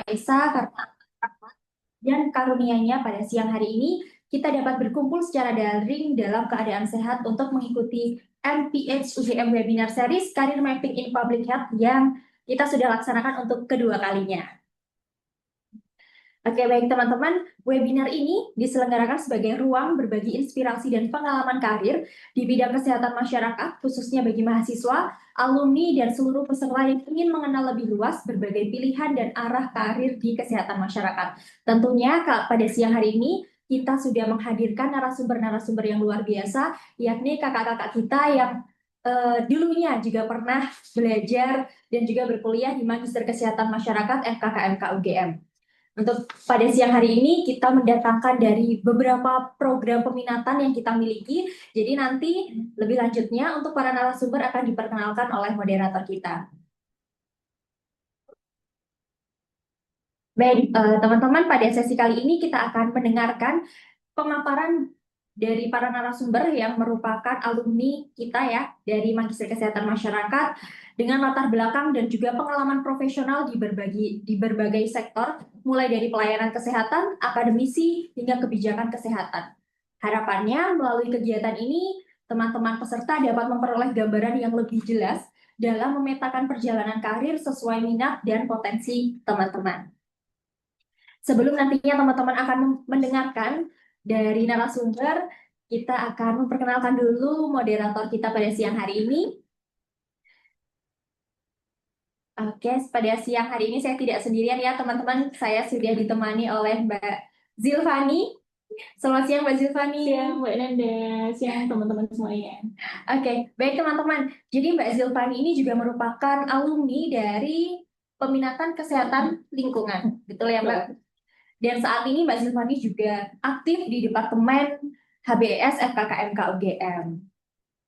Esa karena rahmat dan karunia-Nya pada siang hari ini kita dapat berkumpul secara daring dalam keadaan sehat untuk mengikuti MPH UGM Webinar Series Career Mapping in Public Health yang kita sudah laksanakan untuk kedua kalinya. Oke, baik teman-teman, webinar ini diselenggarakan sebagai ruang berbagi inspirasi dan pengalaman karir di bidang kesehatan masyarakat, khususnya bagi mahasiswa, alumni, dan seluruh peserta yang ingin mengenal lebih luas berbagai pilihan dan arah karir di kesehatan masyarakat. Tentunya pada siang hari ini kita sudah menghadirkan narasumber-narasumber yang luar biasa, yakni kakak-kakak kita yang dulunya juga pernah belajar dan juga berkuliah di Magister Kesehatan Masyarakat FKKMK UGM. Untuk pada siang hari ini kita mendatangkan dari beberapa program peminatan yang kita miliki. Jadi nanti lebih lanjutnya untuk para narasumber akan diperkenalkan oleh moderator kita. Baik, teman-teman, pada sesi kali ini kita akan mendengarkan pemaparan dari para narasumber yang merupakan alumni kita ya dari Magister Kesehatan Masyarakat dengan latar belakang dan juga pengalaman profesional di berbagai sektor, mulai dari pelayanan kesehatan, akademisi, hingga kebijakan kesehatan. Harapannya melalui kegiatan ini, teman-teman peserta dapat memperoleh gambaran yang lebih jelas dalam memetakan perjalanan karir sesuai minat dan potensi teman-teman. Sebelum nantinya teman-teman akan mendengarkan dari narasumber, kita akan memperkenalkan dulu moderator kita pada siang hari ini. Oke, pada siang hari ini saya tidak sendirian ya teman-teman. Saya sudah ditemani oleh Mbak Zilvani. Selamat siang Mbak Zilvani. Siang Mbak Nanda, siang teman-teman semuanya. Oke, baik teman-teman. Jadi Mbak Zilvani ini juga merupakan alumni dari peminatan kesehatan lingkungan. Betul ya Mbak? Dan saat ini Mbak Zilvani juga aktif di Departemen HBS FKKMK UGM.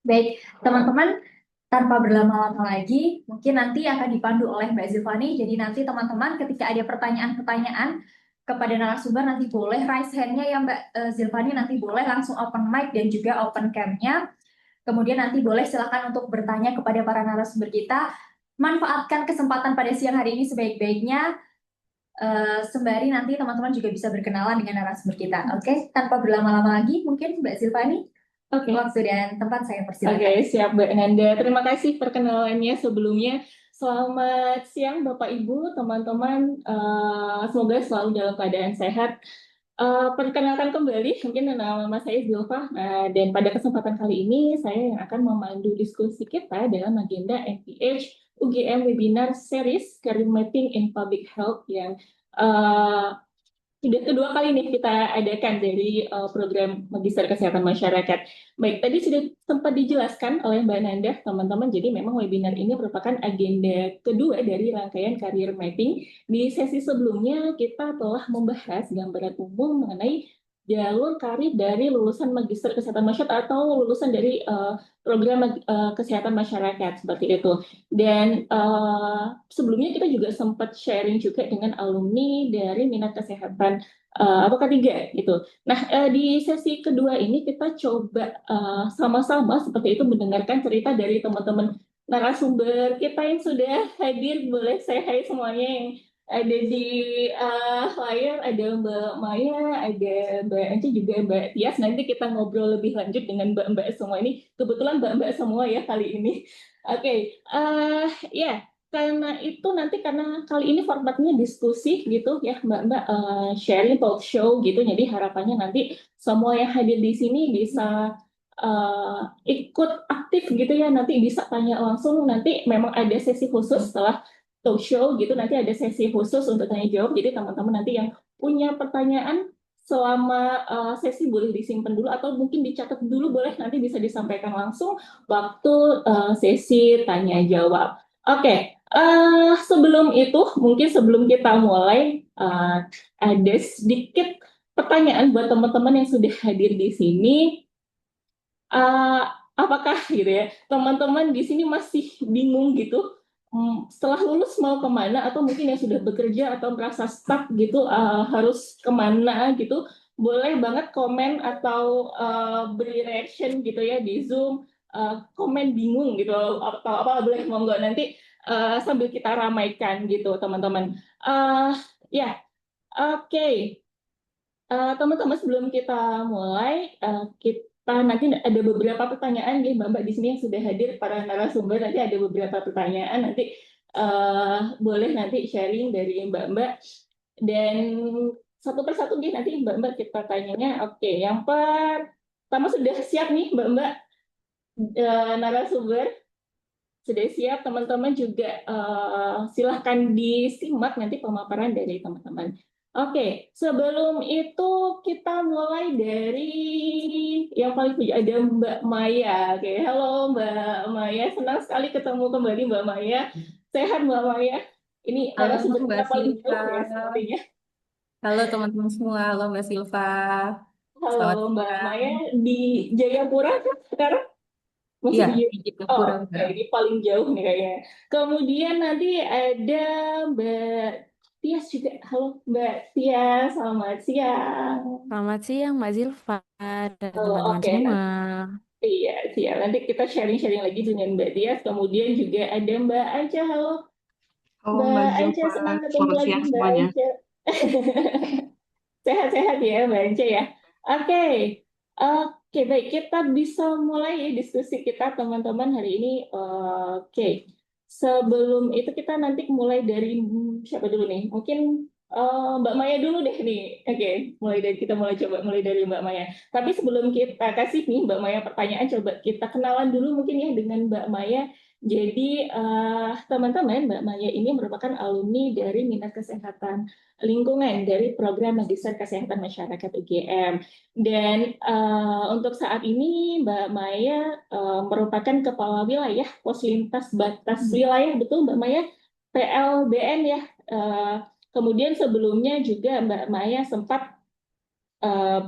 Baik, teman-teman, tanpa berlama-lama lagi, mungkin nanti akan dipandu oleh Mbak Zilvani. Jadi nanti teman-teman ketika ada pertanyaan-pertanyaan kepada narasumber nanti boleh raise hand-nya ya Mbak Zilvani, nanti boleh langsung open mic dan juga open cam-nya. Kemudian nanti boleh silakan untuk bertanya kepada para narasumber kita. Manfaatkan kesempatan pada siang hari ini sebaik-baiknya. Sembari nanti teman-teman juga bisa berkenalan dengan narasumber kita. Oke, tanpa berlama-lama lagi, mungkin Mbak Zilvani, Oke, waktu dan tempat saya persilakan. Oke, siap Mbak Nanda. Terima kasih perkenalannya sebelumnya. Selamat siang Bapak Ibu, teman-teman. Semoga selalu dalam keadaan sehat. Perkenalkan kembali, mungkin nama saya Zilfa. Dan pada kesempatan kali ini saya yang akan memandu diskusi kita dalam agenda MPH UGM Webinar Series Career Mapping in Public Health yang uh, sudah kedua kali nih kita adakan dari program Magister Kesehatan Masyarakat. Baik, tadi sudah sempat dijelaskan oleh Mbak Nanda, teman-teman. Jadi memang webinar ini merupakan agenda kedua dari rangkaian career mapping. Di sesi sebelumnya kita telah membahas gambaran umum mengenai jalur karir dari lulusan Magister Kesehatan Masyarakat atau lulusan dari program kesehatan masyarakat seperti itu. Dan sebelumnya kita juga sempat sharing juga dengan alumni dari minat kesehatan apa ketiga gitu. Nah, di sesi kedua ini kita coba sama-sama seperti itu mendengarkan cerita dari teman-teman narasumber kita yang sudah hadir. Boleh saya hai semuanya yang ada di layar, ada Mbak Maya, ada Mbak Ence, juga Mbak Tias. Nanti kita ngobrol lebih lanjut dengan Mbak-Mbak semua ini. Kebetulan Mbak-Mbak semua ya kali ini. Oke, ya, karena itu nanti karena kali ini formatnya diskusi gitu ya Mbak-Mbak, sharing talk show gitu. Jadi harapannya nanti semua yang hadir di sini bisa ikut aktif gitu ya. Nanti bisa tanya langsung. Nanti memang ada sesi khusus setelah talk show gitu. Nanti ada sesi khusus untuk tanya jawab. Jadi teman-teman nanti yang punya pertanyaan selama sesi boleh disimpan dulu atau mungkin dicatat dulu, boleh nanti bisa disampaikan langsung waktu sesi tanya jawab. Oke, sebelum itu, mungkin sebelum kita mulai, ada sedikit pertanyaan buat teman-teman yang sudah hadir di sini. Uh, Apakah gitu ya, teman-teman di sini masih bingung gitu, setelah lulus mau kemana, atau mungkin yang sudah bekerja atau merasa stuck gitu, harus kemana gitu, boleh banget komen atau beri reaction gitu ya di Zoom, komen bingung gitu, atau apa boleh monggo nanti sambil kita ramaikan gitu teman-teman. Uh, Ya, oke. Teman-teman, sebelum kita mulai, kita nanti ada beberapa pertanyaan nih Mbak-mbak di sini yang sudah hadir para narasumber. Nanti ada beberapa pertanyaan, nanti boleh nanti sharing dari Mbak-mbak. Dan satu persatu nih nanti Mbak-mbak kita tanyanya. Oke, yang pertama sudah siap nih Mbak-mbak, narasumber? Sudah siap, teman-teman juga silahkan disimak nanti pemaparan dari teman-teman. Oke, sebelum itu kita mulai dari yang paling punya ada Mbak Maya. Oke, halo Mbak Maya, senang sekali ketemu kembali Mbak Maya. Sehat Mbak Maya? Ini Halo narasumber Mbak kita paling Silva. jauh ya sepertinya. Halo teman-teman semua. Halo Mbak Silva. Halo Selamat Mbak siang. Maya di Jayapura kan sekarang? Masih Iya, di di Oh, Jayapura, oke. Mbak. Ini paling jauh nih kayaknya. Kemudian nanti ada Mbak Tias juga. Halo Mbak Tias, selamat siang. Selamat siang Mbak Zilfa dan Halo, teman-teman oke. semua. Iya, siap. Nanti kita sharing-sharing lagi dengan Mbak Tias. Kemudian juga ada Mbak Anca. Halo Oh, Mbak Mbak Anca, Zilfa, senang ketemu selamat lagi siang Mbak semuanya. Anca. Sehat-sehat ya Mbak Ance ya. Oke, oke baik, kita bisa mulai ya diskusi kita teman-teman hari ini. Oke, sebelum itu kita nanti mulai dari siapa dulu nih? Mungkin Mbak Maya dulu deh nih. Oke, mulai dari kita mulai coba mulai dari Mbak Maya. Tapi sebelum kita kasih nih Mbak Maya pertanyaan, coba kita kenalan dulu mungkin ya dengan Mbak Maya. Jadi teman-teman, Mbak Maya ini merupakan alumni dari Minat Kesehatan Lingkungan dari program Magister Kesehatan Masyarakat UGM. Dan untuk saat ini Mbak Maya merupakan Kepala Wilayah Pos Lintas Batas Wilayah, betul Mbak Maya? PLBN ya. Eh, Kemudian sebelumnya juga Mbak Maya sempat eh,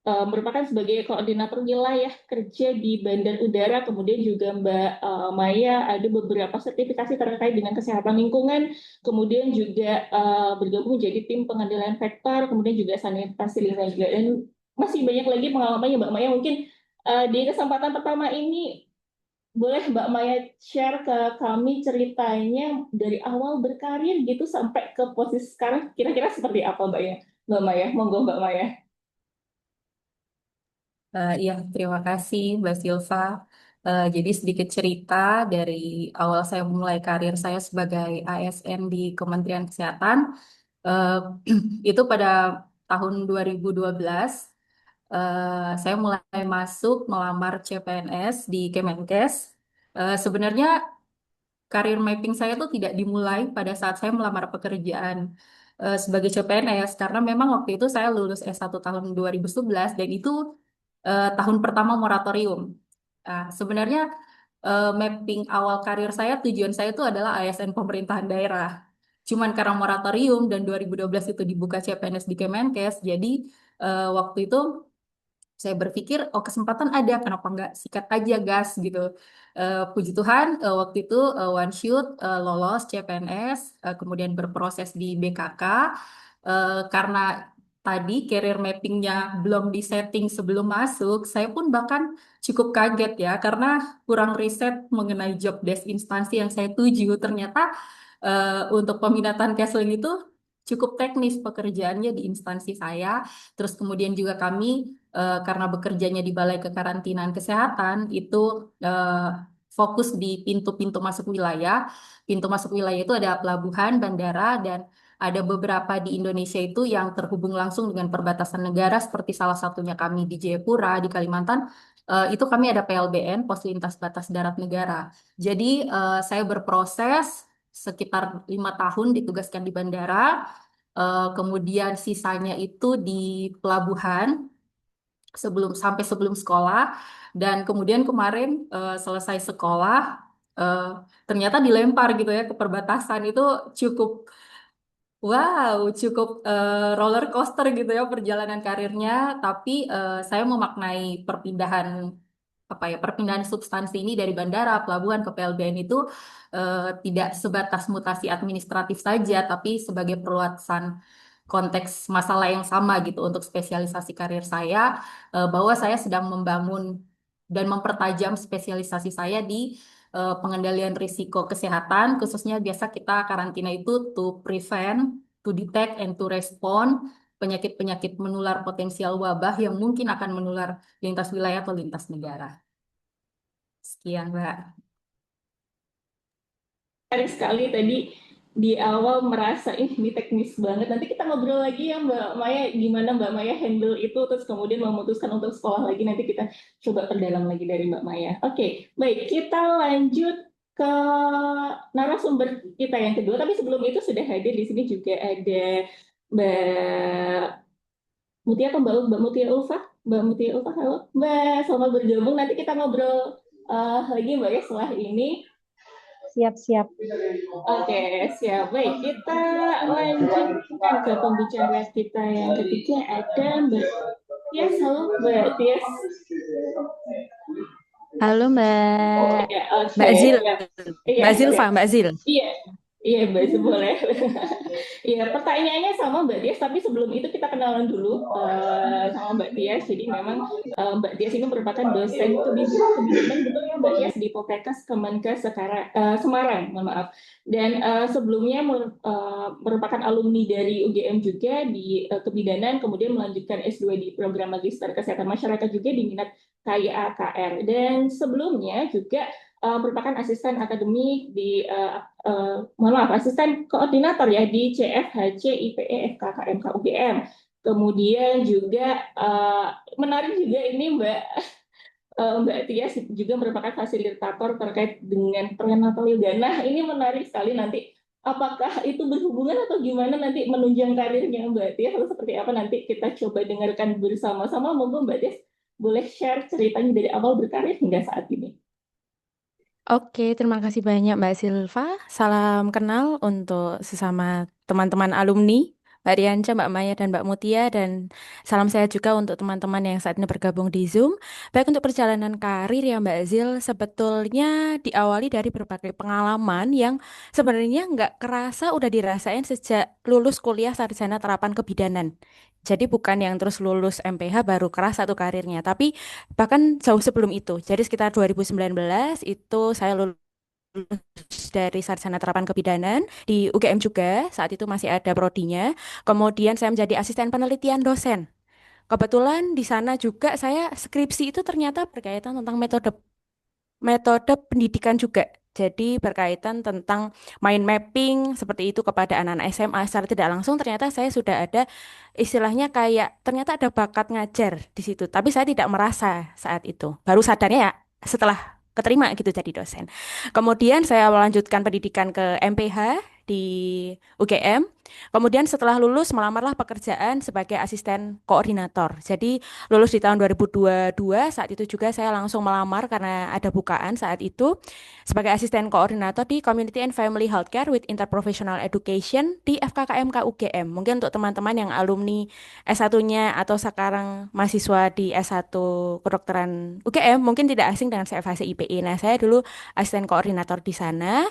merupakan sebagai koordinator wilayah kerja di Bandar Udara, kemudian juga Mbak Maya ada beberapa sertifikasi terkait dengan kesehatan lingkungan, kemudian juga bergabung jadi tim pengendalian vektor, kemudian juga sanitasi lingkungan juga, dan masih banyak lagi pengalamannya Mbak Maya. Mungkin di kesempatan pertama ini boleh Mbak Maya share ke kami ceritanya dari awal berkarir gitu sampai ke posisi sekarang, kira-kira seperti apa Mbak ya? Mbak Maya, monggo Mbak Maya. Iya, terima kasih Mbak Silva. Jadi sedikit cerita dari awal saya mulai karir saya sebagai ASN di Kementerian Kesehatan. Eh, itu pada tahun 2012, saya mulai masuk melamar CPNS di Kemenkes. Sebenarnya karir mapping saya tuh tidak dimulai pada saat saya melamar pekerjaan sebagai CPNS, karena memang waktu itu saya lulus S1 tahun 2011 dan itu tahun pertama moratorium. Sebenarnya mapping awal karir saya, tujuan saya itu adalah ASN pemerintahan daerah. Cuman karena moratorium dan 2012 itu dibuka CPNS di Kemenkes, jadi waktu itu saya berpikir, oh kesempatan ada, kenapa nggak sikat aja gas gitu. Puji Tuhan, waktu itu one shoot lolos CPNS, kemudian berproses di BKK. Karena tadi career mappingnya belum disetting sebelum masuk, saya pun bahkan cukup kaget ya, karena kurang riset mengenai job desk instansi yang saya tuju. Ternyata untuk peminatan counseling itu cukup teknis pekerjaannya di instansi saya. Terus kemudian juga kami karena bekerjanya di Balai Kekarantinaan Kesehatan itu fokus di pintu-pintu masuk wilayah. Pintu masuk wilayah itu ada pelabuhan, bandara, dan ada beberapa di Indonesia itu yang terhubung langsung dengan perbatasan negara, seperti salah satunya kami di Jayapura, di Kalimantan. Itu kami ada PLBN, Pos Lintas Batas Darat Negara. Jadi saya berproses sekitar 5 tahun ditugaskan di bandara, kemudian sisanya itu di pelabuhan sebelum sekolah, dan kemudian kemarin selesai sekolah eh, ternyata dilempar gitu ya ke perbatasan. Itu cukup wow, cukup roller coaster gitu ya perjalanan karirnya, tapi saya memaknai perpindahan substansi ini dari bandara, pelabuhan ke PLBN itu tidak sebatas mutasi administratif saja, tapi sebagai perluasan konteks masalah yang sama gitu untuk spesialisasi karir saya, bahwa saya sedang membangun dan mempertajam spesialisasi saya di pengendalian risiko kesehatan, khususnya biasa kita karantina itu to prevent, to detect and to respond penyakit-penyakit menular potensial wabah yang mungkin akan menular lintas wilayah atau lintas negara. Sekian, Mbak. Menarik sekali tadi di awal merasa ini teknis banget. Nanti kita ngobrol lagi ya Mbak Maya, gimana Mbak Maya handle itu, terus kemudian memutuskan untuk sekolah lagi. Nanti kita coba perdalam lagi dari Mbak Maya. Oke, baik, kita lanjut ke narasumber kita yang kedua. Tapi sebelum itu sudah hadir di sini juga ada Mbak Mutia atau Mbak Mutia Ulfa. Mbak Mutia Ulfa, halo Mbak, selamat bergabung. Nanti kita ngobrol lagi Mbak ya setelah ini. Siap-siap. Oke, siap. Baik, kita lanjutkan ke pembicara kita yang ketiga, ada Mbak Tias. Halo, Mbak Tias. Halo Mbak. Ya, oke. Mbak Zil. Iya, Mbak Zilfa, Mbak Zil. Iya, iya Mbak Zil, boleh. Iya, pertanyaannya sama Mbak Tias, tapi sebelum itu kita kenalan dulu sama Mbak Tias. Jadi memang Mbak Tias ini merupakan dosen kebijakan betul ya Mbak Tias di Poltekkes Kemenkes Semarang, mohon maaf. Dan sebelumnya merupakan alumni dari UGM juga di kebidanan, kemudian melanjutkan S2 di program Magister Kesehatan Masyarakat juga di minat KIA-KR. Dan sebelumnya juga merupakan asisten akademik di mohon maaf, asisten koordinator ya di CFHC IPE FKKMK UGM. Kemudian juga menarik juga ini Mbak Tias juga merupakan fasilitator terkait dengan prenatal yoga. Nah, ini menarik sekali, nanti apakah itu berhubungan atau gimana nanti menunjang karirnya Mbak Tias atau seperti apa, nanti kita coba dengarkan bersama-sama. Monggo Mbak Tias boleh share ceritanya dari awal berkarir hingga saat ini. Oke, terima kasih banyak Mbak Zilfa. Salam kenal untuk sesama teman-teman alumni, Mbak Rianca, Mbak Maya, dan Mbak Mutia. Dan salam saya juga untuk teman-teman yang saat ini bergabung di Zoom. Baik, untuk perjalanan karir ya Mbak Zil, sebetulnya diawali dari berbagai pengalaman yang sebenarnya nggak kerasa udah dirasain sejak lulus kuliah sarjana terapan kebidanan. Jadi bukan yang terus lulus MPH baru kerasa tuh karirnya, tapi bahkan jauh sebelum itu. Jadi sekitar 2019 itu saya lulus dari sarjana terapan kebidanan di UGM juga. Saat itu masih ada prodinya. Kemudian saya menjadi asisten penelitian dosen. Kebetulan di sana juga saya skripsi itu ternyata berkaitan tentang metode metode pendidikan juga. Jadi berkaitan tentang mind mapping seperti itu kepada anak-anak SMA secara tidak langsung, ternyata saya sudah ada istilahnya kayak ternyata ada bakat ngajar di situ. Tapi saya tidak merasa saat itu. Baru sadarnya ya setelah keterima gitu jadi dosen. Kemudian saya melanjutkan pendidikan ke MPH di UGM. Kemudian setelah lulus melamarlah pekerjaan sebagai asisten koordinator. Jadi lulus di tahun 2022, saat itu juga saya langsung melamar karena ada bukaan saat itu sebagai asisten koordinator di Community and Family Healthcare with Interprofessional Education di FKKMK UGM. Mungkin untuk teman-teman yang alumni S1-nya atau sekarang mahasiswa di S1 kedokteran UGM mungkin tidak asing dengan CFHC IPI. Nah, saya dulu asisten koordinator di sana,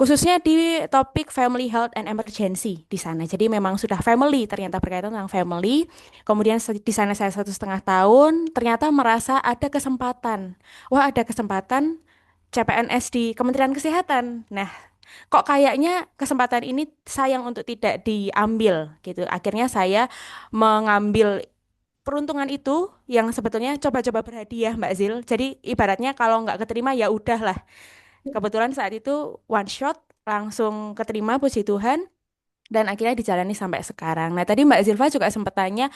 khususnya di topik Family Health and Emergency di sana. Jadi memang sudah family, ternyata berkaitan tentang family. Kemudian di sana saya 1,5 tahun, ternyata merasa ada kesempatan. Wah, ada kesempatan CPNS di Kementerian Kesehatan. Nah, kok kayaknya kesempatan ini sayang untuk tidak diambil gitu. Akhirnya saya mengambil peruntungan itu yang sebetulnya coba-coba berhadiah Mbak Zil. Jadi ibaratnya kalau nggak keterima ya udahlah. Kebetulan saat itu one shot langsung keterima, puji Tuhan, dan akhirnya dijalani sampai sekarang. Nah, tadi Mbak Zilfa juga sempat tanya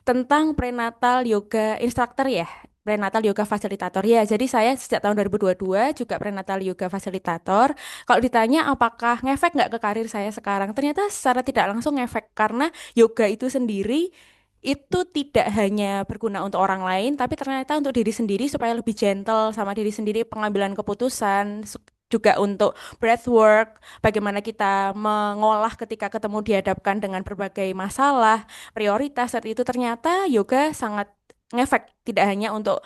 tentang prenatal yoga instructor ya, prenatal yoga fasilitator. Ya, jadi saya sejak tahun 2022 juga prenatal yoga fasilitator. Kalau ditanya apakah ngefek nggak ke karir saya sekarang, ternyata secara tidak langsung ngefek karena yoga itu sendiri itu tidak hanya berguna untuk orang lain, tapi ternyata untuk diri sendiri supaya lebih gentle sama diri sendiri, pengambilan keputusan, juga untuk breathwork, bagaimana kita mengolah ketika ketemu dihadapkan dengan berbagai masalah, prioritas, seperti itu ternyata yoga sangat ngefek, tidak hanya untuk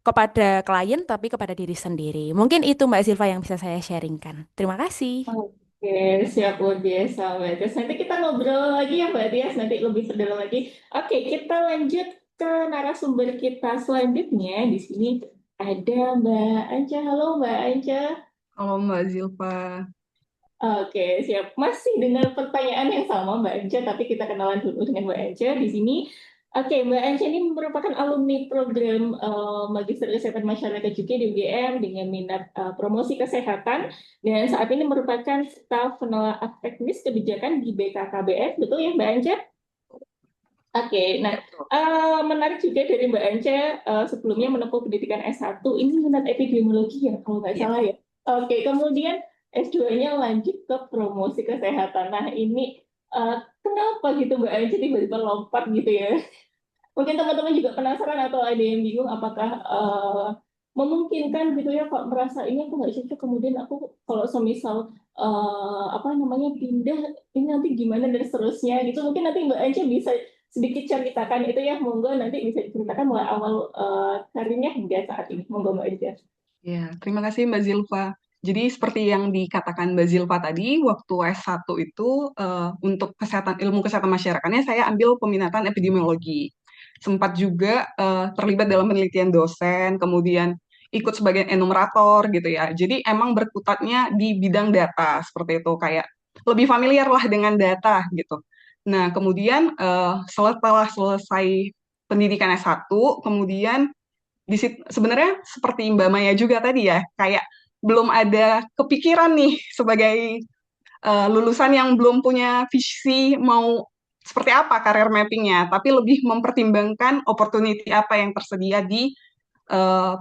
kepada klien, tapi kepada diri sendiri. Mungkin itu Mbak Silva yang bisa saya sharingkan. Terima kasih. Oke, siap, luar biasa Mbak Tias. Nanti kita ngobrol lagi ya Mbak Tias, nanti lebih terdalam lagi. Oke, kita lanjut ke narasumber kita selanjutnya. Di sini ada Mbak Anca. Halo Mbak Anca. Halo Mbak Zilpa. Oke, siap. Masih dengan pertanyaan yang sama, Mbak Ence, tapi kita kenalan dulu dengan Mbak Ence di sini. Oke, Mbak Ence ini merupakan alumni program Magister Kesehatan Masyarakat juga di UGM dengan minat promosi kesehatan dan saat ini merupakan staf penelaah teknis kebijakan di BKKBN, betul ya Mbak Ence? Oke, nah menarik juga dari Mbak Ence sebelumnya menempuh pendidikan S1 ini minat epidemiologi ya kalau nggak salah ya. Oke, kemudian S2-nya lanjut ke promosi kesehatan. Nah ini kenapa gitu Mbak Ence tiba-tiba lompat gitu ya? Mungkin teman-teman juga penasaran atau ada yang bingung apakah memungkinkan gitu ya kok merasa ini aku nggak cocok kemudian aku kalau semisal apa namanya pindah ini nanti gimana dan seterusnya gitu mungkin nanti Mbak Ence bisa sedikit ceritakan itu ya monggo nanti bisa diceritakan mulai awal karirnya hingga saat ini monggo Mbak Ence. Ya, terima kasih Mbak Zilfa. Jadi seperti yang dikatakan Mbak Zilfa tadi, waktu S1 itu untuk ilmu kesehatan masyarakatnya saya ambil peminatan epidemiologi. Sempat juga terlibat dalam penelitian dosen, kemudian ikut sebagai enumerator gitu ya. Jadi emang berkutatnya di bidang data seperti itu, kayak lebih familiar lah dengan data gitu. Nah, kemudian setelah selesai pendidikan S1, kemudian sebenarnya seperti Mbak Maya juga tadi ya, kayak belum ada kepikiran nih sebagai lulusan yang belum punya visi mau seperti apa karir mappingnya, tapi lebih mempertimbangkan opportunity apa yang tersedia di uh,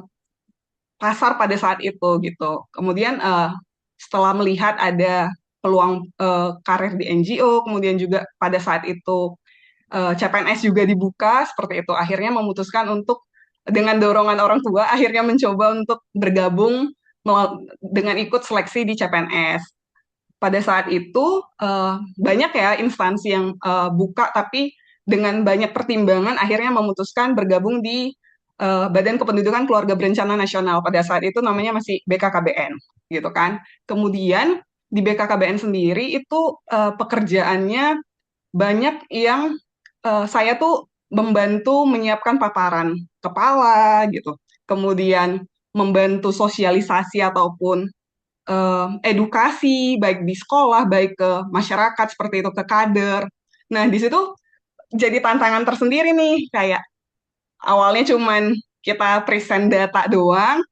pasar pada saat itu gitu. Kemudian setelah melihat ada peluang karir di NGO, kemudian juga pada saat itu CPNS juga dibuka seperti itu. Akhirnya memutuskan untuk dengan dorongan orang tua, akhirnya mencoba untuk bergabung dengan ikut seleksi di CPNS. Pada saat itu banyak ya instansi yang buka, tapi dengan banyak pertimbangan akhirnya memutuskan bergabung di Badan Kependudukan Keluarga Berencana Nasional. Pada saat itu namanya masih BKKBN, gitu kan. Kemudian di BKKBN sendiri itu pekerjaannya banyak yang saya tuh membantu menyiapkan paparan kepala gitu, kemudian membantu sosialisasi ataupun edukasi baik di sekolah, baik ke masyarakat seperti itu, ke kader. Nah, di situ jadi tantangan tersendiri nih, kayak awalnya cuman kita present data doang,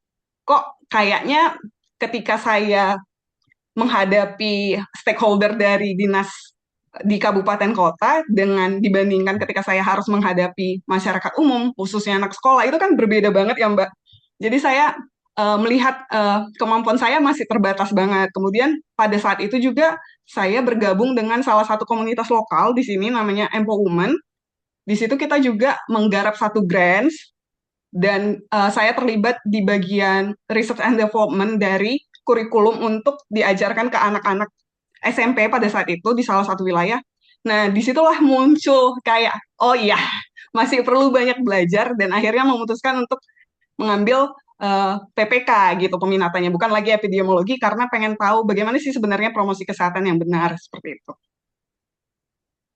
kok kayaknya ketika saya menghadapi stakeholder dari dinas di kabupaten kota dengan dibandingkan ketika saya harus menghadapi masyarakat umum, khususnya anak sekolah, itu kan berbeda banget ya Mbak. Jadi saya melihat kemampuan saya masih terbatas banget. Kemudian pada saat itu juga saya bergabung dengan salah satu komunitas lokal di sini namanya Empo Women. Di situ kita juga menggarap satu grants dan saya terlibat di bagian research and development dari kurikulum untuk diajarkan ke anak-anak SMP pada saat itu di salah satu wilayah. Nah, disitulah muncul kayak, oh iya, masih perlu banyak belajar dan akhirnya memutuskan untuk mengambil PPK gitu peminatannya, bukan lagi epidemiologi karena pengen tahu bagaimana sih sebenarnya promosi kesehatan yang benar seperti itu.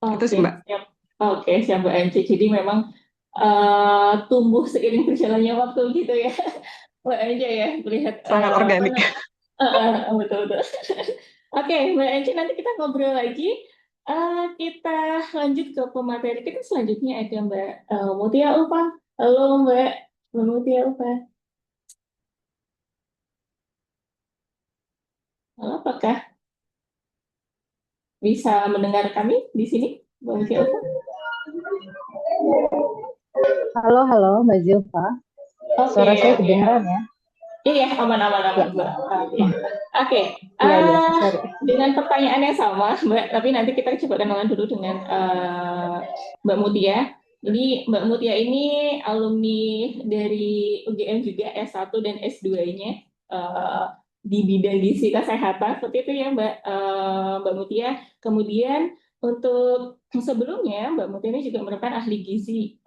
Itu sih Mbak. Siap. Oke, siap Mbak Ence. Jadi memang tumbuh seiring berjalannya waktu gitu ya, Mbak Ence ya, melihat Sangat organik. betul betul. Oke, Mbak Ence, nanti kita ngobrol lagi. Kita lanjut ke pemateri kita selanjutnya ada Mbak Mutia Ulfa. Halo Mbak Mutia Ulfa. Halo, apakah bisa mendengar kami di sini, Mbak Mutia Ulfa? Halo Mbak Zilfa. Suara saya kedengaran ya? Iya, aman Mbak. Oke. Sorry. Dengan pertanyaan yang sama, Mbak, tapi nanti kita coba kenalan dulu dengan Mbak Mutia. Jadi Mbak Mutia ini alumni dari UGM juga S1 dan S2-nya di bidang gizi kesehatan, seperti itu ya Mbak Mutia. Kemudian untuk sebelumnya Mbak Mutia ini juga merupakan ahli gizi,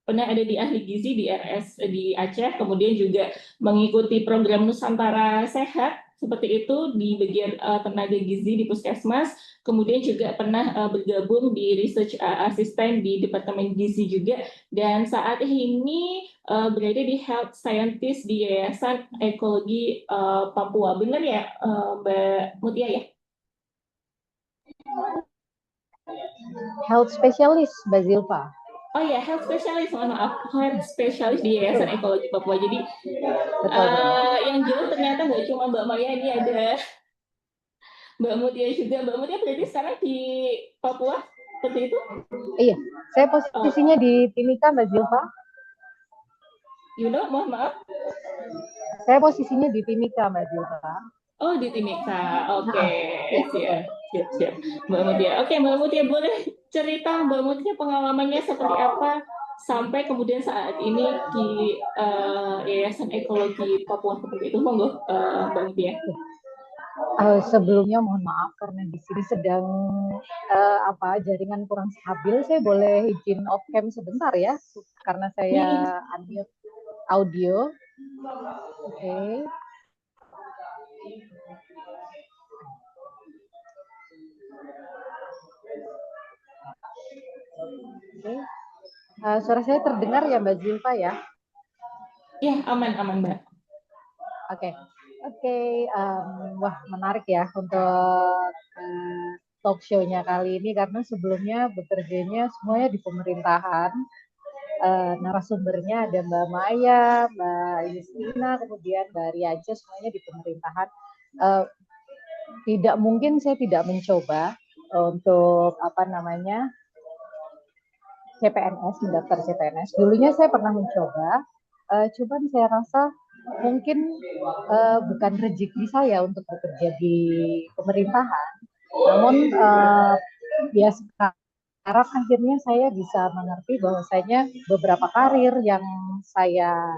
pernah ada di ahli gizi di RS di Aceh, kemudian juga mengikuti program Nusantara Sehat seperti itu di bagian tenaga gizi di puskesmas, kemudian juga pernah bergabung di research assistant di Departemen Gizi juga, dan saat ini berada di health scientist di Yayasan Ekologi Papua. Benar ya, Mbak Mutia ya? Health specialist, Mbak Zilfa. Oh ya, health specialist, mohon maaf, health specialist di Yayasan Betul, Ekologi Papua. Jadi betul, betul. yang jelas ternyata nggak cuma Mbak Maya, ini ada Mbak Mutia juga. Mbak Mutia berarti sekarang di Papua, seperti itu? Iya, saya Oh, posisinya di Timika, Mbak Zilfa. mohon maaf. Saya posisinya di Timika, Mbak Zilfa. Oh, di Timika. Oke, Ya, betul. siap. Mbak Mutia. Oke, Mbak Mutia, boleh cerita Mbak Mutia pengalamannya seperti apa sampai kemudian saat ini di Yayasan Ekologi Papua seperti itu? Monggo, Mbak Mutia. Sebelumnya mohon maaf karena di sini sedang jaringan kurang stabil. Saya boleh izin off cam sebentar ya, karena saya ambil audio. Oke. Oke. Suara saya terdengar ya Mbak Zilfa ya? Ya, aman Mbak. Oke. Wah, menarik ya untuk talk show-nya kali ini karena sebelumnya bekerjanya semuanya di pemerintahan. Narasumbernya ada Mbak Maya, Mbak Yustina, kemudian Mbak Riaja, semuanya di pemerintahan. Tidak mungkin saya tidak mencoba untuk CPNS, mendaftar CPNS. Dulunya saya pernah mencoba, cuman saya rasa mungkin bukan rezeki saya untuk bekerja di pemerintahan. Namun ya sekarang akhirnya saya bisa mengerti bahwasanya beberapa karir yang saya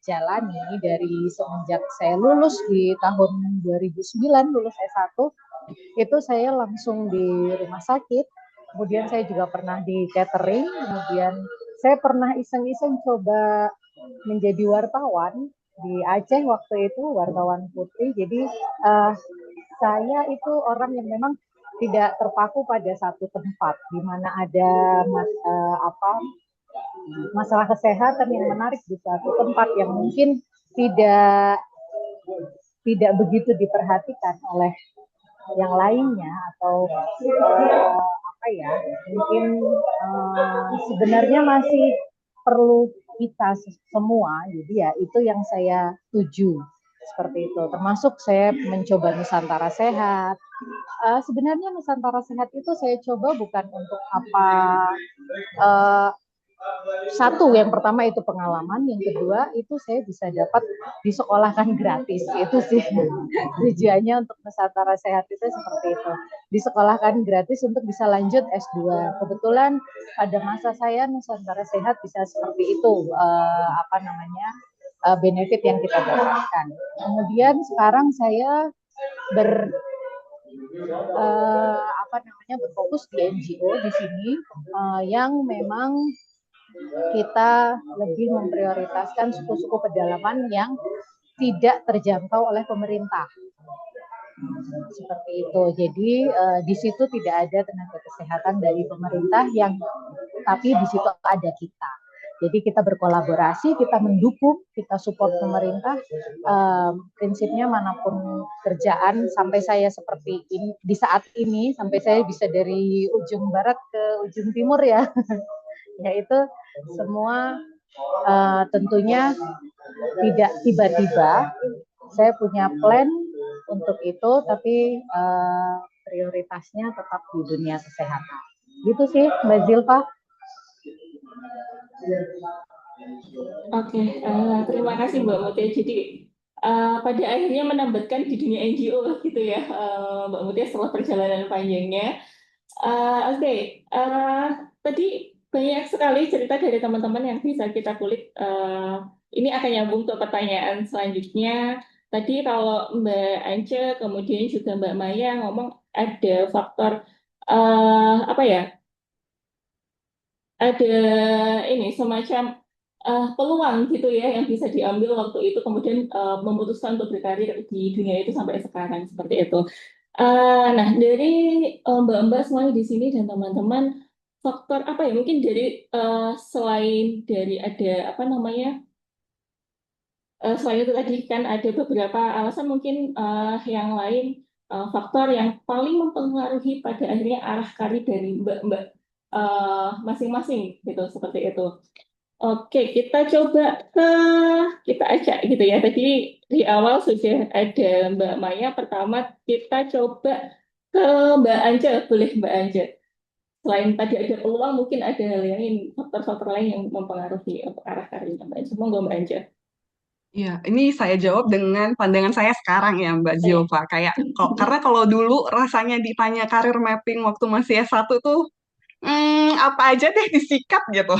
jalani dari semenjak saya lulus di tahun 2009, lulus S1, itu saya langsung di rumah sakit. Kemudian saya juga pernah di catering, kemudian saya pernah iseng-iseng coba menjadi wartawan di Aceh waktu itu, wartawan putri. Jadi saya itu orang yang memang tidak terpaku pada satu tempat, di mana ada masalah kesehatan yang menarik di suatu tempat yang mungkin tidak begitu diperhatikan oleh yang lainnya, atau mungkin sebenarnya masih perlu kita semua. Jadi ya itu yang saya tuju seperti itu. Termasuk saya mencoba Nusantara Sehat. Sebenarnya Nusantara Sehat itu saya coba bukan untuk satu, yang pertama itu pengalaman, yang kedua itu saya bisa dapat disekolahkan gratis. Itu sih tujuannya untuk Nusantara Sehat itu seperti itu, disekolahkan gratis untuk bisa lanjut S2. Kebetulan pada masa saya Nusantara Sehat bisa seperti itu, benefit yang kita dapatkan. Kemudian sekarang saya berfokus di NGO di sini, yang memang kita lebih memprioritaskan suku-suku pedalaman yang tidak terjangkau oleh pemerintah. Seperti itu. Jadi di situ tidak ada tenaga kesehatan dari pemerintah, tapi di situ ada kita. Jadi kita berkolaborasi, kita mendukung, kita support pemerintah. Prinsipnya manapun kerjaan, sampai saya seperti ini di saat ini, sampai saya bisa dari ujung barat ke ujung timur ya, yaitu semua tentunya tidak tiba-tiba. Saya punya plan untuk itu, tapi prioritasnya tetap di dunia kesehatan. Gitu sih Mbak Zilfa. Oke, terima kasih Mbak Mutia. Jadi pada akhirnya menambatkan di dunia NGO gitu ya, Mbak Mutia, setelah perjalanan panjangnya. Oke, tadi banyak sekali cerita dari teman-teman yang bisa kita kulik. Ini akan nyambung ke pertanyaan selanjutnya. Tadi kalau Mbak Ance, kemudian juga Mbak Maya ngomong ada faktor ada ini semacam peluang gitu ya yang bisa diambil waktu itu kemudian memutuskan untuk berkarir di dunia itu sampai sekarang seperti itu. Nah, dari Mbak-mbak semuanya di sini dan teman-teman, faktor apa ya? Mungkin dari selain dari ada apa namanya? Selain itu tadi kan ada beberapa alasan mungkin yang lain faktor yang paling mempengaruhi pada akhirnya arah karir dari Mbak-mbak masing-masing gitu seperti itu. Oke, kita coba ke kita ajak gitu ya. Tadi di awal sudah ada Mbak Maya. Pertama kita coba ke Mbak Anja, boleh Mbak Anja. Selain tadi ada peluang, mungkin ada hal lain, faktor-faktor lain yang mempengaruhi untuk arah karirnya Mbak Anja. Monggo Mbak Anja. Ya, ini saya jawab dengan pandangan saya sekarang ya, Mbak Oke. Zilva. Kayak, karena kalau dulu rasanya ditanya karir mapping waktu masih S1 tuh, apa aja deh disikat gitu.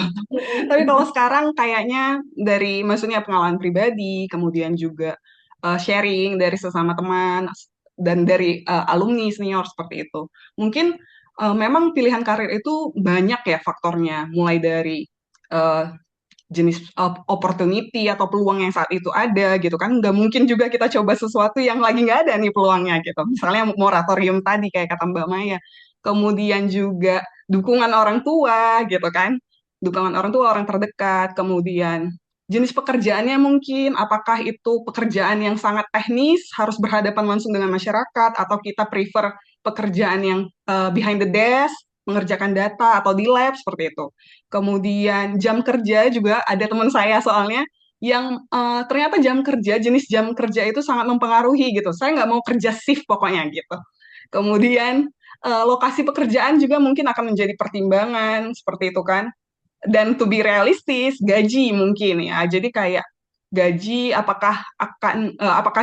Tapi kalau sekarang kayaknya dari, maksudnya pengalaman pribadi, kemudian juga sharing dari sesama teman, dan dari alumni senior seperti itu. Mungkin memang pilihan karir itu banyak ya faktornya, mulai dari eh, jenis opportunity atau peluang yang saat itu ada gitu kan. Nggak mungkin juga kita coba sesuatu yang lagi nggak ada nih peluangnya gitu. Misalnya moratorium tadi kayak kata Mbak Maya. Kemudian juga dukungan orang tua gitu kan. Dukungan orang tua, orang terdekat. Kemudian jenis pekerjaannya mungkin, apakah itu pekerjaan yang sangat teknis, harus berhadapan langsung dengan masyarakat, atau kita prefer pekerjaan yang behind the desk, mengerjakan data, atau di lab, seperti itu. Kemudian jam kerja juga ada teman saya soalnya yang ternyata jenis jam kerja itu sangat mempengaruhi gitu. Saya nggak mau kerja shift pokoknya gitu. Kemudian lokasi pekerjaan juga mungkin akan menjadi pertimbangan seperti itu kan. Dan to be realistis, gaji mungkin ya. Jadi kayak gaji apakah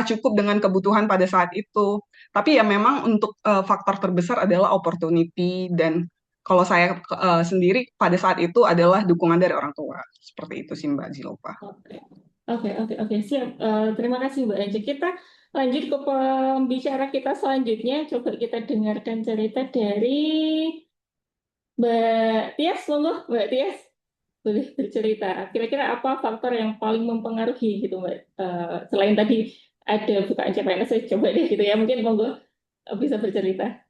cukup dengan kebutuhan pada saat itu. Tapi ya memang untuk faktor terbesar adalah opportunity, dan kalau saya sendiri pada saat itu adalah dukungan dari orang tua. Seperti itu sih Mbak Zilpa. Oke, oke, siap. Terima kasih Mbak Anja. Kita lanjut ke pembicara kita selanjutnya. Coba kita dengarkan cerita dari Mbak Tias, monggo Mbak Tias boleh bercerita. Kira-kira apa faktor yang paling mempengaruhi gitu Mbak? Selain tadi ada bukaan CPNS, saya coba deh gitu ya. Mungkin monggo bisa bercerita.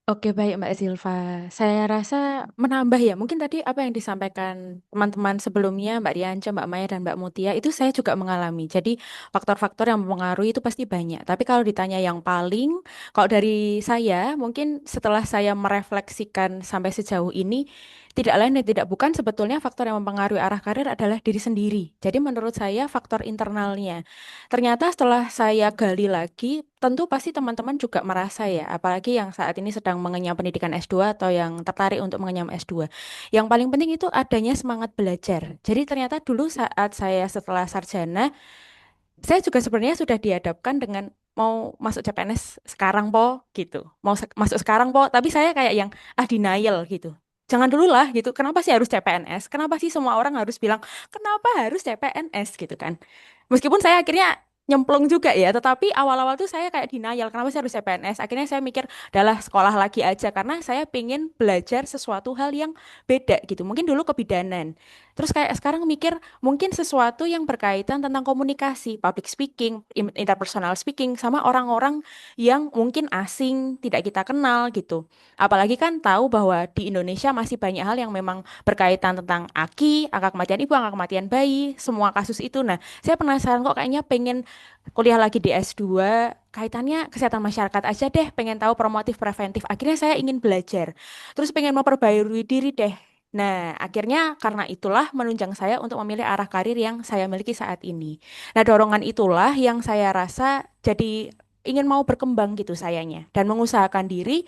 Oke, baik Mbak Zilva. Saya rasa menambah ya, mungkin tadi apa yang disampaikan teman-teman sebelumnya, Mbak Rianca, Mbak Maya, dan Mbak Mutia, itu saya juga mengalami. Jadi faktor-faktor yang mempengaruhi itu pasti banyak. Tapi kalau ditanya yang paling, kalau dari saya, mungkin setelah saya merefleksikan sampai sejauh ini, tidak lain dan tidak bukan sebetulnya faktor yang mempengaruhi arah karir adalah diri sendiri. Jadi menurut saya faktor internalnya. Ternyata setelah saya gali lagi, tentu pasti teman-teman juga merasa ya, apalagi yang saat ini sedang mengenyam pendidikan S2 atau yang tertarik untuk mengenyam S2. Yang paling penting itu adanya semangat belajar. Jadi ternyata dulu saat saya setelah sarjana, saya juga sebenarnya sudah dihadapkan dengan mau masuk CPNS sekarang po gitu. Mau masuk sekarang po, tapi saya kayak yang denial gitu. Jangan dulu lah gitu. Kenapa sih harus CPNS? Kenapa sih semua orang harus bilang kenapa harus CPNS gitu kan? Meskipun saya akhirnya nyemplung juga ya, tetapi awal-awal tuh saya kayak denial, kenapa sih harus CPNS? Akhirnya saya mikir, adalah sekolah lagi aja, karena saya pengen belajar sesuatu hal yang beda gitu. Mungkin dulu kebidanan. Terus kayak sekarang mikir, mungkin sesuatu yang berkaitan tentang komunikasi, public speaking, interpersonal speaking, sama orang-orang yang mungkin asing, tidak kita kenal gitu. Apalagi kan tahu bahwa di Indonesia masih banyak hal yang memang berkaitan tentang AKI, angka kematian ibu, angka kematian bayi, semua kasus itu. Nah, saya penasaran kok kayaknya pengen kuliah lagi di S2, kaitannya kesehatan masyarakat aja deh, pengen tahu promotif preventif. Akhirnya saya ingin belajar. Terus pengen memperbarui diri deh. Nah, akhirnya karena itulah menunjang saya untuk memilih arah karir yang saya miliki saat ini. Nah, dorongan itulah yang saya rasa jadi ingin mau berkembang gitu sayanya. Dan mengusahakan diri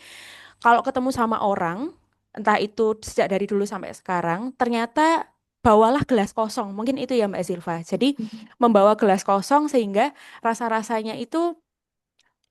kalau ketemu sama orang, entah itu sejak dari dulu sampai sekarang, ternyata bawalah gelas kosong. Mungkin itu ya Mbak Zilva. Jadi membawa gelas kosong sehingga rasa-rasanya itu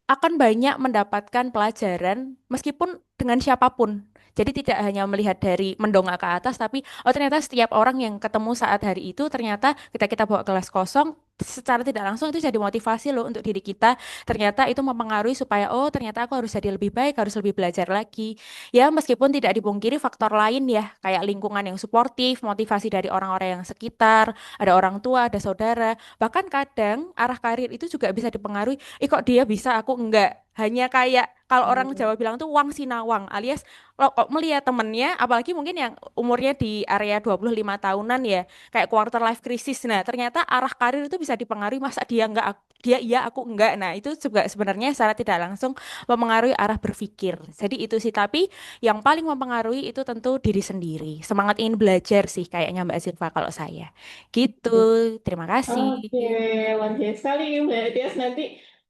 akan banyak mendapatkan pelajaran meskipun dengan siapapun. Jadi tidak hanya melihat dari mendongak ke atas, tapi oh ternyata setiap orang yang ketemu saat hari itu ternyata ketika kita bawa gelas kosong, secara tidak langsung itu jadi motivasi loh untuk diri kita. Ternyata itu mempengaruhi supaya oh ternyata aku harus jadi lebih baik, harus lebih belajar lagi. Ya meskipun tidak dipungkiri faktor lain ya, kayak lingkungan yang suportif, motivasi dari orang-orang yang sekitar, ada orang tua, ada saudara. Bahkan kadang arah karir itu juga bisa dipengaruhi, kok dia bisa aku enggak. Hanya kayak kalau orang Jawa bilang tuh wang sinawang alias lo kok melihat temennya, apalagi mungkin yang umurnya di area 25 tahunan ya, kayak quarter life crisis. Nah, ternyata arah karir itu bisa dipengaruhi masa dia enggak dia iya aku enggak. Nah, itu juga sebenarnya secara tidak langsung mempengaruhi arah berpikir. Jadi itu sih, tapi yang paling mempengaruhi itu tentu diri sendiri. Semangat ingin belajar sih kayaknya Mbak Silva kalau saya. Gitu. Terima kasih. Oke, luar biasa sekali Mbak Tias. Nanti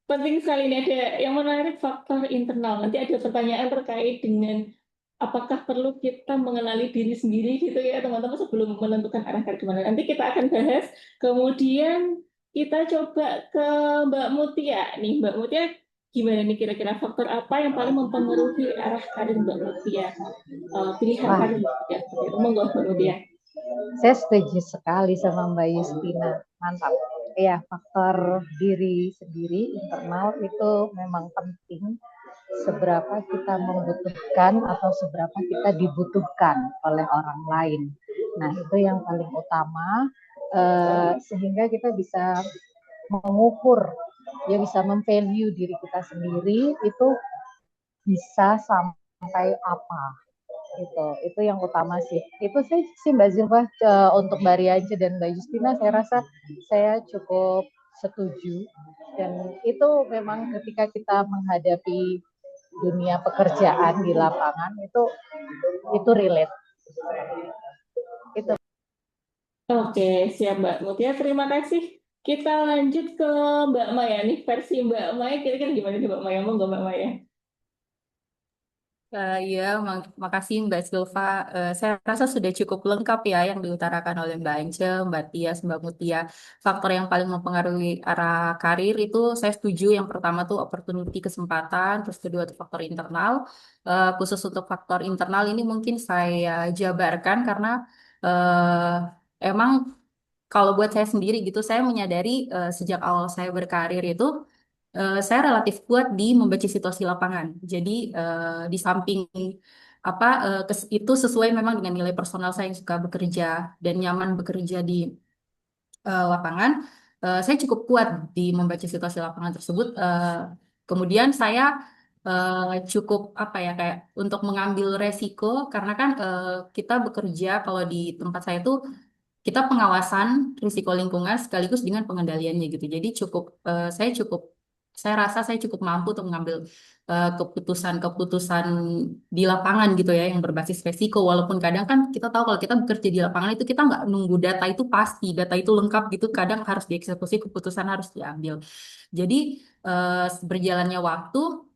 penting sekali ini ada yang menarik faktor internal. Nanti ada pertanyaan terkait dengan apakah perlu kita mengenali diri sendiri gitu ya teman-teman sebelum menentukan arah karir kemana. Nanti kita akan bahas. Kemudian kita coba ke Mbak Mutia. Nih Mbak Mutia, gimana nih kira-kira faktor apa yang paling mempengaruhi arah karir Mbak Mutia? Pilihan Wah, karir Mbak Mutia. Seperti itu. Monggo Mbak Mutia. saya setuju sekali sama Mbak Justina. Mantap. Ya, faktor diri sendiri internal itu memang penting. Seberapa kita membutuhkan atau seberapa kita dibutuhkan oleh orang lain. Nah, itu yang paling utama, sehingga kita bisa mengukur, ya bisa memvalue diri kita sendiri itu bisa sampai apa. Itu yang utama sih. Itu sih Mbak Zilva, untuk Mbak Rianca dan Mbak Justina saya rasa saya cukup setuju, dan itu memang ketika kita menghadapi dunia pekerjaan di lapangan itu relate. Itu. Oke, siap Mbak Mutia. Terima kasih. Kita lanjut ke Mbak Maya nih. Versi Mbak Maya kira-kira gimana nih Mbak Maya? Monggo Mbak Maya. Ya, makasih Mbak Silva. Saya rasa sudah cukup lengkap ya yang diutarakan oleh Mbak Ence, Mbak Tias, Mbak Mutia. Faktor yang paling mempengaruhi arah karir itu saya setuju. Yang pertama tuh opportunity, kesempatan, terus kedua tuh faktor internal. Khusus untuk faktor internal ini mungkin saya jabarkan karena emang kalau buat saya sendiri gitu, saya menyadari sejak awal saya berkarir itu saya relatif kuat di membaca situasi lapangan. Jadi di samping apa itu sesuai memang dengan nilai personal saya yang suka bekerja dan nyaman bekerja di lapangan. Saya cukup kuat di membaca situasi lapangan tersebut. Kemudian saya cukup apa ya kayak untuk mengambil resiko karena kan kita bekerja kalau di tempat saya tuh kita pengawasan risiko lingkungan sekaligus dengan pengendaliannya gitu. Jadi saya rasa saya cukup mampu untuk mengambil keputusan-keputusan di lapangan gitu ya yang berbasis resiko. Walaupun kadang kan kita tahu kalau kita bekerja di lapangan itu kita nggak nunggu data itu pasti, data itu lengkap gitu. Kadang harus dieksekusi, keputusan harus diambil. Jadi berjalannya waktu.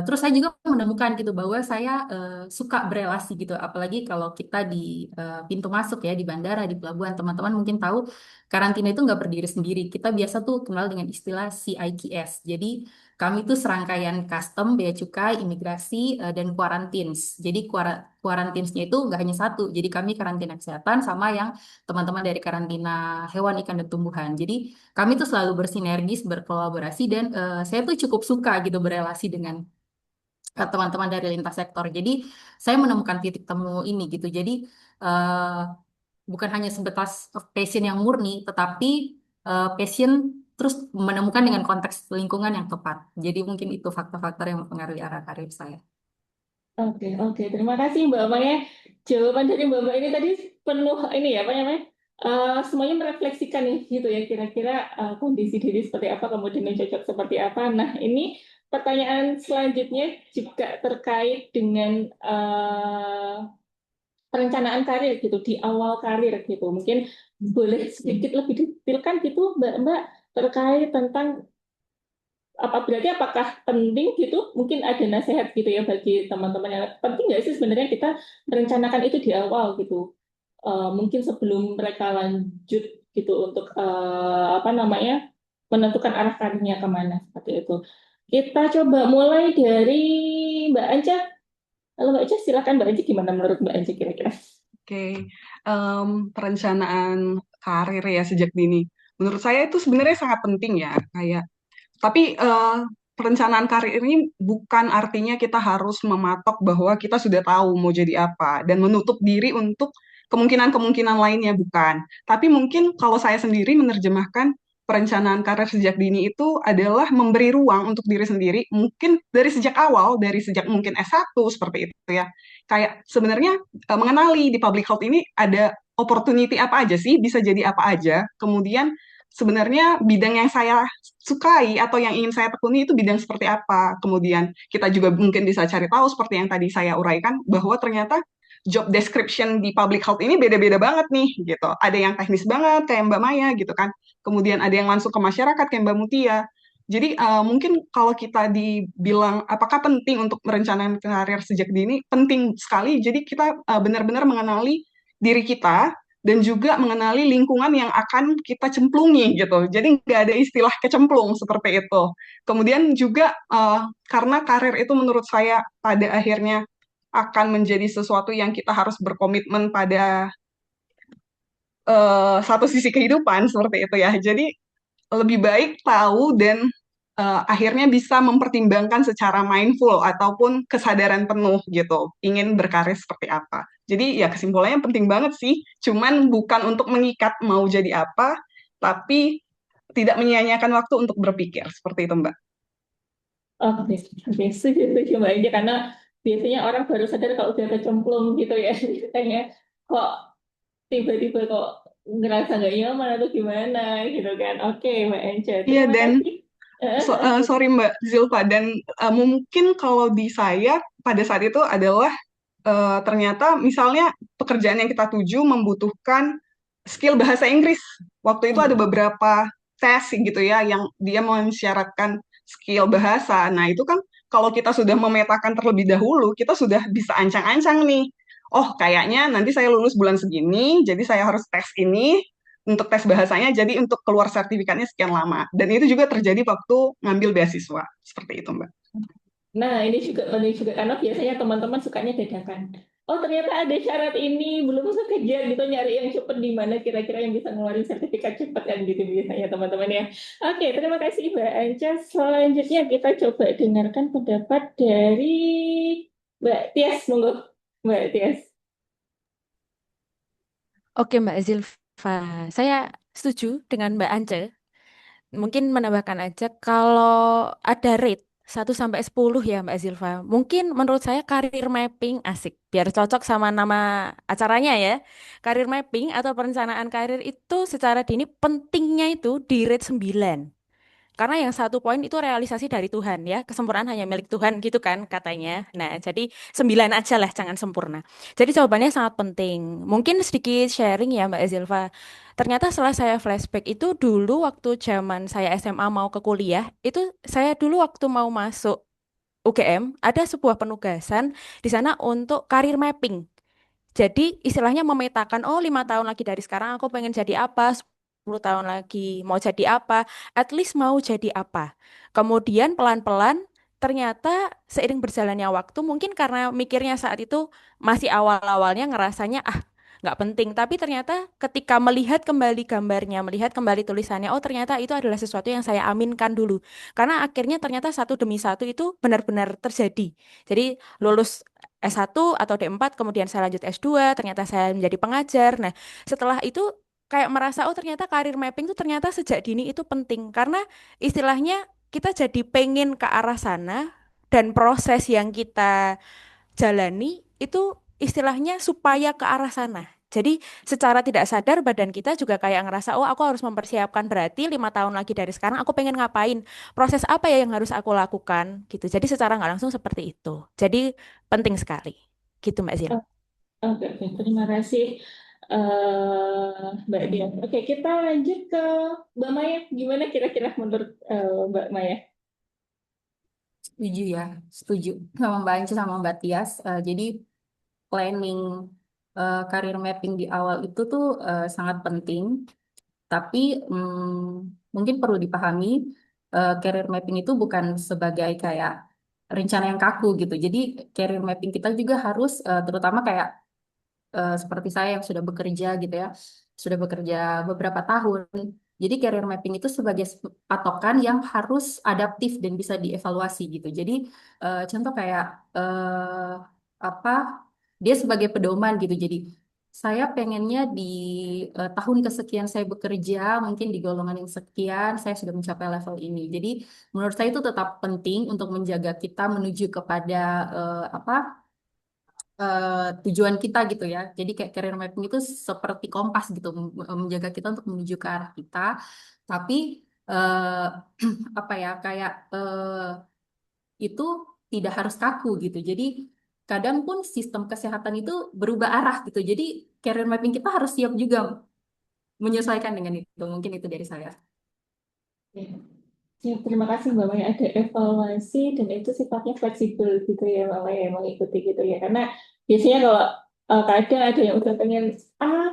Terus saya juga menemukan gitu bahwa saya suka berelasi gitu, apalagi kalau kita di pintu masuk ya di bandara, di pelabuhan, teman-teman mungkin tahu karantina itu nggak berdiri sendiri. Kita biasa tuh kenal dengan istilah CIKS. Jadi kami tuh serangkaian custom, bea cukai, imigrasi, dan quarantines. Jadi quarantinesnya itu nggak hanya satu. Jadi kami karantina kesehatan sama yang teman-teman dari karantina hewan, ikan, dan tumbuhan. Jadi kami tuh selalu bersinergis, berkolaborasi, dan saya tuh cukup suka gitu berelasi dengan teman-teman dari lintas sektor. Jadi saya menemukan titik temu ini gitu. Jadi eh, bukan hanya sebatas passion yang murni, tetapi passion terus menemukan dengan konteks lingkungan yang tepat. Jadi mungkin itu faktor-faktor yang mempengaruhi arah karir saya. Oke, oke. Terima kasih Mbak Maya. Jawaban dari Mbak Maya ini tadi penuh ini ya, apa namanya? Semuanya merefleksikan nih gitu ya kira-kira kondisi diri seperti apa, kemudian yang cocok seperti apa. Nah, ini pertanyaan selanjutnya juga terkait dengan perencanaan karir gitu di awal karir gitu. Mungkin boleh sedikit lebih detailkan gitu Mbak terkait tentang berarti apakah penting gitu? Mungkin ada nasihat gitu ya bagi teman-teman yang penting nggak sih sebenarnya kita merencanakan itu di awal gitu. Mungkin sebelum mereka lanjut gitu untuk apa namanya menentukan arah karirnya kemana seperti itu. Kita coba mulai dari Mbak Anca. Halo Mbak Anca, silakan Mbak Anca, gimana menurut Mbak Anca kira-kira? Oke, perencanaan karir ya sejak dini. Menurut saya itu sebenarnya sangat penting ya, kayak tapi perencanaan karir ini bukan artinya kita harus mematok bahwa kita sudah tahu mau jadi apa dan menutup diri untuk kemungkinan-kemungkinan lainnya, bukan. Tapi mungkin kalau saya sendiri menerjemahkan perencanaan karir sejak dini itu adalah memberi ruang untuk diri sendiri, mungkin dari sejak awal, dari sejak mungkin S1 seperti itu ya. Kayak sebenarnya mengenali di public health ini ada opportunity apa aja sih, bisa jadi apa aja. Kemudian sebenarnya bidang yang saya sukai atau yang ingin saya tekuni itu bidang seperti apa. Kemudian kita juga mungkin bisa cari tahu seperti yang tadi saya uraikan bahwa ternyata job description di public health ini beda-beda banget nih gitu. Ada yang teknis banget kayak Mbak Maya gitu kan. Kemudian ada yang langsung ke masyarakat kayak Mbak Mutia. Jadi mungkin kalau kita dibilang apakah penting untuk merencanakan karir sejak dini, penting sekali. Jadi kita benar-benar mengenali diri kita dan juga mengenali lingkungan yang akan kita cemplungi gitu. Jadi nggak ada istilah kecemplung seperti itu. Kemudian juga karena karir itu menurut saya pada akhirnya akan menjadi sesuatu yang kita harus berkomitmen pada satu sisi kehidupan seperti itu ya. Jadi lebih baik tahu dan akhirnya bisa mempertimbangkan secara mindful ataupun kesadaran penuh gitu, ingin berkarir seperti apa. Jadi ya kesimpulannya penting banget sih, cuman bukan untuk mengikat mau jadi apa, tapi tidak menyia-nyiakan waktu untuk berpikir, seperti itu Mbak. Oke, oke, setuju Mbak Anja, karena biasanya orang baru sadar kalau udah kecemplung gitu ya, katanya kok tiba-tiba kok ngerasa nggak nyaman atau gimana gitu kan. Oke, Mbak Anja, Iya, terima dan kasih. sorry Mbak Zilpa, dan mungkin kalau di saya pada saat itu adalah ternyata misalnya pekerjaan yang kita tuju membutuhkan skill bahasa Inggris. Waktu itu ada beberapa tes gitu ya yang dia mensyaratkan skill bahasa. Nah, itu kan kalau kita sudah memetakan terlebih dahulu, kita sudah bisa ancang-ancang nih. Oh, kayaknya nanti saya lulus bulan segini, jadi saya harus tes ini untuk tes bahasanya, jadi untuk keluar sertifikatnya sekian lama. Dan itu juga terjadi waktu ngambil beasiswa. Seperti itu, Mbak. Nah, ini juga penting juga karena biasanya teman-teman sukanya dadakan. Oh, ternyata ada syarat ini, belum sekejar gitu nyari yang cepet di mana kira-kira yang bisa ngeluarin sertifikat cepet kan gitu biasanya teman-teman ya. Oke, terima kasih Mbak Anca. Selanjutnya kita coba dengarkan pendapat dari Mbak Tias, monggo Mbak Tias. Oke, Mbak Zilfa, saya setuju dengan Mbak Ance. Mungkin menambahkan aja kalau ada rate 1 sampai 10 ya Mbak Zilfa. Mungkin menurut saya karir mapping asik. Biar cocok sama nama acaranya ya. Karir mapping atau perencanaan karir itu secara dini pentingnya itu di rate 9. Karena yang 1 poin itu realisasi dari Tuhan ya. Kesempurnaan hanya milik Tuhan gitu kan katanya. Nah, jadi 9 aja lah, jangan sempurna. Jadi jawabannya sangat penting. Mungkin sedikit sharing ya Mbak Zilfa. Ternyata setelah saya flashback itu dulu waktu zaman saya SMA mau ke kuliah, itu saya dulu waktu mau masuk UGM, ada sebuah penugasan di sana untuk karir mapping. Jadi istilahnya memetakan, oh 5 tahun lagi dari sekarang aku pengen jadi apa, 10 tahun lagi mau jadi apa, at least mau jadi apa. Kemudian pelan-pelan ternyata seiring berjalannya waktu, mungkin karena mikirnya saat itu masih awal-awalnya ngerasanya nggak penting. Tapi ternyata ketika melihat kembali gambarnya, melihat kembali tulisannya, oh ternyata itu adalah sesuatu yang saya aminkan dulu. Karena akhirnya ternyata satu demi satu itu benar-benar terjadi. Jadi lulus S1 atau D4, kemudian saya lanjut S2, ternyata saya menjadi pengajar. Nah, setelah itu kayak merasa, oh ternyata karir mapping itu ternyata sejak dini itu penting. Karena istilahnya kita jadi pengen ke arah sana, dan proses yang kita jalani itu istilahnya supaya ke arah sana. Jadi secara tidak sadar badan kita juga kayak ngerasa, oh aku harus mempersiapkan berarti 5 tahun lagi dari sekarang aku pengen ngapain, proses apa ya yang harus aku lakukan gitu. Jadi secara nggak langsung seperti itu. Jadi penting sekali, gitu Mbak Zil. Oke, oke, terima kasih Mbak Dian. Oke, kita lanjut ke Mbak Maya. Gimana kira-kira menurut Mbak Maya? Setuju ya, setuju sama Mbak Anci sama Mbak Tias. Jadi planning career mapping di awal itu tuh sangat penting. Tapi mungkin perlu dipahami career mapping itu bukan sebagai kayak rencana yang kaku gitu. Jadi career mapping kita juga harus terutama kayak seperti saya yang sudah bekerja gitu ya, sudah bekerja beberapa tahun. Jadi career mapping itu sebagai patokan yang harus adaptif dan bisa dievaluasi gitu. Jadi contoh kayak apa dia sebagai pedoman gitu. Jadi saya pengennya di tahun kesekian saya bekerja, mungkin di golongan yang sekian, saya sudah mencapai level ini. Jadi menurut saya itu tetap penting untuk menjaga kita menuju kepada apa tujuan kita gitu ya. Jadi kayak career mapping itu seperti kompas gitu, menjaga kita untuk menuju ke arah kita. Tapi eh, apa ya kayak itu tidak harus kaku gitu. Jadi kadang pun sistem kesehatan itu berubah arah gitu. Jadi career mapping kita harus siap juga menyesuaikan dengan itu. Mungkin itu dari saya. Ya. Ya, terima kasih Mbak Maya. Ada evaluasi dan itu sifatnya fleksibel gitu ya Mbak Maya, mengikuti gitu ya. Karena biasanya kalau kadang ada yang udah pengen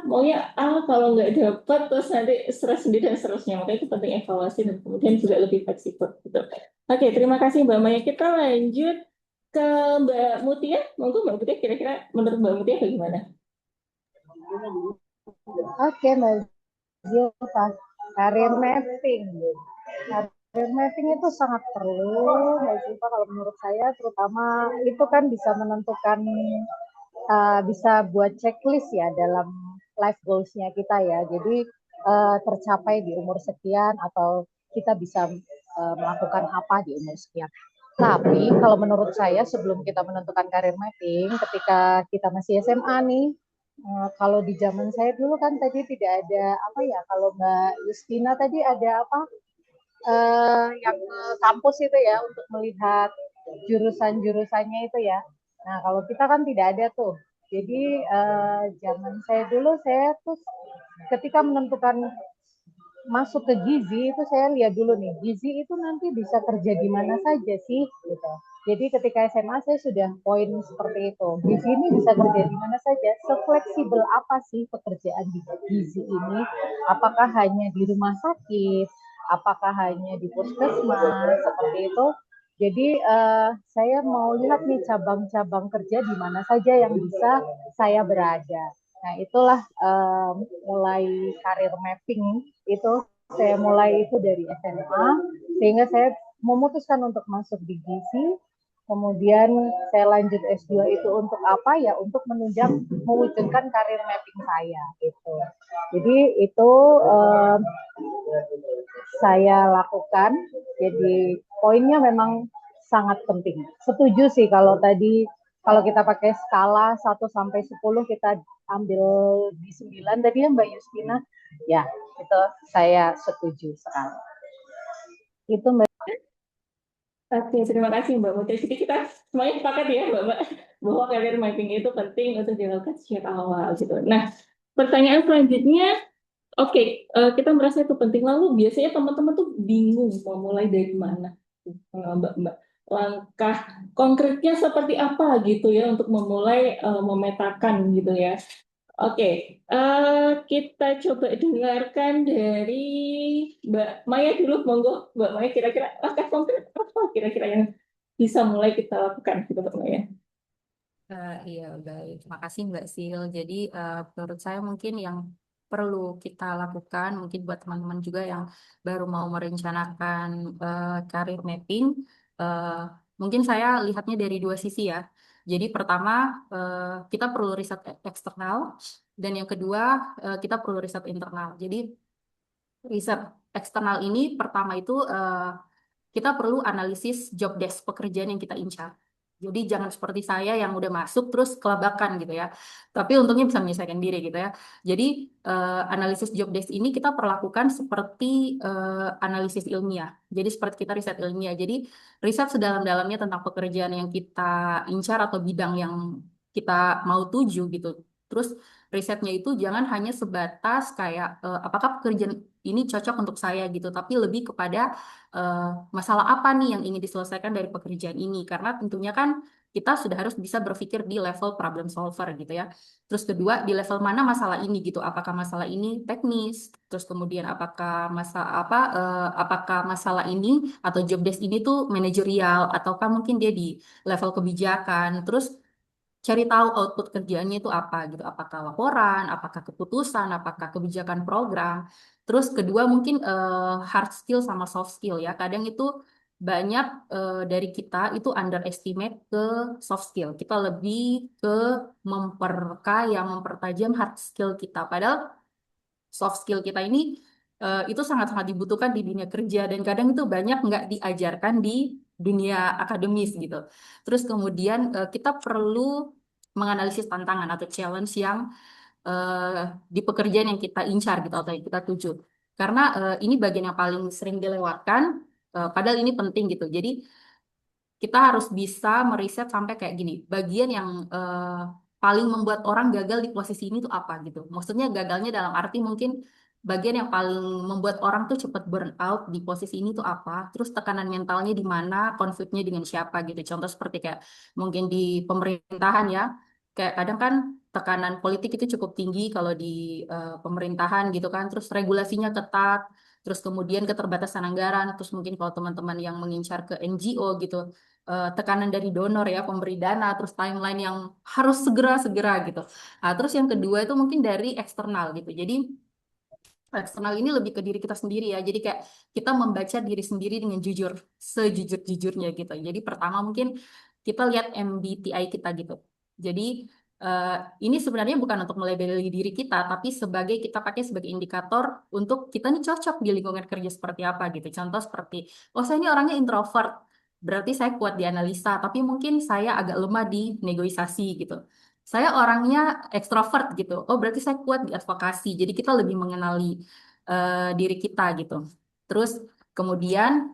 maunya kalau nggak dapet terus nanti stres sendiri dan seterusnya. Makanya itu penting evaluasi dan kemudian juga lebih fleksibel gitu. Oke, terima kasih Mbak Maya. Kita lanjut ke Mbak Mutia. Monggo Mbak Mutia, kira-kira menurut Mbak Mutia bagaimana? Oke, Mbak Zilpa, karir mapping. Karir mapping itu sangat perlu, Mbak Zilpa, kalau menurut saya, terutama itu kan bisa menentukan, bisa buat checklist ya dalam life goals-nya kita ya. Jadi tercapai di umur sekian atau kita bisa melakukan apa di umur sekian. Tapi kalau menurut saya sebelum kita menentukan karir mapping, ketika kita masih SMA nih, kalau di zaman saya dulu kan tadi tidak ada apa ya, kalau Mbak Justina tadi ada apa yang ke kampus itu ya untuk melihat jurusan-jurusannya itu ya. Nah kalau kita kan tidak ada tuh. Jadi zaman saya dulu saya tuh ketika menentukan masuk ke gizi itu saya lihat dulu nih gizi itu nanti bisa kerja di mana saja sih gitu. Jadi ketika SMA saya sudah poin seperti itu. Gizi ini bisa kerja di mana saja. Sefleksibel apa sih pekerjaan di gizi ini? Apakah hanya di rumah sakit? Apakah hanya di puskesmas? Seperti itu. Jadi saya mau lihat nih cabang-cabang kerja di mana saja yang bisa saya berada. Nah itulah mulai karir mapping itu saya mulai itu dari SMA sehingga saya memutuskan untuk masuk di gizi. Kemudian saya lanjut S2 itu untuk apa ya? Untuk menunjang mewujudkan karir mapping saya gitu. Jadi itu saya lakukan. Jadi poinnya memang sangat penting. Setuju sih kalau tadi kalau kita pakai skala 1 sampai 10 kita ambil di 9 tadi ya Mbak Justina. Ya, itu saya setuju sekali. Itu Mbak. Oke, terima kasih Mbak Mutia. Jadi kita semuanya sepakat ya Mbak, bahwa career mapping itu penting untuk dilakukan sejak awal gitu. Nah, pertanyaan selanjutnya, oke, kita merasa itu penting. Lalu biasanya teman-teman tuh bingung mau mulai dari mana, Mbak. Langkah konkretnya seperti apa gitu ya untuk memulai memetakan gitu ya. Oke, kita coba dengarkan dari Mbak Maya dulu, monggo Mbak Maya kira-kira langkah konkret apa kira-kira yang bisa mulai kita lakukan gitu Mbak Maya. Iya, baik. Terima kasih Mbak Sil. Jadi menurut saya mungkin yang perlu kita lakukan, mungkin buat teman-teman juga yang baru mau merencanakan karir mapping, eh, mungkin saya lihatnya dari dua sisi ya. Jadi pertama, kita perlu riset eksternal, dan yang kedua, kita perlu riset internal. Jadi riset eksternal ini pertama itu kita perlu analisis job desk pekerjaan yang kita incar. Jadi jangan seperti saya yang udah masuk terus kelabakan gitu ya. Tapi untungnya bisa menyelesaikan diri gitu ya. Jadi analisis job desk ini kita perlakukan seperti analisis ilmiah. Jadi seperti kita riset ilmiah. Jadi riset sedalam-dalamnya tentang pekerjaan yang kita incar atau bidang yang kita mau tuju gitu. Terus risetnya itu jangan hanya sebatas kayak apakah pekerjaan ini cocok untuk saya gitu, tapi lebih kepada eh, masalah apa nih yang ingin diselesaikan dari pekerjaan ini. Karena tentunya kan kita sudah harus bisa berpikir di level problem solver gitu ya. Terus kedua, di level mana masalah ini gitu. Apakah masalah ini teknis? Terus kemudian apakah masalah ini atau job desk ini tuh manajerial ataukah mungkin dia di level kebijakan. Terus cari tahu output kerjaannya itu apa gitu, apakah laporan, apakah keputusan, apakah kebijakan program. Terus kedua mungkin hard skill sama soft skill ya. Kadang itu banyak dari kita itu underestimate ke soft skill. Kita lebih ke memperkaya, mempertajam hard skill kita. Padahal soft skill kita ini itu sangat-sangat dibutuhkan di dunia kerja dan kadang itu banyak nggak diajarkan di dunia akademis gitu. Terus kemudian kita perlu menganalisis tantangan atau challenge yang di pekerjaan yang kita incar gitu atau yang kita tuju. Karena ini bagian yang paling sering dilewatkan, padahal ini penting gitu. Jadi kita harus bisa meriset sampai kayak gini. Bagian yang paling membuat orang gagal di posisi ini tuh apa gitu. Maksudnya gagalnya dalam arti mungkin bagian yang paling membuat orang tuh cepat burn out di posisi ini tuh apa. Terus tekanan mentalnya di mana, konfliknya dengan siapa gitu. Contoh seperti kayak mungkin di pemerintahan ya. Kayak kadang kan tekanan politik itu cukup tinggi kalau di pemerintahan gitu kan. Terus regulasinya ketat. Terus kemudian keterbatasan anggaran, terus mungkin kalau teman-teman yang mengincar ke NGO gitu, tekanan dari donor ya, pemberi dana, terus timeline yang harus segera-segera gitu. Nah, terus yang kedua itu mungkin dari eksternal gitu. Jadi eksternal ini lebih ke diri kita sendiri ya. Jadi kayak kita membaca diri sendiri dengan jujur, sejujur-jujurnya gitu. Jadi pertama mungkin kita lihat MBTI kita gitu. Jadi eh, ini sebenarnya bukan untuk melabeli diri kita, tapi sebagai kita pakai sebagai indikator untuk kita nih cocok di lingkungan kerja seperti apa gitu. Contoh seperti, oh saya ini orangnya introvert, berarti saya kuat di analisa, tapi mungkin saya agak lemah di negosiasi gitu. Saya orangnya ekstrovert gitu. Oh, berarti saya kuat di advokasi. Jadi kita lebih mengenali diri kita gitu. Terus kemudian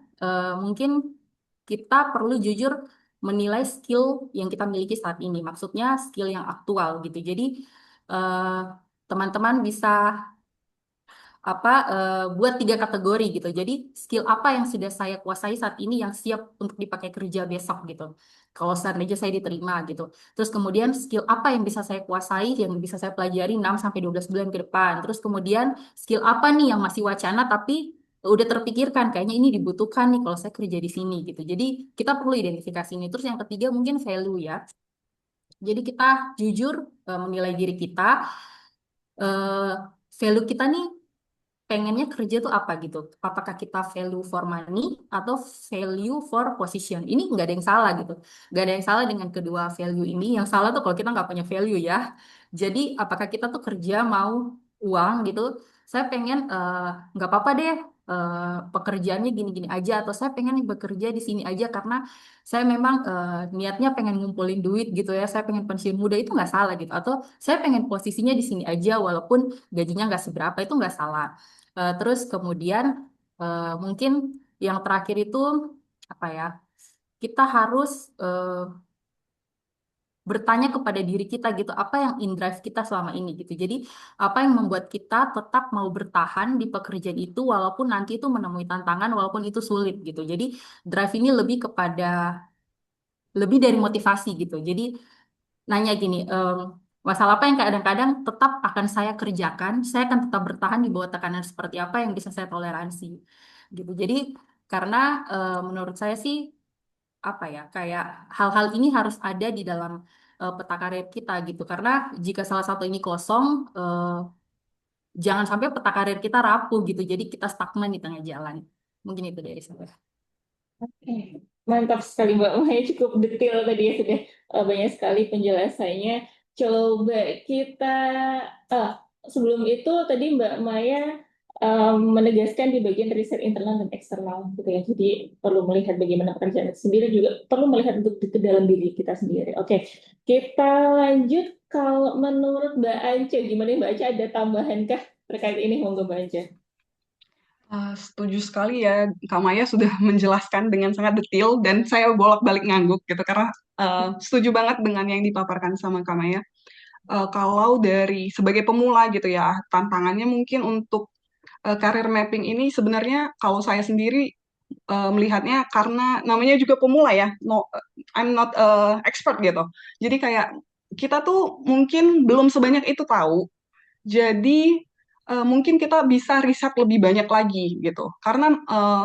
mungkin kita perlu jujur menilai skill yang kita miliki saat ini. Maksudnya skill yang aktual gitu. Jadi eh, teman-teman bisa apa buat 3 kategori gitu. Jadi skill apa yang sudah saya kuasai saat ini yang siap untuk dipakai kerja besok gitu. Kalau seandainya saya diterima gitu. Terus kemudian skill apa yang bisa saya kuasai yang bisa saya pelajari 6 sampai 12 bulan ke depan. Terus kemudian skill apa nih yang masih wacana tapi udah terpikirkan kayaknya ini dibutuhkan nih kalau saya kerja di sini gitu. Jadi kita perlu identifikasi ini. Terus yang ketiga mungkin value ya. Jadi kita jujur menilai diri kita eh, value kita nih pengennya kerja tuh apa gitu. Apakah kita value for money atau value for position. Ini nggak ada yang salah gitu. Nggak ada yang salah dengan kedua value ini. Yang salah tuh kalau kita nggak punya value ya. Jadi apakah kita tuh kerja mau uang gitu. Saya pengen nggak apa-apa deh pekerjaannya gini-gini aja. Atau saya pengen bekerja di sini aja karena saya memang niatnya pengen ngumpulin duit gitu ya. Saya pengen pensiun muda itu nggak salah gitu. Atau saya pengen posisinya di sini aja walaupun gajinya nggak seberapa itu nggak salah. Terus kemudian mungkin yang terakhir itu apa ya? Kita harus bertanya kepada diri kita gitu, apa yang in drive kita selama ini gitu. Jadi apa yang membuat kita tetap mau bertahan di pekerjaan itu walaupun nanti itu menemui tantangan, walaupun itu sulit gitu. Jadi drive ini lebih dari motivasi gitu. Jadi nanya gini, masalah apa yang kadang-kadang tetap akan saya kerjakan, saya akan tetap bertahan di bawah tekanan seperti apa yang bisa saya toleransi, gitu. Jadi karena menurut saya sih apa ya, kayak hal-hal ini harus ada di dalam peta karir kita gitu. Karena jika salah satu ini kosong, jangan sampai peta karir kita rapuh gitu. Jadi kita stagnan di tengah jalan. Mungkin itu dari saya. Oke, mantap sekali Mbak Maya, cukup detail tadi ya, sudah banyak sekali penjelasannya. Coba kita, ah, sebelum itu tadi Mbak Maya menegaskan di bagian riset internal dan eksternal gitu ya. Jadi perlu melihat bagaimana pekerjaan itu sendiri, juga perlu melihat untuk ke dalam diri kita sendiri. Oke, kita lanjut. Kalau menurut Mbak Ance, gimana Mbak Ance, ada tambahan kah terkait ini? Monggo Mbak Ance. Setuju sekali ya, Kak Maya sudah menjelaskan dengan sangat detail dan saya bolak-balik ngangguk gitu karena setuju banget dengan yang dipaparkan sama Kak Maya. Kalau dari sebagai pemula gitu ya, tantangannya mungkin untuk karir mapping ini sebenarnya kalau saya sendiri melihatnya karena namanya juga pemula ya, no, I'm not expert gitu. Jadi kayak kita tuh mungkin belum sebanyak itu tahu. Jadi mungkin kita bisa riset lebih banyak lagi gitu. Karena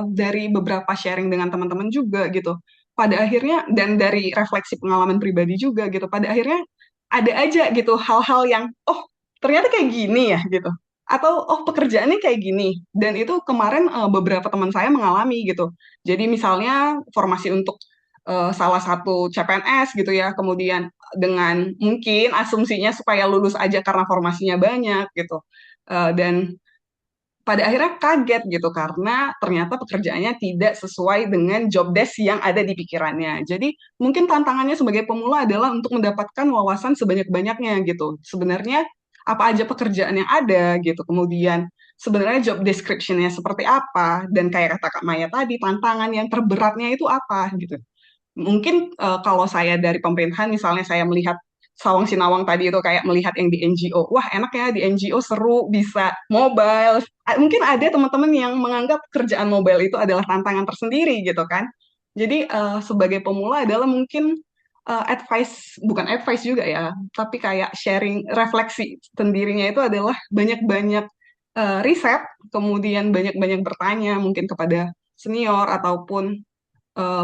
dari beberapa sharing dengan teman-teman juga gitu, pada akhirnya, dan dari refleksi pengalaman pribadi juga gitu, pada akhirnya ada aja gitu hal-hal yang oh ternyata kayak gini ya gitu, atau oh pekerjaannya kayak gini, dan itu kemarin beberapa teman saya mengalami gitu. Jadi misalnya formasi untuk salah satu CPNS gitu ya, kemudian dengan mungkin asumsinya supaya lulus aja karena formasinya banyak gitu. Dan pada akhirnya kaget gitu karena ternyata pekerjaannya tidak sesuai dengan job desk yang ada di pikirannya. Jadi mungkin tantangannya sebagai pemula adalah untuk mendapatkan wawasan sebanyak-banyaknya gitu. Sebenarnya apa aja pekerjaan yang ada gitu. Kemudian sebenarnya job description-nya seperti apa, dan kayak kata Kak Maya tadi, tantangan yang terberatnya itu apa gitu. Mungkin kalau saya dari pemerintahan, misalnya saya melihat Sawang Sinawang tadi itu kayak melihat yang di NGO, wah enak ya di NGO seru, bisa mobile. Mungkin ada teman-teman yang menganggap kerjaan mobile itu adalah tantangan tersendiri gitu kan. Jadi sebagai pemula adalah mungkin advice, bukan advice juga ya, tapi kayak sharing refleksi sendirinya itu adalah banyak-banyak riset, kemudian banyak-banyak bertanya mungkin kepada senior ataupun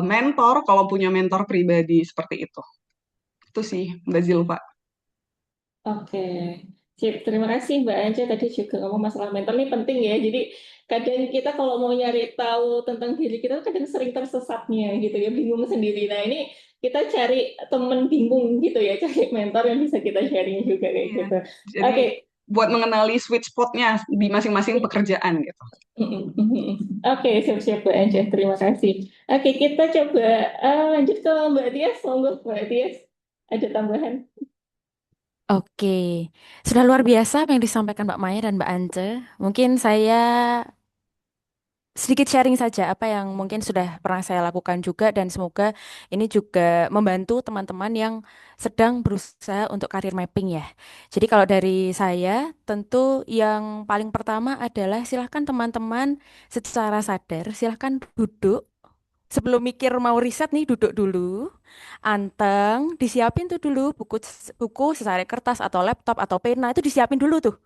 mentor kalau punya mentor pribadi seperti itu. Itu sih Mbak Zilpa. Oke, sip. Terima kasih Mbak Anja. Tadi juga ngomong masalah mental ini penting ya. Jadi kadang kita kalau mau nyari tahu tentang diri kita kadang sering tersesatnya gitu ya, bingung sendiri. Nah ini kita cari temen bingung gitu ya, cari mentor yang bisa kita sharing juga kayak Iya. gitu. Jadi Oke. buat mengenali sweet spotnya di masing-masing pekerjaan gitu. Oke, siap-siap Mbak Anja. Terima kasih. Oke, kita coba lanjut ke Mbak Tias. Monggo Mbak Tias. Ada tambahan? Oke, sudah luar biasa apa yang disampaikan Mbak Maya dan Mbak Ance. Mungkin saya sedikit sharing saja apa yang mungkin sudah pernah saya lakukan juga dan semoga ini juga membantu teman-teman yang sedang berusaha untuk karir mapping ya. Jadi kalau dari saya tentu yang paling pertama adalah silahkan teman-teman secara sadar silahkan duduk sebelum mikir mau riset nih duduk dulu, anteng, disiapin tuh dulu buku secari kertas atau laptop atau pena itu disiapin dulu tuh.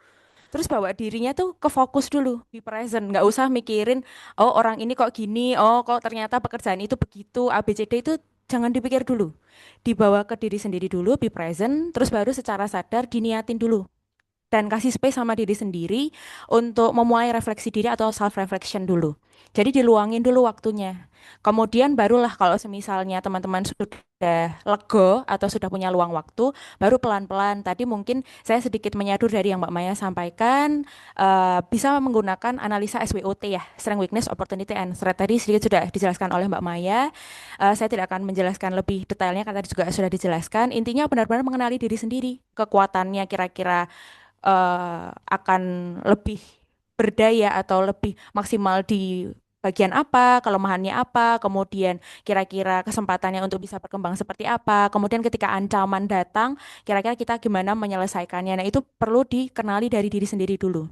Terus bawa dirinya tuh ke fokus dulu, be present, nggak usah mikirin, oh orang ini kok gini, oh kok ternyata pekerjaan itu begitu, ABCD itu jangan dipikir dulu. Dibawa ke diri sendiri dulu, be present, terus baru secara sadar diniatin dulu dan kasih space sama diri sendiri untuk memulai refleksi diri atau self reflection dulu. Jadi diluangin dulu waktunya. Kemudian barulah kalau semisalnya teman-teman sudah lego atau sudah punya luang waktu, baru pelan-pelan. Tadi mungkin saya sedikit menyadur dari yang Mbak Maya sampaikan, bisa menggunakan analisa SWOT ya, Strength, Weakness, Opportunity, and Threat. Tadi sedikit sudah dijelaskan oleh Mbak Maya. Saya tidak akan menjelaskan lebih detailnya, karena tadi juga sudah dijelaskan. Intinya benar-benar mengenali diri sendiri, kekuatannya kira-kira akan lebih berdaya atau lebih maksimal di bagian apa, kelemahannya apa, kemudian kira-kira kesempatannya untuk bisa berkembang seperti apa, kemudian ketika ancaman datang, kira-kira kita gimana menyelesaikannya. Nah, itu perlu dikenali dari diri sendiri dulu.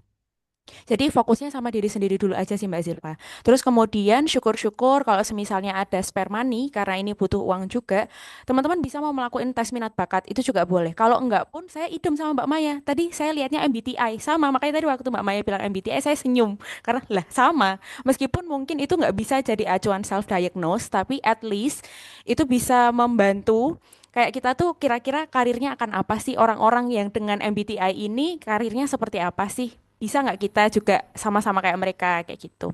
Jadi fokusnya sama diri sendiri dulu aja sih Mbak Zilpa. Terus kemudian syukur-syukur kalau semisalnya ada spare money, karena ini butuh uang juga, teman-teman bisa mau melakukan tes minat bakat, itu juga boleh. Kalau enggak pun saya idem sama Mbak Maya. Tadi saya lihatnya MBTI, sama. Makanya tadi waktu Mbak Maya bilang MBTI, saya senyum. Karena lah sama. Meskipun mungkin itu nggak bisa jadi acuan self-diagnose, tapi at least itu bisa membantu kayak kita tuh kira-kira karirnya akan apa sih, orang-orang yang dengan MBTI ini karirnya seperti apa sih? Bisa nggak kita juga sama-sama kayak mereka kayak gitu.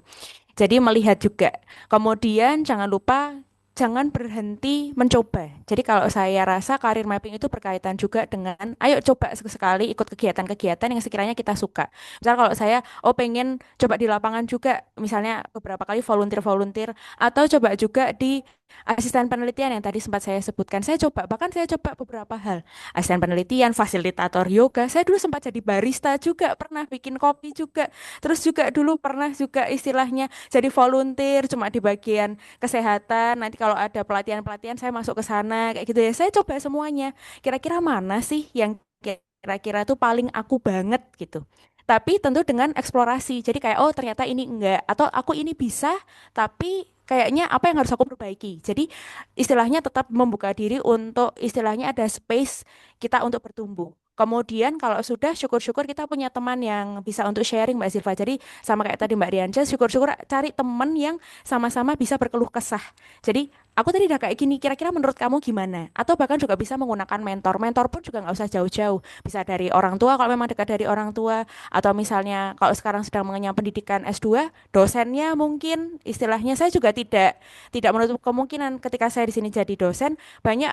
Jadi melihat juga. Kemudian jangan lupa jangan berhenti mencoba. Jadi kalau saya rasa karir mapping itu berkaitan juga dengan ayo coba sekali ikut kegiatan-kegiatan yang sekiranya kita suka. Misal kalau saya pengen coba di lapangan juga, misalnya beberapa kali volunteer-volunteer, atau coba juga di asisten penelitian yang tadi sempat saya sebutkan. Saya coba, bahkan saya coba beberapa hal. Asisten penelitian, fasilitator yoga. Saya dulu sempat jadi barista juga, pernah bikin kopi juga. Terus juga dulu pernah juga istilahnya jadi volunteer cuma di bagian kesehatan. Nanti kalau ada pelatihan-pelatihan saya masuk ke sana kayak gitu ya. Saya coba semuanya. Kira-kira mana sih yang kira-kira tuh paling aku banget gitu. Tapi tentu dengan eksplorasi. Jadi kayak ternyata ini enggak, atau aku ini bisa tapi kayaknya apa yang harus aku perbaiki. Jadi istilahnya tetap membuka diri untuk istilahnya ada space kita untuk bertumbuh. Kemudian kalau sudah syukur-syukur kita punya teman yang bisa untuk sharing Mbak Silva. Jadi sama kayak tadi Mbak Rianca, syukur-syukur cari teman yang sama-sama bisa berkeluh kesah. Jadi aku tadi udah kayak gini, kira-kira menurut kamu gimana? Atau bahkan juga bisa menggunakan mentor. Mentor pun juga nggak usah jauh-jauh. Bisa dari orang tua kalau memang dekat dari orang tua. Atau misalnya kalau sekarang sedang mengenyam pendidikan S2, dosennya mungkin istilahnya saya juga tidak menutup kemungkinan ketika saya di sini jadi dosen, banyak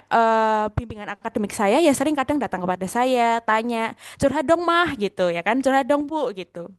bimbingan akademik saya ya sering kadang datang kepada saya, tanya, curhat dong mah gitu ya kan, curhat dong bu gitu.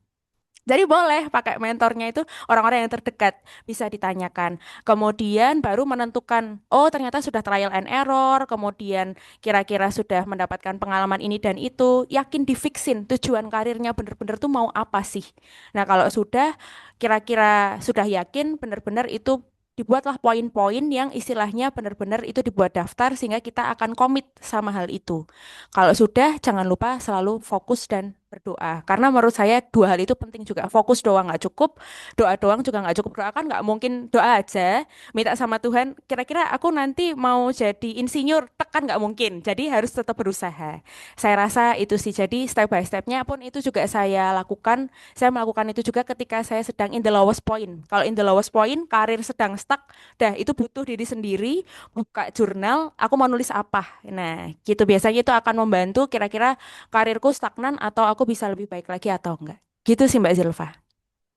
Jadi boleh pakai mentornya itu orang-orang yang terdekat bisa ditanyakan. Kemudian baru menentukan, oh ternyata sudah trial and error, kemudian kira-kira sudah mendapatkan pengalaman ini dan itu, yakin difiksin tujuan karirnya benar-benar tuh mau apa sih. Nah kalau sudah, kira-kira sudah yakin benar-benar itu dibuatlah poin-poin yang istilahnya benar-benar itu dibuat daftar sehingga kita akan komit sama hal itu. Kalau sudah, jangan lupa selalu fokus dan berdoa. Karena menurut saya dua hal itu penting juga. Fokus doang nggak cukup, doa doang juga nggak cukup. Doa kan nggak mungkin doa aja, minta sama Tuhan, kira-kira aku nanti mau jadi insinyur, tekan nggak mungkin. Jadi harus tetap berusaha. Saya rasa itu sih. Jadi step by stepnya pun itu juga saya lakukan. Saya melakukan itu juga ketika saya sedang in the lowest point. Kalau in the lowest point, karir sedang stuck, dah itu butuh diri sendiri, buka jurnal, aku mau nulis apa. Nah, gitu biasanya itu akan membantu kira-kira karirku stagnan atau aku bisa lebih baik lagi atau enggak. Gitu sih Mbak Zilfa.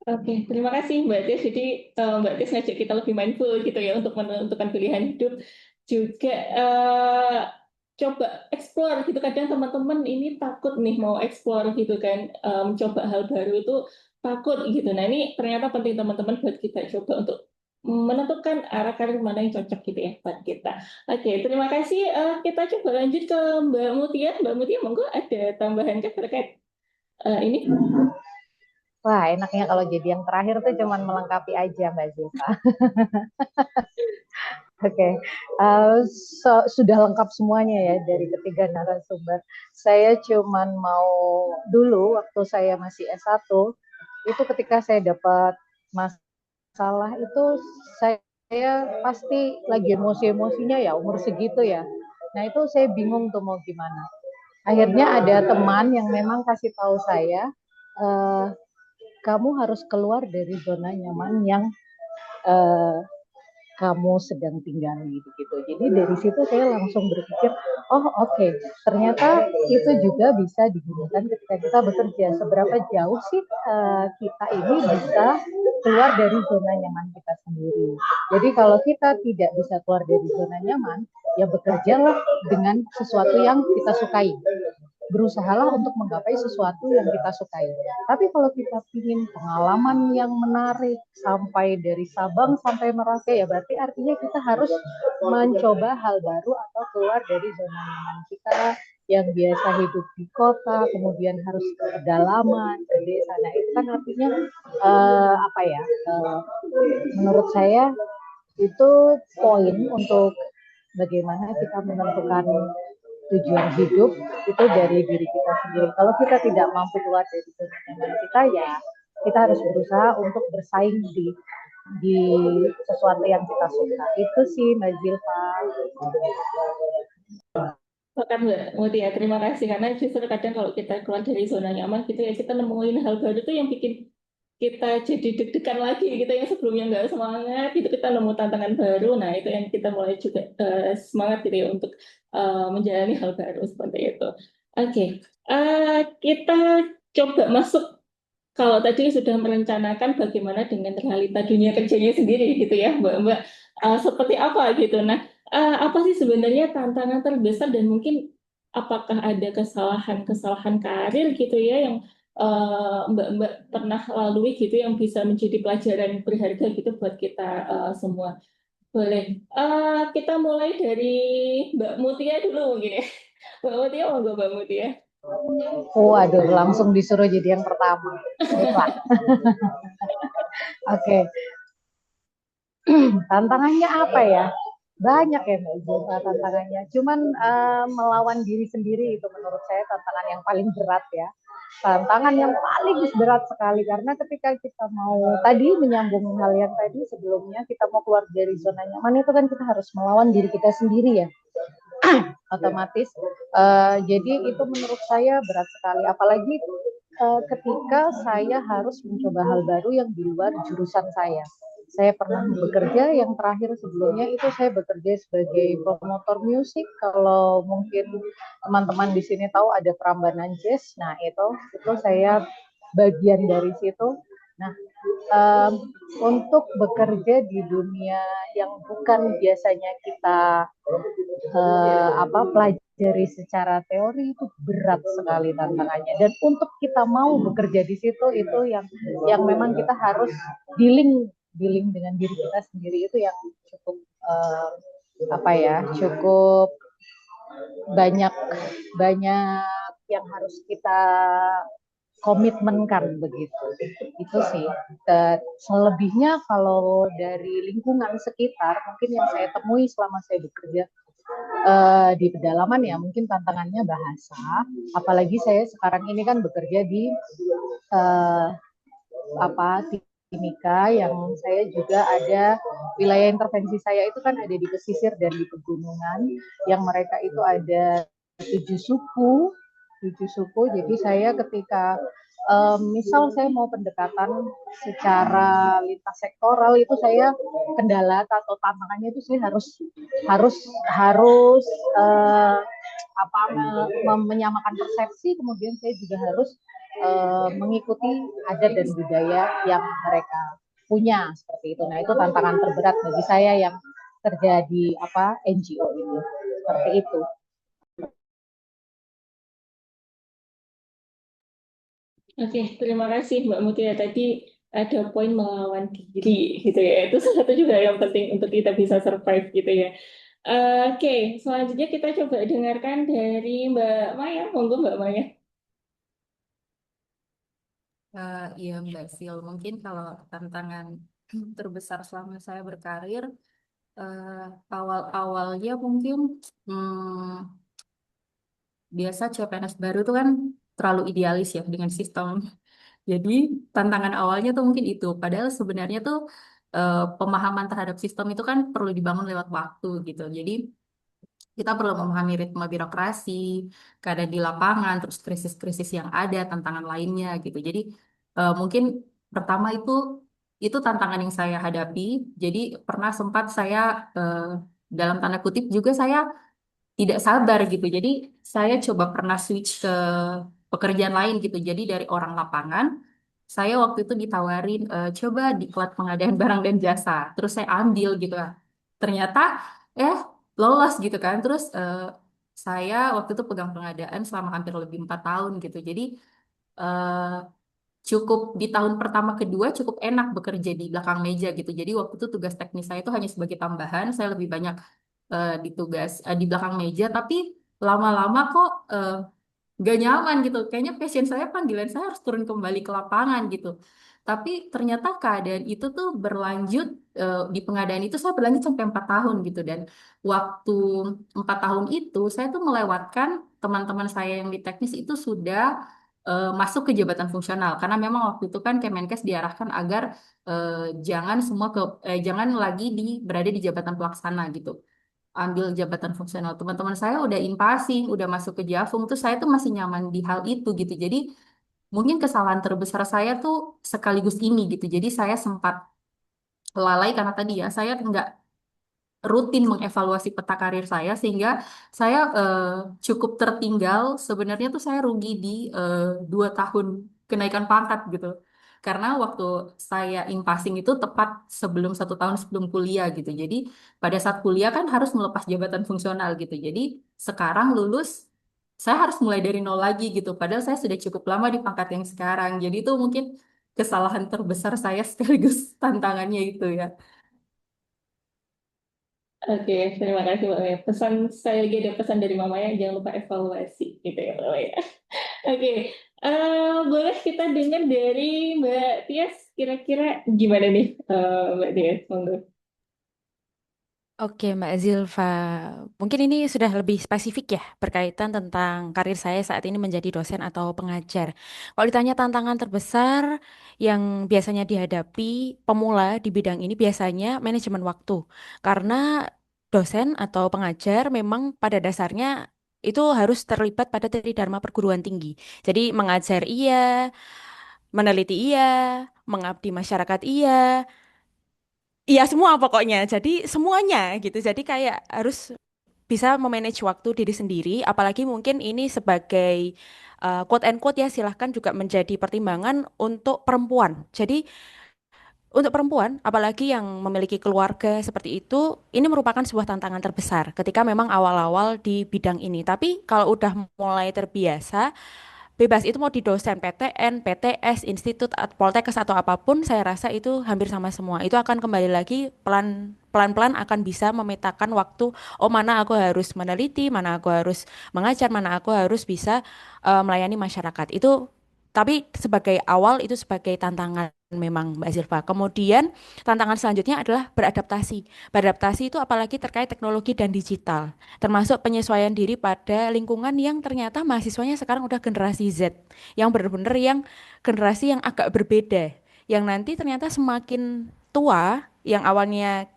Oke, terima kasih Mbak Tis. Jadi Mbak Tis ngajak kita lebih mindful gitu ya untuk menentukan pilihan hidup. Juga coba explore gitu. Kadang teman-teman ini takut nih mau explore gitu kan, mencoba hal baru itu takut gitu. Nah ini ternyata penting teman-teman buat kita coba untuk menentukan arah karir mana yang cocok gitu ya buat kita. Oke, terima kasih. Kita coba lanjut ke Mbak Mutia. Mbak Mutia, monggo ada tambahan terkait ini? Wah, enaknya kalau jadi yang terakhir tuh cuman melengkapi aja Mbak Zilfa. Oke, sudah lengkap semuanya ya dari ketiga narasumber. Saya cuman mau dulu waktu saya masih S1, itu ketika saya dapat masalah itu saya pasti lagi emosi-emosinya ya umur segitu ya. Nah itu saya bingung tuh mau gimana. Akhirnya ada teman yang memang kasih tahu saya, eh, kamu harus keluar dari zona nyaman yang eh, kamu sedang tinggali gitu. Jadi dari situ saya langsung berpikir, oh oke, ternyata itu juga bisa digunakan ketika kita bekerja. Seberapa jauh sih kita ini bisa keluar dari zona nyaman kita sendiri. Jadi kalau kita tidak bisa keluar dari zona nyaman, ya bekerjalah dengan sesuatu yang kita sukai. Berusahalah untuk menggapai sesuatu yang kita sukai. Tapi kalau kita ingin pengalaman yang menarik sampai dari Sabang sampai Merauke, ya berarti artinya kita harus mencoba hal baru atau keluar dari zona nyaman kita yang biasa hidup di kota, kemudian harus ke pedalaman, ke desa. Nah itu kan artinya menurut saya itu poin untuk bagaimana kita menentukan tujuan hidup itu dari diri kita sendiri. Kalau kita tidak mampu keluar dari zona nyaman kita, ya kita harus berusaha untuk bersaing di sesuatu yang kita suka. Itu sih Mbak Zilfa. Bahkan Mbak Mutia, terima kasih karena justru kadang kalau kita keluar dari zona nyaman gitu ya kita nemuin hal baru tuh yang bikin kita jadi deg-degan lagi gitu yang sebelumnya nggak semangat gitu kita nemu tantangan baru. Nah itu yang kita mulai juga semangat gitu ya untuk menjalani hal baru seperti itu. Oke, kita coba masuk. Kalau tadi sudah merencanakan bagaimana dengan realita dunia kerjanya sendiri gitu ya Mbak, seperti apa gitu. Nah, apa sih sebenarnya tantangan terbesar dan mungkin apakah ada kesalahan-kesalahan karir gitu ya yang Mbak pernah lalui gitu yang bisa menjadi pelajaran berharga gitu buat kita semua. Boleh. Kita mulai dari Mbak Mutia dulu mungkin ya. Mbak Mutia, monggo Mbak Mutia. Waduh, langsung disuruh jadi yang pertama. Oke. Tantangannya apa ya? Banyak ya Mbak Zilfa tantangannya. Cuman melawan diri sendiri itu menurut saya tantangan yang paling berat ya. Tantangan yang paling berat sekali karena ketika kita mau tadi menyambung hal yang tadi sebelumnya kita mau keluar dari zona nyaman itu kan kita harus melawan diri kita sendiri ya. Otomatis. Jadi itu menurut saya berat sekali. Apalagi ketika saya harus mencoba hal baru yang di luar jurusan saya. Saya pernah bekerja yang terakhir sebelumnya itu saya bekerja sebagai promotor musik. Kalau mungkin teman-teman di sini tahu ada Prambanan Jazz, nah itu saya bagian dari situ. Nah, um, untuk bekerja di dunia yang bukan biasanya kita pelajari secara teori itu berat sekali tantangannya. Dan untuk kita mau bekerja di situ itu yang memang kita harus dealing dealing dengan diri kita sendiri itu yang cukup cukup banyak banyak yang harus kita komitmenkan begitu. Itu sih. Selebihnya kalau dari lingkungan sekitar, mungkin yang saya temui selama saya bekerja di pedalaman ya, mungkin tantangannya bahasa. Apalagi saya sekarang ini kan bekerja di uh, Timika, yang saya juga ada wilayah intervensi saya itu kan ada di pesisir dan di pegunungan, yang mereka itu ada 7 suku, 7 suku. Jadi saya ketika misal saya mau pendekatan secara lintas sektoral itu saya kendala atau tantangannya itu saya harus harus uh, menyamakan persepsi, kemudian saya juga harus mengikuti adat dan budaya yang mereka punya seperti itu. Nah, itu tantangan terberat bagi saya yang kerja di NGO ini. Seperti itu. Oke, terima kasih Mbak Mutia. Tadi ada poin melawan diri gitu ya. Itu salah satu juga yang penting untuk kita bisa survive gitu ya. Oke, selanjutnya kita coba dengarkan dari Mbak Maya. Monggo Mbak Maya. Iya Mbak Sil, mungkin kalau tantangan terbesar selama saya berkarir, eh, awal-awalnya mungkin hmm, biasa CPNS baru tuh kan terlalu idealis ya dengan sistem. Jadi tantangan awalnya tuh mungkin itu. Padahal sebenarnya tuh pemahaman terhadap sistem itu kan perlu dibangun lewat waktu gitu. Jadi kita perlu memahami ritme birokrasi, keadaan di lapangan, terus krisis-krisis yang ada, tantangan lainnya gitu. Jadi mungkin pertama itu tantangan yang saya hadapi. Jadi pernah sempat saya dalam tanda kutip juga saya tidak sabar gitu. Jadi saya coba pernah switch ke pekerjaan lain gitu. Jadi dari orang lapangan, saya waktu itu ditawarin coba diklat pengadaan barang dan jasa. Terus saya ambil gitu lah. Ternyata eh lolos gitu kan. Terus saya waktu itu pegang pengadaan selama hampir lebih 4 tahun gitu. Jadi eh, cukup di tahun pertama kedua cukup enak bekerja di belakang meja gitu. Jadi waktu itu tugas teknis saya itu hanya sebagai tambahan. Saya lebih banyak di belakang meja, tapi lama-lama kok gak nyaman gitu. Kayaknya passion saya, panggilan saya harus turun kembali ke lapangan gitu. Tapi ternyata keadaan itu tuh berlanjut di pengadaan itu saya berlanjut sampai 4 tahun gitu. Dan waktu 4 tahun itu saya tuh melewatkan teman-teman saya yang di teknis itu sudah masuk ke jabatan fungsional karena memang waktu itu kan Kemenkes diarahkan agar jangan jangan lagi berada di jabatan pelaksana gitu, ambil jabatan fungsional. Teman-teman saya udah impasing, udah masuk ke Jafung, tuh saya tuh masih nyaman di hal itu gitu. Jadi mungkin kesalahan terbesar saya tuh sekaligus ini gitu. Jadi saya sempat lalai karena tadi ya saya nggak rutin mengevaluasi peta karir saya sehingga saya cukup tertinggal. Sebenarnya tuh saya rugi di 2 tahun kenaikan pangkat gitu. Karena waktu saya impasing itu tepat sebelum 1 tahun sebelum kuliah gitu. Jadi pada saat kuliah kan harus melepas jabatan fungsional gitu. Jadi sekarang lulus saya harus mulai dari nol lagi gitu. Padahal saya sudah cukup lama di pangkat yang sekarang. Jadi itu mungkin kesalahan terbesar saya sekaligus tantangannya itu ya. Oke, terima kasih Mbak Maya. Pesan saya lagi ada pesan dari Mama ya, jangan lupa evaluasi gitu ya Mbak Maya. Oke, boleh kita dengar dari Mbak Tias, kira-kira gimana nih Mbak Tias? Monggo. Oke, Mbak Zilfa. Mungkin ini sudah lebih spesifik ya, berkaitan tentang karir saya saat ini menjadi dosen atau pengajar. Kalau ditanya tantangan terbesar yang biasanya dihadapi pemula di bidang ini biasanya manajemen waktu. Karena dosen atau pengajar memang pada dasarnya itu harus terlibat pada tridharma perguruan tinggi. Jadi mengajar iya, meneliti iya, mengabdi masyarakat iya, iya semua pokoknya. Jadi semuanya gitu. Jadi kayak harus bisa memanage waktu diri sendiri, apalagi mungkin ini sebagai quote and quote ya silahkan juga menjadi pertimbangan untuk perempuan. Jadi untuk perempuan, apalagi yang memiliki keluarga seperti itu, ini merupakan sebuah tantangan terbesar ketika memang awal-awal di bidang ini. Tapi kalau udah mulai terbiasa, bebas itu mau di dosen PTN, PTS, institut, Poltekkes atau apapun, saya rasa itu hampir sama semua. Itu akan kembali lagi pelan-pelan akan bisa memetakan waktu, oh mana aku harus meneliti, mana aku harus mengajar, mana aku harus bisa melayani masyarakat. Itu tapi sebagai awal itu sebagai tantangan memang Mbak Zilfa. Kemudian tantangan selanjutnya adalah beradaptasi. Beradaptasi itu apalagi terkait teknologi dan digital, termasuk penyesuaian diri pada lingkungan yang ternyata mahasiswanya sekarang udah generasi Z, yang benar-benar yang generasi yang agak berbeda, yang nanti ternyata semakin tua, yang awalnya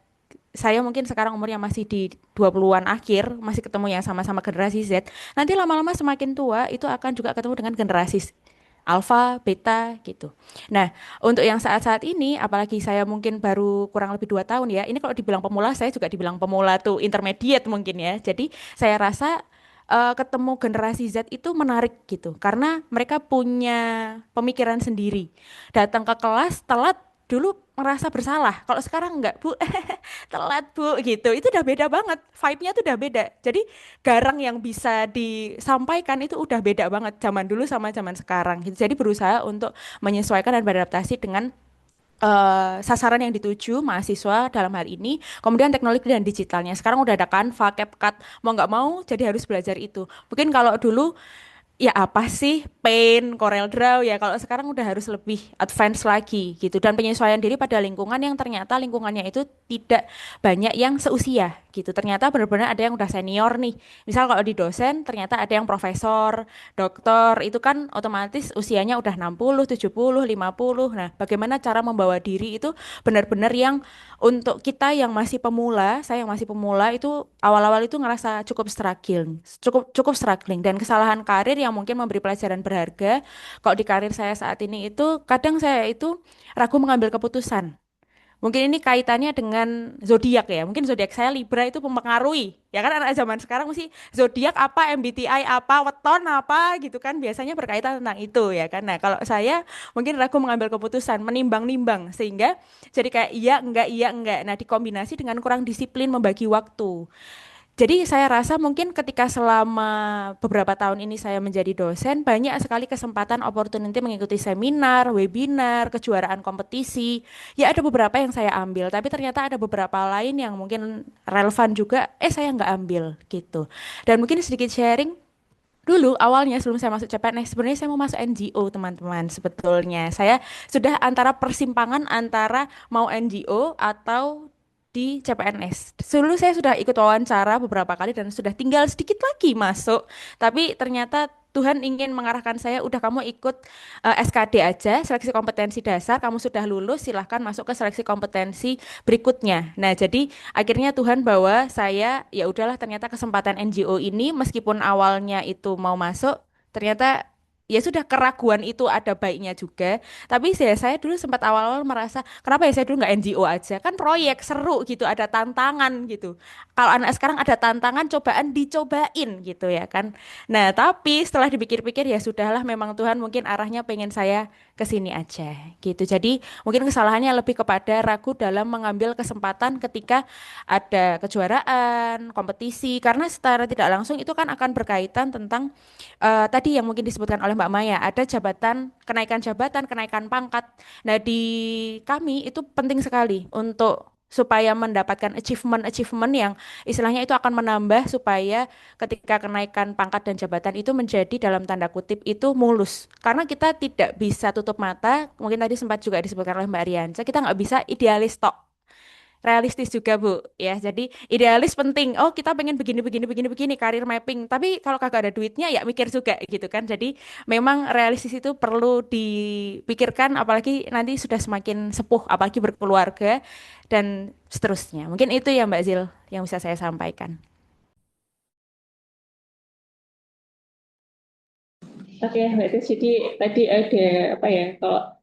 saya mungkin sekarang umurnya masih di 20-an akhir, masih ketemu yang sama-sama generasi Z, nanti lama-lama semakin tua itu akan juga ketemu dengan generasi alfa, beta gitu. Nah, untuk yang saat-saat ini, apalagi saya mungkin baru kurang lebih 2 tahun ya, ini kalau dibilang pemula, saya juga dibilang pemula tuh intermediate mungkin ya. Jadi saya rasa ketemu generasi Z itu menarik gitu, karena mereka punya pemikiran sendiri. Datang ke kelas telat dulu merasa bersalah. Kalau sekarang enggak, Bu, telat Bu gitu. Itu udah beda banget. Vibe-nya tuh udah beda. Jadi garang yang bisa disampaikan itu udah beda banget zaman dulu sama zaman sekarang gitu. Jadi berusaha untuk menyesuaikan dan beradaptasi dengan sasaran yang dituju mahasiswa dalam hal ini, kemudian teknologi dan digitalnya. Sekarang udah ada Canva, CapCut, mau nggak mau jadi harus belajar itu. Mungkin kalau dulu ya apa sih Paint, Corel Draw ya kalau sekarang udah harus lebih advance lagi gitu dan penyesuaian diri pada lingkungan yang ternyata lingkungannya itu tidak banyak yang seusia gitu. Ternyata benar-benar ada yang udah senior nih. Misal kalau di dosen ternyata ada yang profesor, doktor itu kan otomatis usianya udah 60, 70, 50. Nah, bagaimana cara membawa diri itu benar-benar yang untuk kita yang masih pemula, saya yang masih pemula itu awal-awal itu ngerasa cukup struggling dan kesalahan karir yang mungkin memberi pelajaran berharga. Kalau di karir saya saat ini itu kadang saya itu ragu mengambil keputusan. Mungkin ini kaitannya dengan zodiak ya. Mungkin zodiak saya Libra itu mempengaruhi. Ya kan anak zaman sekarang mesti zodiak apa, MBTI apa, weton apa gitu kan biasanya berkaitan tentang itu ya kan. Nah, kalau saya mungkin ragu mengambil keputusan, menimbang-nimbang sehingga jadi kayak iya enggak iya enggak. Nah, dikombinasi dengan kurang disiplin membagi waktu. Jadi saya rasa mungkin ketika selama beberapa tahun ini saya menjadi dosen, banyak sekali kesempatan opportunity mengikuti seminar, webinar, kejuaraan kompetisi. Ya ada beberapa yang saya ambil, tapi ternyata ada beberapa lain yang mungkin relevan juga, saya nggak ambil gitu. Dan mungkin sedikit sharing, dulu awalnya sebelum saya masuk CPNS, sebenarnya saya mau masuk NGO teman-teman sebetulnya. Saya sudah antara persimpangan antara mau NGO atau di CPNS. Dulu saya sudah ikut wawancara beberapa kali dan sudah tinggal sedikit lagi masuk. Tapi ternyata Tuhan ingin mengarahkan saya, udah kamu ikut SKD aja, seleksi kompetensi dasar, kamu sudah lulus, silahkan masuk ke seleksi kompetensi berikutnya. Nah, jadi akhirnya Tuhan bawa saya, ya udahlah ternyata kesempatan NGO ini meskipun awalnya itu mau masuk, ternyata ya sudah keraguan itu ada baiknya juga. Tapi saya dulu sempat awal-awal merasa, kenapa ya saya dulu nggak NGO aja? Kan proyek seru gitu, ada tantangan gitu. Kalau anak sekarang ada tantangan, cobaan dicobain gitu ya kan. Nah, tapi setelah dipikir-pikir ya sudahlah memang Tuhan mungkin arahnya pengen saya ke sini aja gitu. Jadi mungkin kesalahannya lebih kepada ragu dalam mengambil kesempatan ketika ada kejuaraan, kompetisi karena secara tidak langsung itu kan akan berkaitan tentang tadi yang mungkin disebutkan oleh Mbak Maya, ada jabatan, kenaikan pangkat. Nah, di kami itu penting sekali untuk supaya mendapatkan achievement yang istilahnya itu akan menambah supaya ketika kenaikan pangkat dan jabatan itu menjadi dalam tanda kutip itu mulus. Karena kita tidak bisa tutup mata, mungkin tadi sempat juga disebutkan oleh Mbak Rianca, kita nggak bisa idealis tok realistis juga Bu ya jadi idealis penting oh kita pengen begini begini begini begini karir mapping tapi kalau kagak ada duitnya ya mikir juga gitu kan jadi memang realistis itu perlu dipikirkan apalagi nanti sudah semakin sepuh apalagi berkeluarga dan seterusnya mungkin itu ya Mbak Zil yang bisa saya sampaikan. Oke, Mbak Tis, jadi tadi ada apa ya, kalau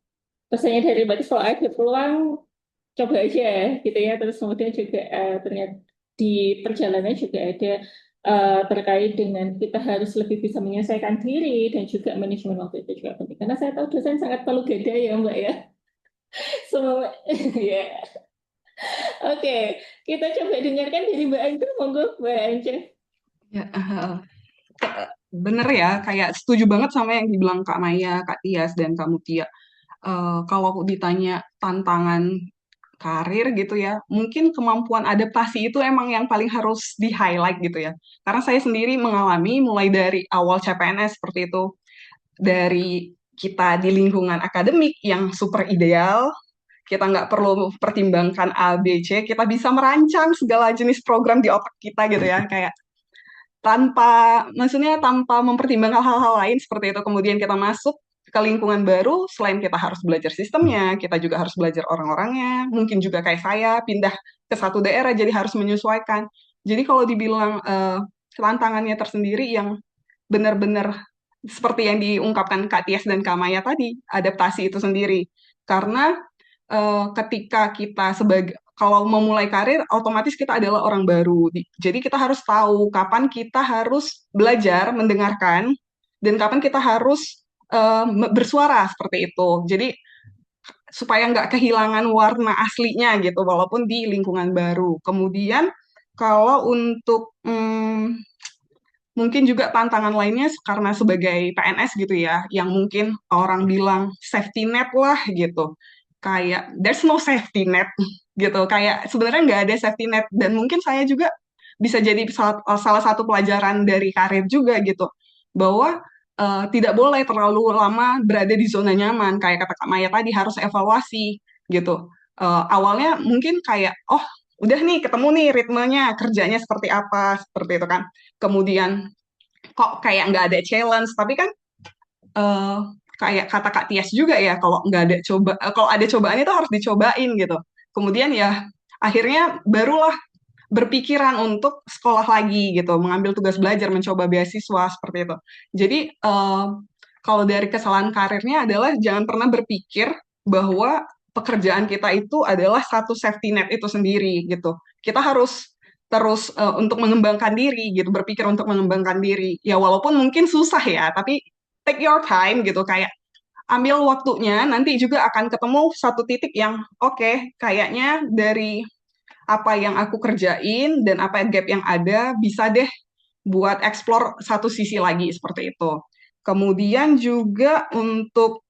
pesannya dari Mbak Tis, kalau ada peluang coba aja gitu ya. Terus kemudian juga ternyata di perjalanan juga ada terkait dengan kita harus lebih bisa menyelesaikan diri dan juga manajemen waktu itu juga penting. Karena saya tahu dosen sangat palu gada ya Mbak ya. Semua ya. Oke, kita coba dengarkan dari Mbak Angel, monggo Mbak Angel. Ya, bener ya, kayak setuju banget sama yang dibilang Kak Maya, Kak Tias, dan Kak Mutia. Kalau aku ditanya tantangan karir gitu ya, mungkin kemampuan adaptasi itu emang yang paling harus di-highlight gitu ya. Karena saya sendiri mengalami mulai dari awal CPNS seperti itu, dari kita di lingkungan akademik yang super ideal, kita nggak perlu pertimbangkan A, B, C, kita bisa merancang segala jenis program di otak kita gitu ya, kayak maksudnya tanpa mempertimbangkan hal-hal lain seperti itu. Kemudian kita masuk ke lingkungan baru, selain kita harus belajar sistemnya, kita juga harus belajar orang-orangnya. Mungkin juga kayak saya pindah ke satu daerah, jadi harus menyesuaikan. Jadi kalau dibilang tantangannya tersendiri yang benar-benar seperti yang diungkapkan Kak Tias dan Kak Maya tadi, adaptasi itu sendiri. Karena ketika kita kalau memulai karir, otomatis kita adalah orang baru. Jadi kita harus tahu kapan kita harus belajar mendengarkan dan kapan kita harus bersuara seperti itu. Jadi supaya nggak kehilangan warna aslinya gitu, walaupun di lingkungan baru. Kemudian kalau untuk mungkin juga tantangan lainnya karena sebagai PNS gitu ya, yang mungkin orang bilang safety net lah gitu. Kayak there's no safety net gitu. Kayak sebenarnya nggak ada safety net dan mungkin saya juga bisa jadi salah satu pelajaran dari karir juga gitu. Bahwa tidak boleh terlalu lama berada di zona nyaman. Kayak kata Kak Maya tadi harus evaluasi gitu. Awalnya mungkin kayak oh udah nih ketemu nih ritmenya kerjanya seperti apa seperti itu kan kemudian kok kayak nggak ada challenge tapi kan eh, kayak kata Kak Tias juga ya kalau nggak ada kalau ada cobaan itu harus dicobain gitu kemudian ya akhirnya barulah berpikiran untuk sekolah lagi gitu mengambil tugas belajar mencoba beasiswa seperti itu jadi kalau dari kesalahan karirnya adalah jangan pernah berpikir bahwa pekerjaan kita itu adalah satu safety net itu sendiri gitu kita harus terus untuk mengembangkan diri gitu berpikir untuk mengembangkan diri ya walaupun mungkin susah ya tapi take your time gitu kayak ambil waktunya nanti juga akan ketemu satu titik yang oke, kayaknya dari apa yang aku kerjain dan apa gap yang ada bisa deh buat explore satu sisi lagi seperti itu. Kemudian juga untuk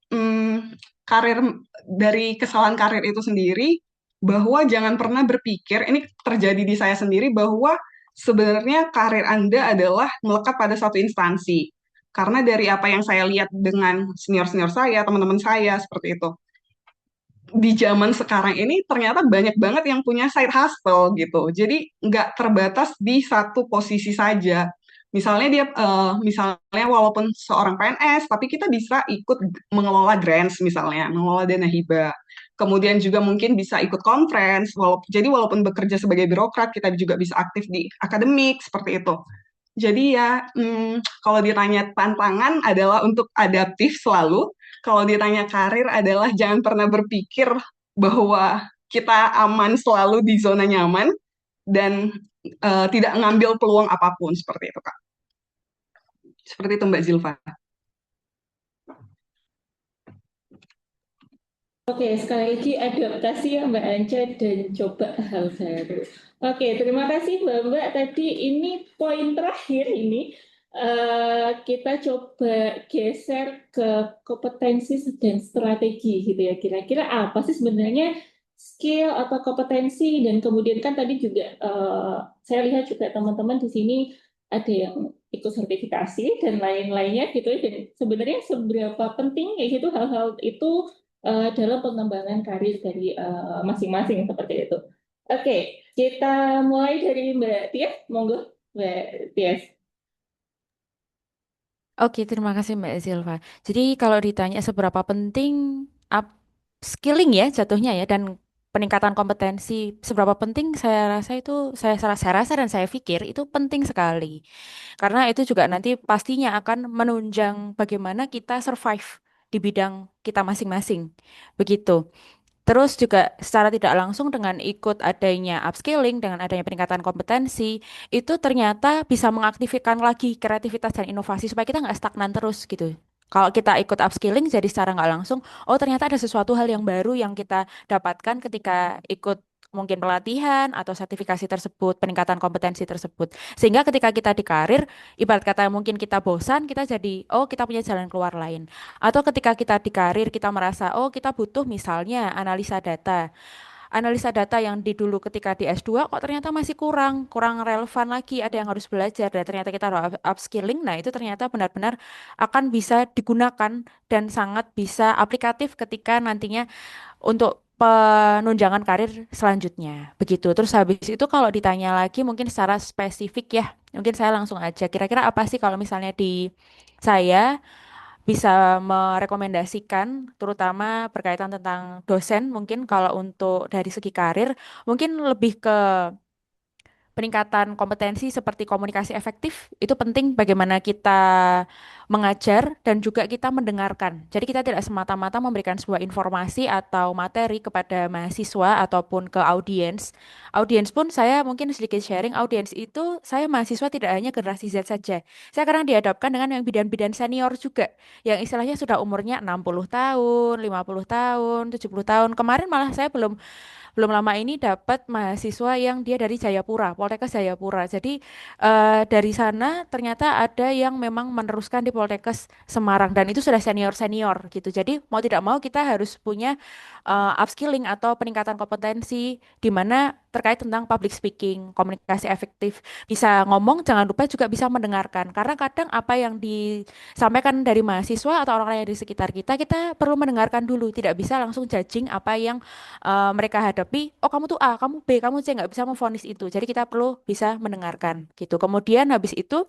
karir dari kesalahan karir itu sendiri bahwa jangan pernah berpikir ini terjadi di saya sendiri bahwa sebenarnya karir Anda adalah melekat pada satu instansi. Karena dari apa yang saya lihat dengan senior-senior saya, teman-teman saya seperti itu di zaman sekarang ini ternyata banyak banget yang punya side hustle gitu. Jadi nggak terbatas di satu posisi saja. Misalnya misalnya walaupun seorang PNS, tapi kita bisa ikut mengelola grants misalnya, mengelola dana hibah. Kemudian juga mungkin bisa ikut conference, jadi walaupun bekerja sebagai birokrat, kita juga bisa aktif di akademik, seperti itu. Jadi ya, kalau ditanya tantangan adalah untuk adaptif selalu. Kalau ditanya karir adalah jangan pernah berpikir bahwa kita aman selalu di zona nyaman dan tidak ngambil peluang apapun seperti itu, Kak. Seperti itu, Mbak Zilva. Oke, sekali lagi adaptasi ya Mbak Anca dan coba hal baru. Oke, terima kasih Mbak. Tadi ini poin terakhir ini kita coba geser ke kompetensi dan strategi gitu ya. Kira-kira apa sih sebenarnya skill atau kompetensi dan kemudian kan tadi juga saya lihat juga teman-teman di sini ada yang ikut sertifikasi dan lain-lainnya gitu ya. Dan sebenarnya seberapa penting ya gitu hal-hal itu dalam pengembangan karir dari masing-masing seperti itu. Oke, kita mulai dari Mbak Tias, monggo Mbak Tias. Oke, terima kasih Mbak Zilva. Jadi kalau ditanya seberapa penting skilling ya jatuhnya ya dan peningkatan kompetensi seberapa penting saya rasa itu saya rasa dan saya pikir itu penting sekali. Karena itu juga nanti pastinya akan menunjang bagaimana kita survive di bidang kita masing-masing. Begitu. Terus juga secara tidak langsung dengan ikut adanya upskilling, dengan adanya peningkatan kompetensi, itu ternyata bisa mengaktifkan lagi kreativitas dan inovasi supaya kita nggak stagnan terus gitu. Kalau kita ikut upskilling, jadi secara nggak langsung, oh ternyata ada sesuatu hal yang baru yang kita dapatkan ketika ikut mungkin pelatihan atau sertifikasi tersebut, peningkatan kompetensi tersebut. Sehingga ketika kita di karir, ibarat kata mungkin kita bosan, kita jadi, oh kita punya jalan keluar lain. Atau ketika kita di karir, kita merasa, oh kita butuh misalnya analisa data. Analisa data yang di dulu ketika di S2 kok ternyata masih kurang relevan lagi, ada yang harus belajar dan ternyata kita harus upskilling. Nah, itu ternyata benar-benar akan bisa digunakan dan sangat bisa aplikatif ketika nantinya untuk penunjangan karir selanjutnya. Begitu. Terus habis itu kalau ditanya lagi mungkin secara spesifik ya, mungkin saya langsung aja. Kira-kira apa sih kalau misalnya di saya bisa merekomendasikan terutama berkaitan tentang dosen mungkin kalau untuk dari segi karir mungkin lebih ke peningkatan kompetensi seperti komunikasi efektif itu penting bagaimana kita mengajar dan juga kita mendengarkan. Jadi kita tidak semata-mata memberikan sebuah informasi atau materi kepada mahasiswa ataupun ke audiens. Audiens pun saya mungkin sedikit sharing, audiens itu saya mahasiswa tidak hanya generasi Z saja. Saya kadang dihadapkan dengan yang bidan-bidan senior juga, yang istilahnya sudah umurnya 60 tahun, 50 tahun, 70 tahun. Kemarin malah saya belum lama ini dapat mahasiswa yang dia dari Jayapura, Poltekkes Jayapura. Jadi dari sana ternyata ada yang memang meneruskan di Poltekkes Semarang dan itu sudah senior-senior gitu. Jadi mau tidak mau kita harus punya upskilling atau peningkatan kompetensi di mana terkait tentang public speaking, komunikasi efektif. Bisa ngomong, jangan lupa juga bisa mendengarkan. Karena kadang apa yang disampaikan dari mahasiswa atau orang-orang yang di sekitar kita, kita perlu mendengarkan dulu. Tidak bisa langsung judging apa yang mereka hadapi, oh kamu tuh A, kamu B, kamu C, nggak bisa memvonis itu. Jadi kita perlu bisa mendengarkan gitu. Kemudian habis itu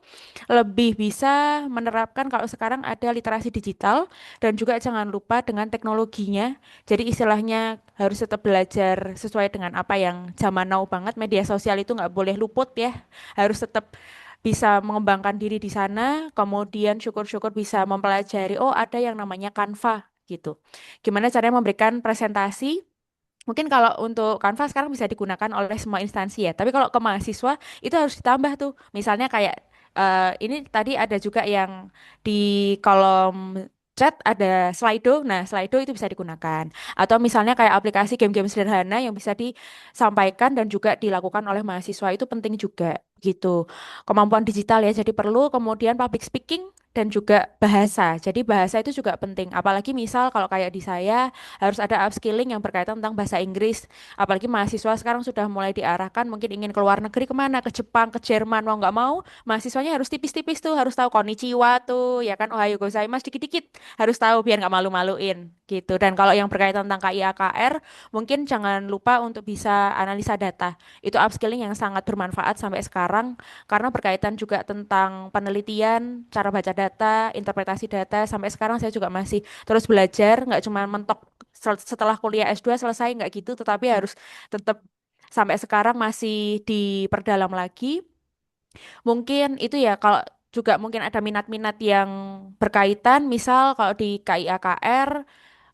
lebih bisa menerapkan kalau sekarang ada literasi digital dan juga jangan lupa dengan teknologinya. Jadi istilahnya harus tetap belajar sesuai dengan apa yang zaman now banget. Media sosial itu nggak boleh luput ya. Harus tetap bisa mengembangkan diri di sana, kemudian syukur-syukur bisa mempelajari, oh ada yang namanya Canva gitu. Gimana caranya memberikan presentasi. Mungkin kalau untuk Canva sekarang bisa digunakan oleh semua instansi ya. Tapi kalau ke mahasiswa itu harus ditambah tuh. Misalnya kayak ini tadi ada juga yang di kolom chat ada Slido. Nah, Slido itu bisa digunakan. Atau misalnya kayak aplikasi game-game sederhana yang bisa disampaikan dan juga dilakukan oleh mahasiswa itu penting juga gitu. Kemampuan digital ya, jadi perlu kemudian public speaking dan juga bahasa. Jadi bahasa itu juga penting. Apalagi misal kalau kayak di saya harus ada upskilling yang berkaitan tentang bahasa Inggris. Apalagi mahasiswa sekarang sudah mulai diarahkan mungkin ingin keluar negeri kemana, ke Jepang, ke Jerman, mau nggak mau, mahasiswanya harus tipis-tipis tuh, harus tahu konnichiwa tuh, ya kan, ohayo gozaimasu dikit-dikit, harus tahu biar nggak malu-maluin gitu. Dan kalau yang berkaitan tentang KIAKR, mungkin jangan lupa untuk bisa analisa data. Itu upskilling yang sangat bermanfaat sampai sekarang karena berkaitan juga tentang penelitian, cara baca data, interpretasi data. Sampai sekarang saya juga masih terus belajar, nggak cuma mentok setelah kuliah S2 selesai nggak gitu, tetapi harus tetap sampai sekarang masih diperdalam lagi. Mungkin itu ya kalau juga mungkin ada minat-minat yang berkaitan, misal kalau di KIAKR,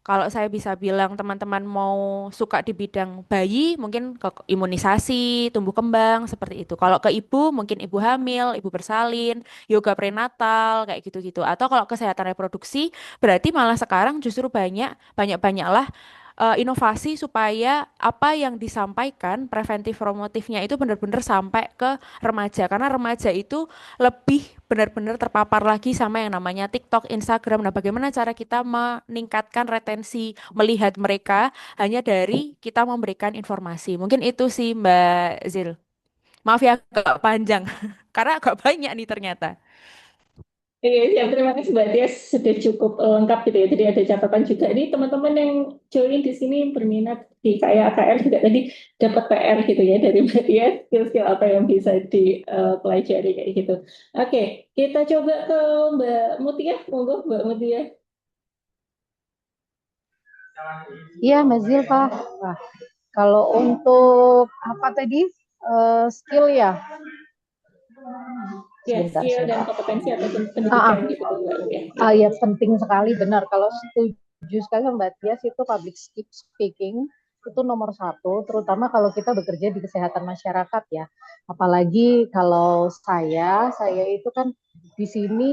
kalau saya bisa bilang teman-teman mau suka di bidang bayi, mungkin ke imunisasi, tumbuh kembang, seperti itu. Kalau ke ibu, mungkin ibu hamil, ibu bersalin, yoga prenatal, kayak gitu-gitu. Atau kalau kesehatan reproduksi, berarti malah sekarang justru banyak-banyaklah inovasi supaya apa yang disampaikan, preventif promotifnya itu benar-benar sampai ke remaja. Karena remaja itu lebih benar-benar terpapar lagi sama yang namanya TikTok, Instagram. Nah, bagaimana cara kita meningkatkan retensi melihat mereka hanya dari kita memberikan informasi. Mungkin itu sih Mbak Zil. Maaf ya agak panjang, karena agak banyak nih ternyata. Iya, ya, terima kasih Mbak Tias sudah cukup lengkap gitu ya. Jadi ada catatan juga. Ini teman-teman yang join di sini berminat di KIAKR juga tadi dapat PR gitu ya dari Mbak Tias, skill-skill apa yang bisa dipelajari kayak gitu. Oke, kita coba ke Mbak Mutia. Monggo Mbak Mutia. Iya, Mbak Zilfa. Wah, kalau untuk apa tadi skill ya, Ya, sebentar, skill dan sebentar. kompetensi atau Ah, pendidikan gitu Mbak Mutia. ya penting sekali benar kalau setuju sekali sama Mbak Tias, itu public speaking itu nomor satu, terutama kalau kita bekerja di kesehatan masyarakat ya. Apalagi kalau saya itu kan di sini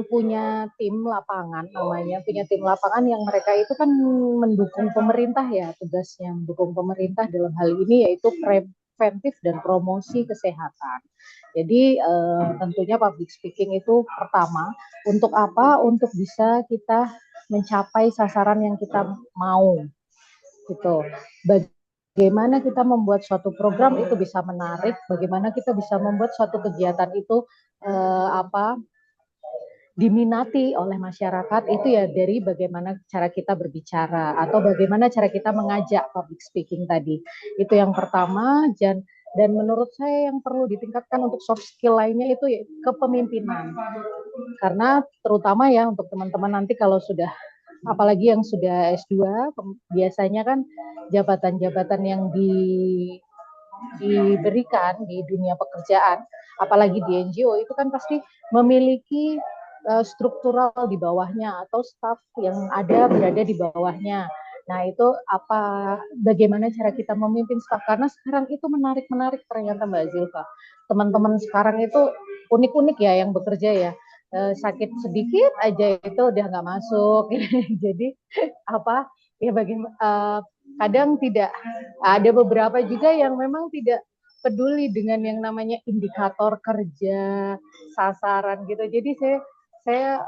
punya tim lapangan namanya, punya tim lapangan yang mereka itu kan mendukung pemerintah ya, tugasnya mendukung pemerintah dalam hal ini yaitu preventif dan promosi kesehatan. Jadi tentunya public speaking itu pertama untuk apa? Untuk bisa kita mencapai sasaran yang kita mau gitu. Bagaimana kita membuat suatu program itu bisa menarik, bagaimana kita bisa membuat suatu kegiatan itu diminati oleh masyarakat itu ya dari bagaimana cara kita berbicara atau bagaimana cara kita mengajak public speaking tadi. Itu yang pertama, dan menurut saya yang perlu ditingkatkan untuk soft skill lainnya itu ya kepemimpinan. Karena terutama ya untuk teman-teman nanti kalau sudah, apalagi yang sudah S2, biasanya kan jabatan-jabatan yang diberikan di dunia pekerjaan, apalagi di NGO itu kan pasti memiliki struktural di bawahnya atau staff yang ada berada di bawahnya. Nah itu bagaimana cara kita memimpin staff, karena sekarang itu menarik ternyata Mbak Zilfa. Teman-teman sekarang itu unik-unik ya yang bekerja ya. Sakit sedikit aja itu udah nggak masuk. Jadi ya kadang tidak, ada beberapa juga yang memang tidak peduli dengan yang namanya indikator kerja, sasaran gitu. Jadi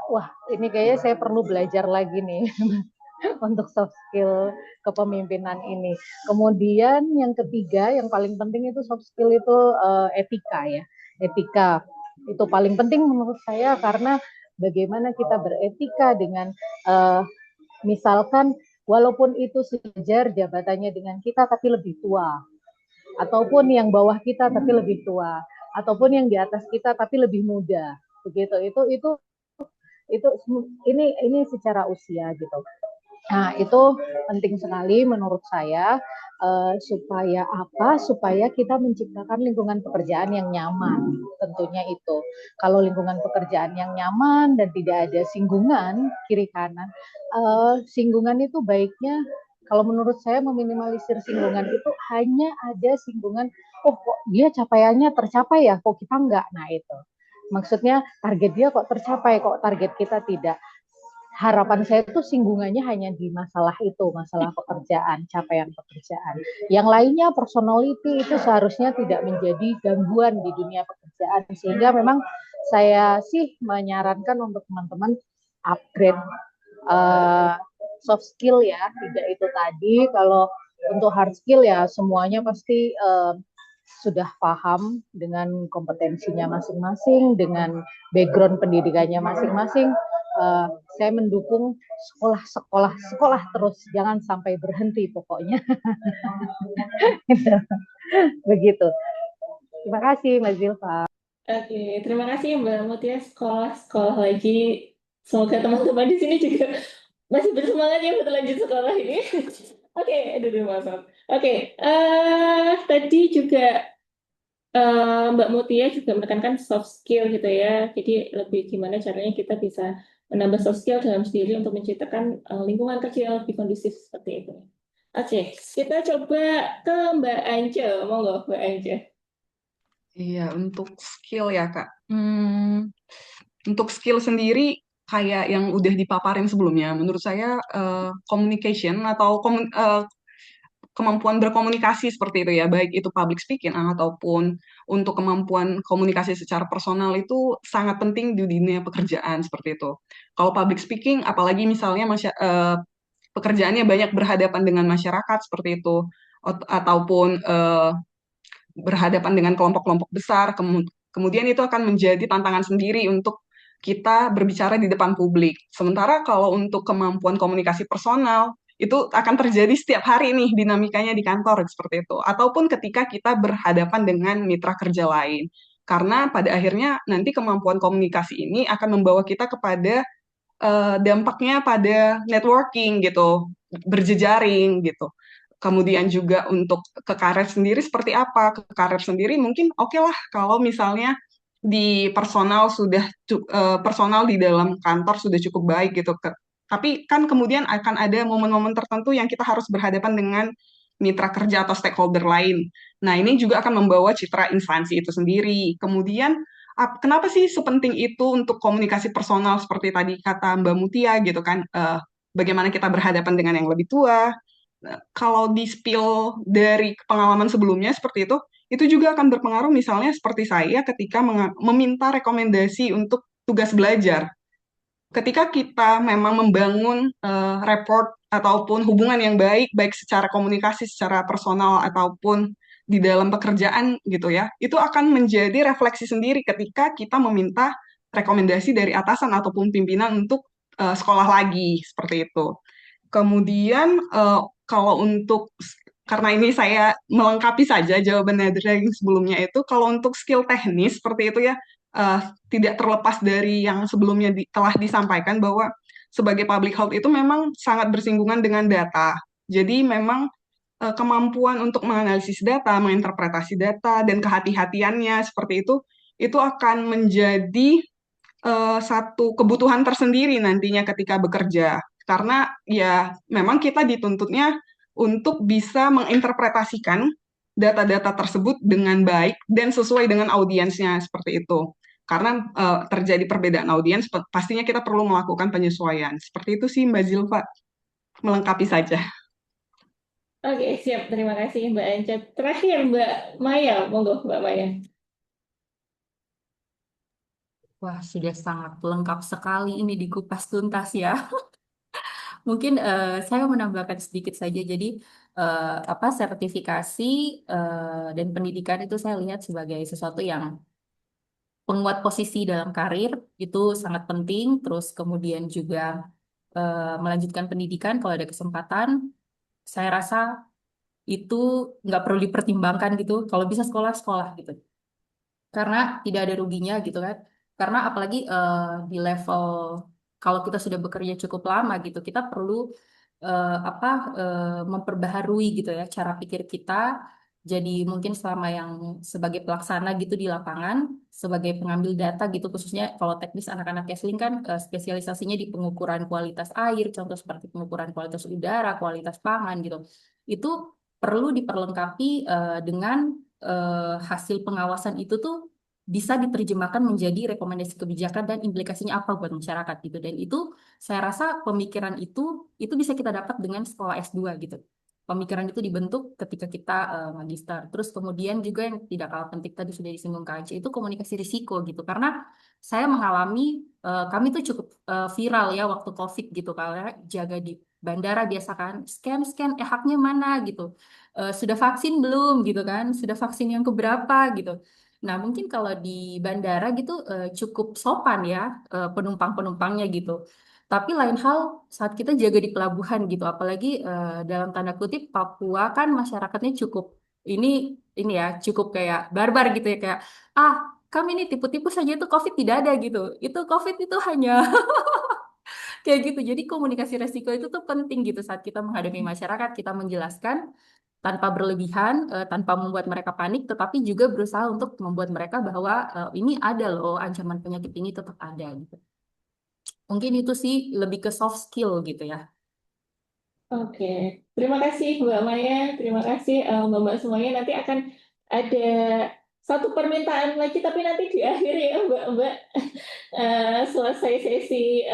wah ini kayaknya saya perlu belajar lagi nih untuk soft skill kepemimpinan ini. Kemudian yang ketiga, yang paling penting itu soft skill itu etika ya. Etika itu paling penting menurut saya, karena bagaimana kita beretika dengan misalkan walaupun itu sejajar jabatannya dengan kita tapi lebih tua, ataupun yang bawah kita tapi lebih tua, ataupun yang di atas kita tapi lebih muda, begitu. Itu ini secara usia gitu. Nah, itu penting sekali menurut saya, supaya kita menciptakan lingkungan pekerjaan yang nyaman. Tentunya itu. Kalau lingkungan pekerjaan yang nyaman dan tidak ada singgungan kiri kanan, singgungan itu baiknya, kalau menurut saya meminimalisir singgungan itu hanya ada singgungan, oh kok dia capaiannya tercapai ya, kok kita enggak. Nah, itu. Maksudnya target dia kok tercapai, kok target kita tidak. Harapan saya itu singgungannya hanya di masalah itu, masalah pekerjaan, capaian pekerjaan. Yang lainnya personality itu seharusnya tidak menjadi gangguan di dunia pekerjaan, sehingga memang saya sih menyarankan untuk teman-teman upgrade soft skill ya, tidak itu tadi. Kalau untuk hard skill ya semuanya pasti sudah paham dengan kompetensinya masing-masing, dengan background pendidikannya masing-masing. Saya mendukung sekolah terus, jangan sampai berhenti pokoknya. Begitu. Terima kasih Mbak Zilfa. Oke, terima kasih Mbak Mutia, sekolah lagi. Semoga teman-teman di sini juga masih bersemangat ya buat lanjut sekolah ini. Oke, aduh maaf. Oke, tadi juga Mbak Mutia juga menekankan soft skill gitu ya. Jadi lebih gimana caranya kita bisa menambah soft skill dalam sendiri untuk menciptakan lingkungan kerja yang lebih kondusif seperti itu. Oke, kita coba ke Mbak Ance. Monggo Mbak Ance. Iya, untuk skill ya, Kak. Untuk skill sendiri, kayak yang udah dipaparin sebelumnya, menurut saya communication atau kemampuan berkomunikasi seperti itu ya, baik itu public speaking ataupun untuk kemampuan komunikasi secara personal itu sangat penting di dunia pekerjaan seperti itu. Kalau public speaking, apalagi misalnya pekerjaannya banyak berhadapan dengan masyarakat seperti itu, ataupun berhadapan dengan kelompok-kelompok besar, kemudian itu akan menjadi tantangan sendiri untuk kita berbicara di depan publik. Sementara kalau untuk kemampuan komunikasi personal, itu akan terjadi setiap hari nih dinamikanya di kantor seperti itu. Ataupun ketika kita berhadapan dengan mitra kerja lain. Karena pada akhirnya nanti kemampuan komunikasi ini akan membawa kita kepada dampaknya pada networking gitu, berjejaring gitu. Kemudian juga untuk ke karir sendiri seperti apa? Ke karir sendiri mungkin oke lah kalau misalnya di personal di dalam kantor sudah cukup baik gitu. Tapi kan kemudian akan ada momen-momen tertentu yang kita harus berhadapan dengan mitra kerja atau stakeholder lain. Nah, ini juga akan membawa citra instansi itu sendiri. Kemudian, kenapa sih sepenting itu untuk komunikasi personal seperti tadi kata Mbak Mutia gitu kan, bagaimana kita berhadapan dengan yang lebih tua. Kalau di-spill dari pengalaman sebelumnya seperti itu juga akan berpengaruh misalnya seperti saya ketika meminta rekomendasi untuk tugas belajar. Ketika kita memang membangun rapport ataupun hubungan yang baik, baik secara komunikasi, secara personal ataupun di dalam pekerjaan gitu ya, itu akan menjadi refleksi sendiri ketika kita meminta rekomendasi dari atasan ataupun pimpinan untuk sekolah lagi seperti itu. Kemudian kalau untuk karena ini saya melengkapi saja jawaban dari yang sebelumnya itu, kalau untuk skill teknis seperti itu ya, eh, tidak terlepas dari yang sebelumnya telah disampaikan bahwa sebagai public health itu memang sangat bersinggungan dengan data. Jadi memang kemampuan untuk menganalisis data, menginterpretasi data, dan kehati-hatiannya seperti itu akan menjadi satu kebutuhan tersendiri nantinya ketika bekerja. Karena ya memang kita dituntutnya untuk bisa menginterpretasikan data-data tersebut dengan baik dan sesuai dengan audiensnya seperti itu. Karena terjadi perbedaan audiens, pastinya kita perlu melakukan penyesuaian. Seperti itu sih Mbak Zilfa, melengkapi saja. Oke, siap. Terima kasih Mbak Anca. Terakhir Mbak Maya, monggo Mbak Maya. Wah, sudah sangat lengkap sekali ini dikupas tuntas ya. Mungkin saya menambahkan sedikit saja. Jadi apa sertifikasi dan pendidikan itu saya lihat sebagai sesuatu yang penguat posisi dalam karir itu sangat penting. Terus kemudian juga melanjutkan pendidikan kalau ada kesempatan. Saya rasa itu nggak perlu dipertimbangkan gitu. Kalau bisa sekolah-sekolah gitu. Karena tidak ada ruginya gitu kan. Karena apalagi di level kalau kita sudah bekerja cukup lama gitu, kita perlu apa memperbaharui gitu ya cara pikir kita. Jadi mungkin selama yang sebagai pelaksana gitu di lapangan, sebagai pengambil data gitu khususnya kalau teknis anak-anak Kesling kan spesialisasinya di pengukuran kualitas air, contoh seperti pengukuran kualitas udara, kualitas pangan gitu. Itu perlu diperlengkapi dengan hasil pengawasan itu tuh bisa diterjemahkan menjadi rekomendasi kebijakan dan implikasinya apa buat masyarakat gitu. Dan itu saya rasa pemikiran itu bisa kita dapat dengan sekolah S2 gitu. Pemikiran itu dibentuk ketika kita magister. Terus kemudian juga yang tidak kalah penting tadi sudah disinggung Kak Ance, itu komunikasi risiko gitu. Karena saya mengalami, kami tuh cukup viral ya waktu COVID gitu. Kalau jaga di bandara biasa kan, scan, haknya mana gitu. Sudah vaksin belum gitu kan, sudah vaksin yang keberapa gitu. Nah, mungkin kalau di bandara gitu cukup sopan ya penumpang-penumpangnya gitu. Tapi lain hal saat kita jaga di pelabuhan gitu, apalagi dalam tanda kutip Papua kan masyarakatnya cukup ini ini ya cukup kayak barbar gitu ya kayak ah kami ini tipu-tipu saja itu COVID tidak ada gitu. Itu COVID itu hanya kayak gitu. Jadi komunikasi resiko itu tuh penting gitu saat kita menghadapi masyarakat, kita menjelaskan tanpa berlebihan, tanpa membuat mereka panik, tetapi juga berusaha untuk membuat mereka bahwa ini ada loh, ancaman penyakit ini tetap ada gitu. Mungkin itu sih lebih ke soft skill gitu ya. Oke, terima kasih Mbak Maya, terima kasih Mbak-mbak semuanya. Nanti akan ada satu permintaan lagi, tapi nanti di akhir ya Mbak-mbak selesai sesi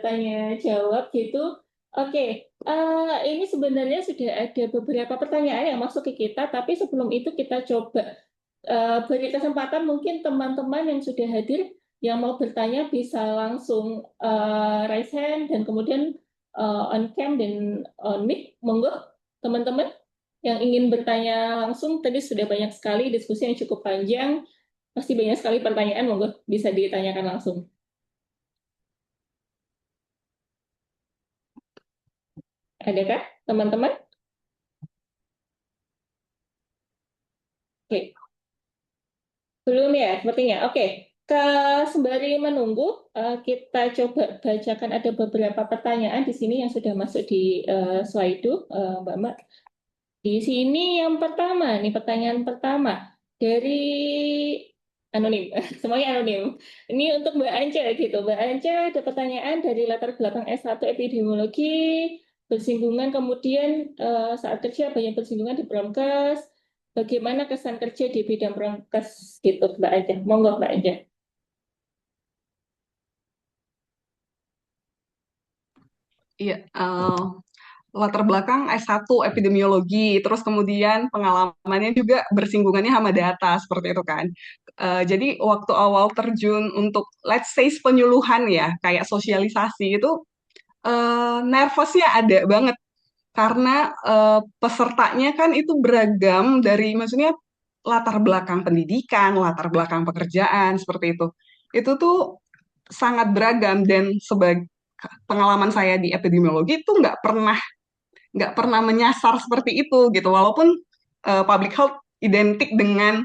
tanya jawab gitu. Oke, ini sebenarnya sudah ada beberapa pertanyaan yang masuk ke kita, tapi sebelum itu kita coba beri kesempatan mungkin teman-teman yang sudah hadir yang mau bertanya bisa langsung raise hand dan kemudian on cam dan on mic. Monggo teman-teman yang ingin bertanya langsung. Tadi sudah banyak sekali diskusi yang cukup panjang. Pasti banyak sekali pertanyaan, monggo bisa ditanyakan langsung. Adakah teman-teman? Oke. Belum ya, sepertinya. Oke, sembari menunggu, kita coba bacakan ada beberapa pertanyaan di sini yang sudah masuk di Slido, Mbak. Di sini yang pertama, nih pertanyaan pertama dari anonim, semuanya anonim. Ini untuk Mbak Ance gitu. Mbak Ance ada pertanyaan dari latar belakang S1 epidemiologi, bersinggungan kemudian saat kerja banyak bersinggungan di Promkes. Bagaimana kesan kerja di bidang Promkes gitu, Mbak Ance? Monggo Mbak Ance. Iya, latar belakang S1 epidemiologi, terus kemudian pengalamannya juga bersinggungannya sama data, seperti itu kan. Jadi waktu awal terjun untuk let's say penyuluhan ya, kayak sosialisasi itu nervousnya ada banget karena pesertanya kan itu beragam dari maksudnya latar belakang pendidikan, latar belakang pekerjaan seperti itu. Itu tuh sangat beragam dan sebagai pengalaman saya di epidemiologi itu nggak pernah menyasar seperti itu gitu. Walaupun public health identik dengan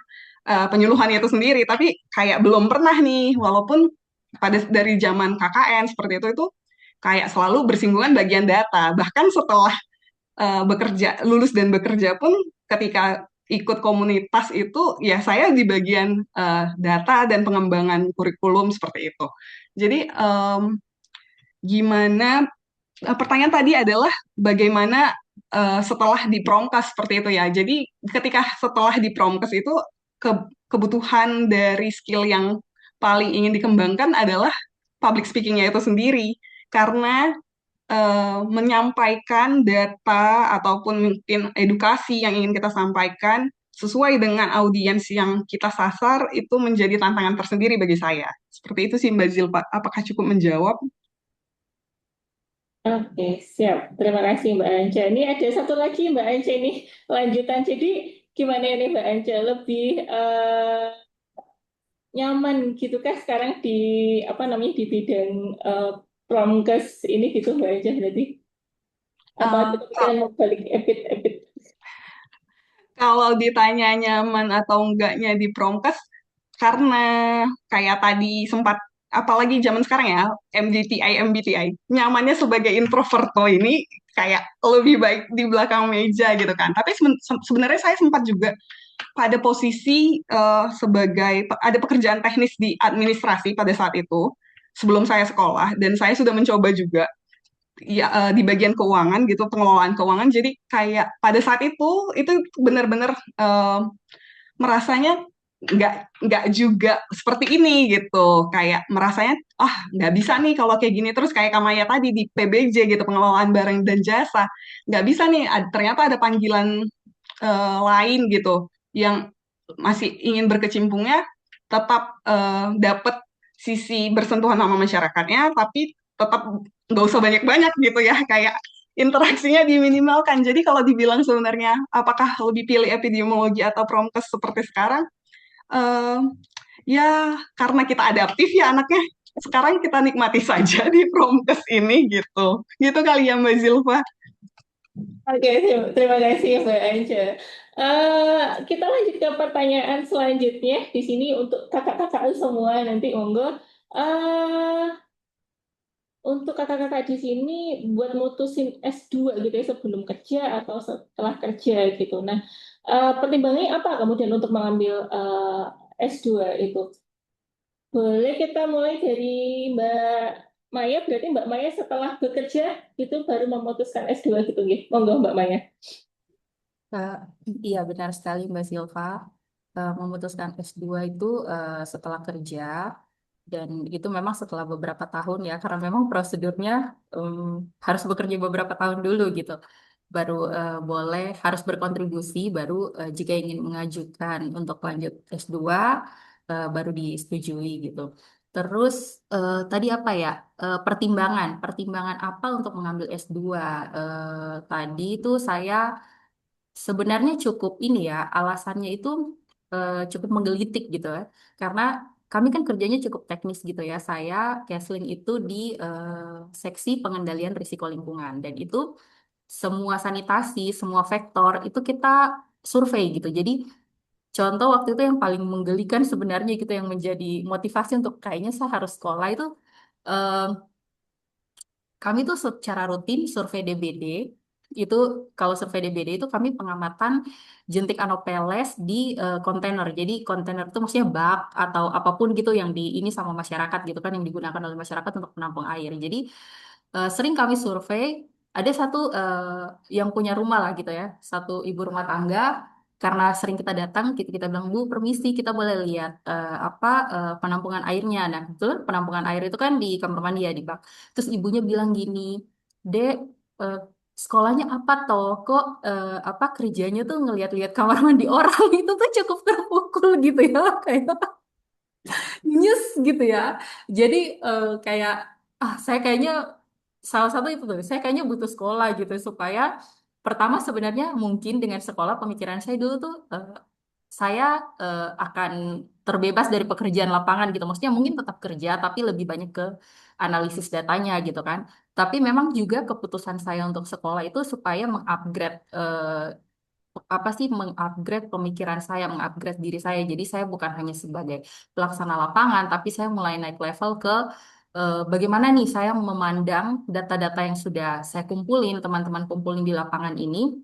penyuluhan itu sendiri, tapi kayak belum pernah nih. Walaupun dari zaman KKN seperti itu kayak selalu bersinggungan bagian data. Bahkan setelah bekerja, lulus dan bekerja pun ketika ikut komunitas itu ya saya di bagian data dan pengembangan kurikulum seperti itu. Jadi gimana pertanyaan tadi adalah bagaimana setelah di Promkes seperti itu ya. Jadi ketika setelah di Promkes itu kebutuhan dari skill yang paling ingin dikembangkan adalah public speaking-nya itu sendiri. Karena menyampaikan data ataupun mungkin edukasi yang ingin kita sampaikan sesuai dengan audiens yang kita sasar itu menjadi tantangan tersendiri bagi saya. Seperti itu sih Mbak Zilpa. Apakah cukup menjawab? Oke, siap. Terima kasih Mbak Ance. Ini ada satu lagi Mbak Ance ini lanjutan. Jadi gimana ini Mbak Ance? Lebih nyaman gitu kan sekarang di apa namanya di bidang promkes ini gitu Mbak Ance berarti? Atau ada Kak, kepikiran mau balik epid-epid? kalau ditanya nyaman atau enggaknya di Promkes, karena kayak tadi sempat, apalagi zaman sekarang ya, MBTI, nyamannya sebagai introvert tuh ini kayak lebih baik di belakang meja gitu kan. Tapi sebenarnya saya sempat juga pada posisi sebagai ada pekerjaan teknis di administrasi pada saat itu sebelum saya sekolah dan saya sudah mencoba juga ya di bagian keuangan gitu pengelolaan keuangan jadi kayak pada saat itu benar-benar merasanya nggak juga seperti ini gitu kayak merasanya nggak bisa nih kalau kayak gini terus kayak Kamaya tadi di PBJ gitu pengelolaan barang dan jasa nggak bisa nih ternyata ada panggilan lain gitu yang masih ingin berkecimpungnya tetap dapat sisi bersentuhan sama masyarakatnya tapi tetap nggak usah banyak-banyak gitu ya kayak interaksinya diminimalkan jadi kalau dibilang sebenarnya apakah lebih pilih epidemiologi atau promkes seperti sekarang eh, ya karena kita adaptif ya anaknya sekarang kita nikmati saja di promkes ini gitu kali ya Mbak Zilfa. Oke, terima kasih Mbak Ance. Kita lanjut ke pertanyaan selanjutnya di sini untuk kakak-kakak semua nanti monggo. Eh, untuk kakak-kakak di sini buat mutusin S2 gitu ya sebelum kerja atau setelah kerja gitu. Nah, pertimbangannya apa kemudian untuk mengambil S2 itu? Boleh kita mulai dari Mbak Maya, berarti Mbak Maya setelah bekerja itu baru memutuskan S2 gitu ya. Monggo Mbak Maya. Eh, iya benar sekali Mbak Silva. Memutuskan S2 itu setelah kerja dan itu memang setelah beberapa tahun ya karena memang prosedurnya harus bekerja beberapa tahun dulu gitu. Baru boleh harus berkontribusi baru jika ingin mengajukan untuk lanjut S2 baru disetujui gitu. Terus tadi apa ya? Pertimbangan apa untuk mengambil S2? Tadi itu saya sebenarnya cukup ini ya, alasannya itu cukup menggelitik gitu ya. Karena kami kan kerjanya cukup teknis gitu ya. Saya Kesling itu di seksi pengendalian risiko lingkungan dan itu semua sanitasi, semua vektor itu kita survei gitu. Jadi contoh waktu itu yang paling menggelikan sebenarnya gitu yang menjadi motivasi untuk kayaknya saya harus sekolah itu eh, kami tuh secara rutin survei DBD itu kalau survei DBD itu kami pengamatan jentik Anopheles di kontainer. Jadi kontainer itu maksudnya bak atau apapun gitu yang di ini sama masyarakat gitu kan, yang digunakan oleh masyarakat untuk menampung air. Jadi sering kami survei, ada satu yang punya rumah lah gitu ya, satu ibu rumah tangga, karena sering kita datang, kita bilang, Bu, permisi, kita boleh lihat apa penampungan airnya. Nah, betul penampungan air itu kan di kamar mandi ya, di bak. Terus ibunya bilang gini, Dek, eh, sekolahnya apa toh? Kok apa kerjanya tuh ngeliat-liat kamar mandi orang itu tuh cukup terpukul gitu ya, kayak nyes gitu ya. Jadi kayak saya kayaknya salah satu itu tuh, saya kayaknya butuh sekolah gitu supaya pertama sebenarnya mungkin dengan sekolah pemikiran saya dulu tuh saya akan terbebas dari pekerjaan lapangan gitu. Maksudnya mungkin tetap kerja tapi lebih banyak ke analisis datanya gitu kan. Tapi memang juga keputusan saya untuk sekolah itu supaya mengupgrade apa sih, mengupgrade pemikiran saya, mengupgrade diri saya. Jadi saya bukan hanya sebagai pelaksana lapangan, tapi saya mulai naik level ke bagaimana nih saya memandang data-data yang sudah saya kumpulin, teman-teman kumpulin di lapangan ini,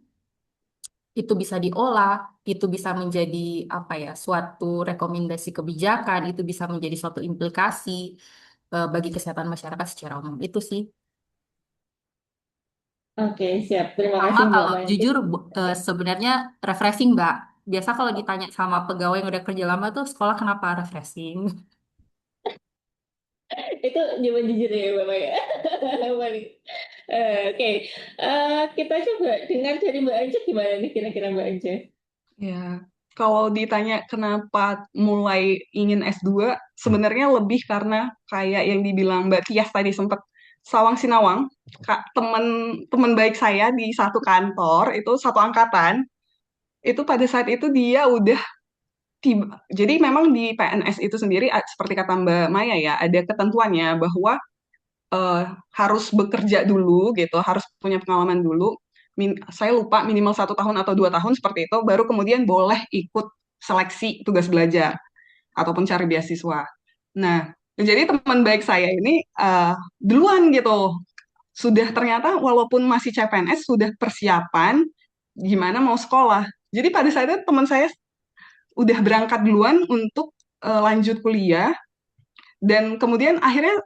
itu bisa diolah, itu bisa menjadi apa ya, suatu rekomendasi kebijakan, itu bisa menjadi suatu implikasi bagi kesehatan masyarakat secara umum. Itu sih. Oke, siap. Terima Sama kasih Mbak kalau Maya. jujur sebenarnya refreshing, Mbak. Biasa kalau ditanya sama pegawai yang udah kerja lama tuh, sekolah kenapa refreshing? Itu jawaban jujur ya Mbak Maya. Paling. Oke. Kita coba dengar dari Mbak Ance gimana nih kira-kira Mbak Ance? Ya, kalau ditanya kenapa mulai ingin S2, sebenarnya lebih karena kayak yang dibilang Mbak Tias tadi sempat sawang sinawang, Kak, teman baik saya di satu kantor, itu satu angkatan, itu pada saat itu dia udah tiba. Jadi memang di PNS itu sendiri, seperti kata Mbak Maya ya, ada ketentuannya bahwa eh, harus bekerja dulu gitu, harus punya pengalaman dulu. Saya lupa minimal 1 tahun atau 2 tahun seperti itu, baru kemudian boleh ikut seleksi tugas belajar ataupun cari beasiswa. Nah, jadi teman baik saya ini duluan gitu, sudah ternyata walaupun masih CPNS sudah persiapan gimana mau sekolah. Jadi pada saat itu teman saya udah berangkat duluan untuk lanjut kuliah dan kemudian akhirnya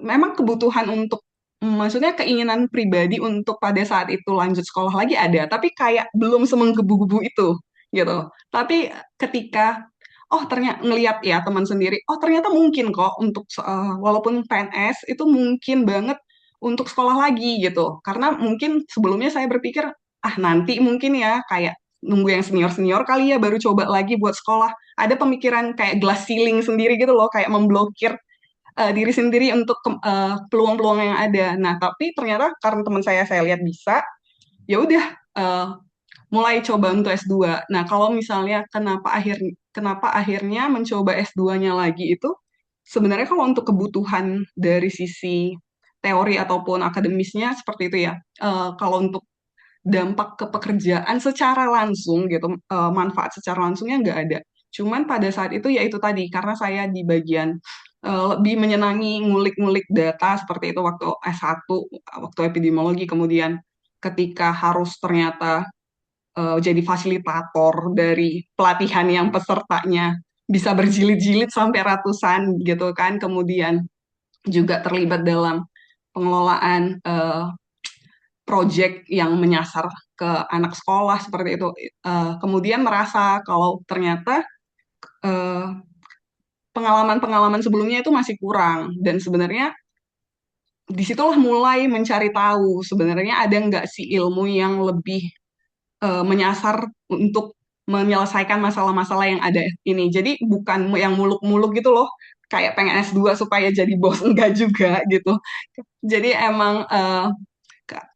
memang kebutuhan untuk maksudnya keinginan pribadi untuk pada saat itu lanjut sekolah lagi ada, tapi kayak belum semenggebu-gebu itu gitu. Tapi ketika ternyata ngelihat ya teman sendiri, ternyata mungkin kok untuk walaupun PNS itu mungkin banget untuk sekolah lagi gitu. Karena mungkin sebelumnya saya berpikir nanti mungkin ya kayak nunggu yang senior-senior kali ya baru coba lagi buat sekolah. Ada pemikiran kayak glass ceiling sendiri gitu loh, kayak memblokir diri sendiri untuk peluang-peluang yang ada. Nah, tapi ternyata karena teman saya lihat bisa, ya udah mulai coba untuk S2. Nah, kalau misalnya kenapa akhirnya mencoba S2-nya lagi itu sebenarnya kalau untuk kebutuhan dari sisi teori ataupun akademisnya seperti itu ya. Kalau untuk dampak ke pekerjaan secara langsung gitu, manfaat secara langsungnya nggak ada. Cuman pada saat itu ya itu tadi, karena saya di bagian lebih menyenangi ngulik-ngulik data seperti itu waktu S1, waktu epidemiologi, kemudian ketika harus ternyata jadi fasilitator dari pelatihan yang pesertanya bisa berjilid-jilid sampai ratusan gitu kan, kemudian juga terlibat dalam pengelolaan project yang menyasar ke anak sekolah seperti itu. Kemudian merasa kalau ternyata eh, pengalaman-pengalaman sebelumnya itu masih kurang dan sebenarnya disitulah mulai mencari tahu sebenarnya ada nggak sih ilmu yang lebih menyasar untuk menyelesaikan masalah-masalah yang ada ini. Jadi bukan yang muluk-muluk gitu loh, kayak pengen S2 supaya jadi bos enggak juga gitu. Jadi emang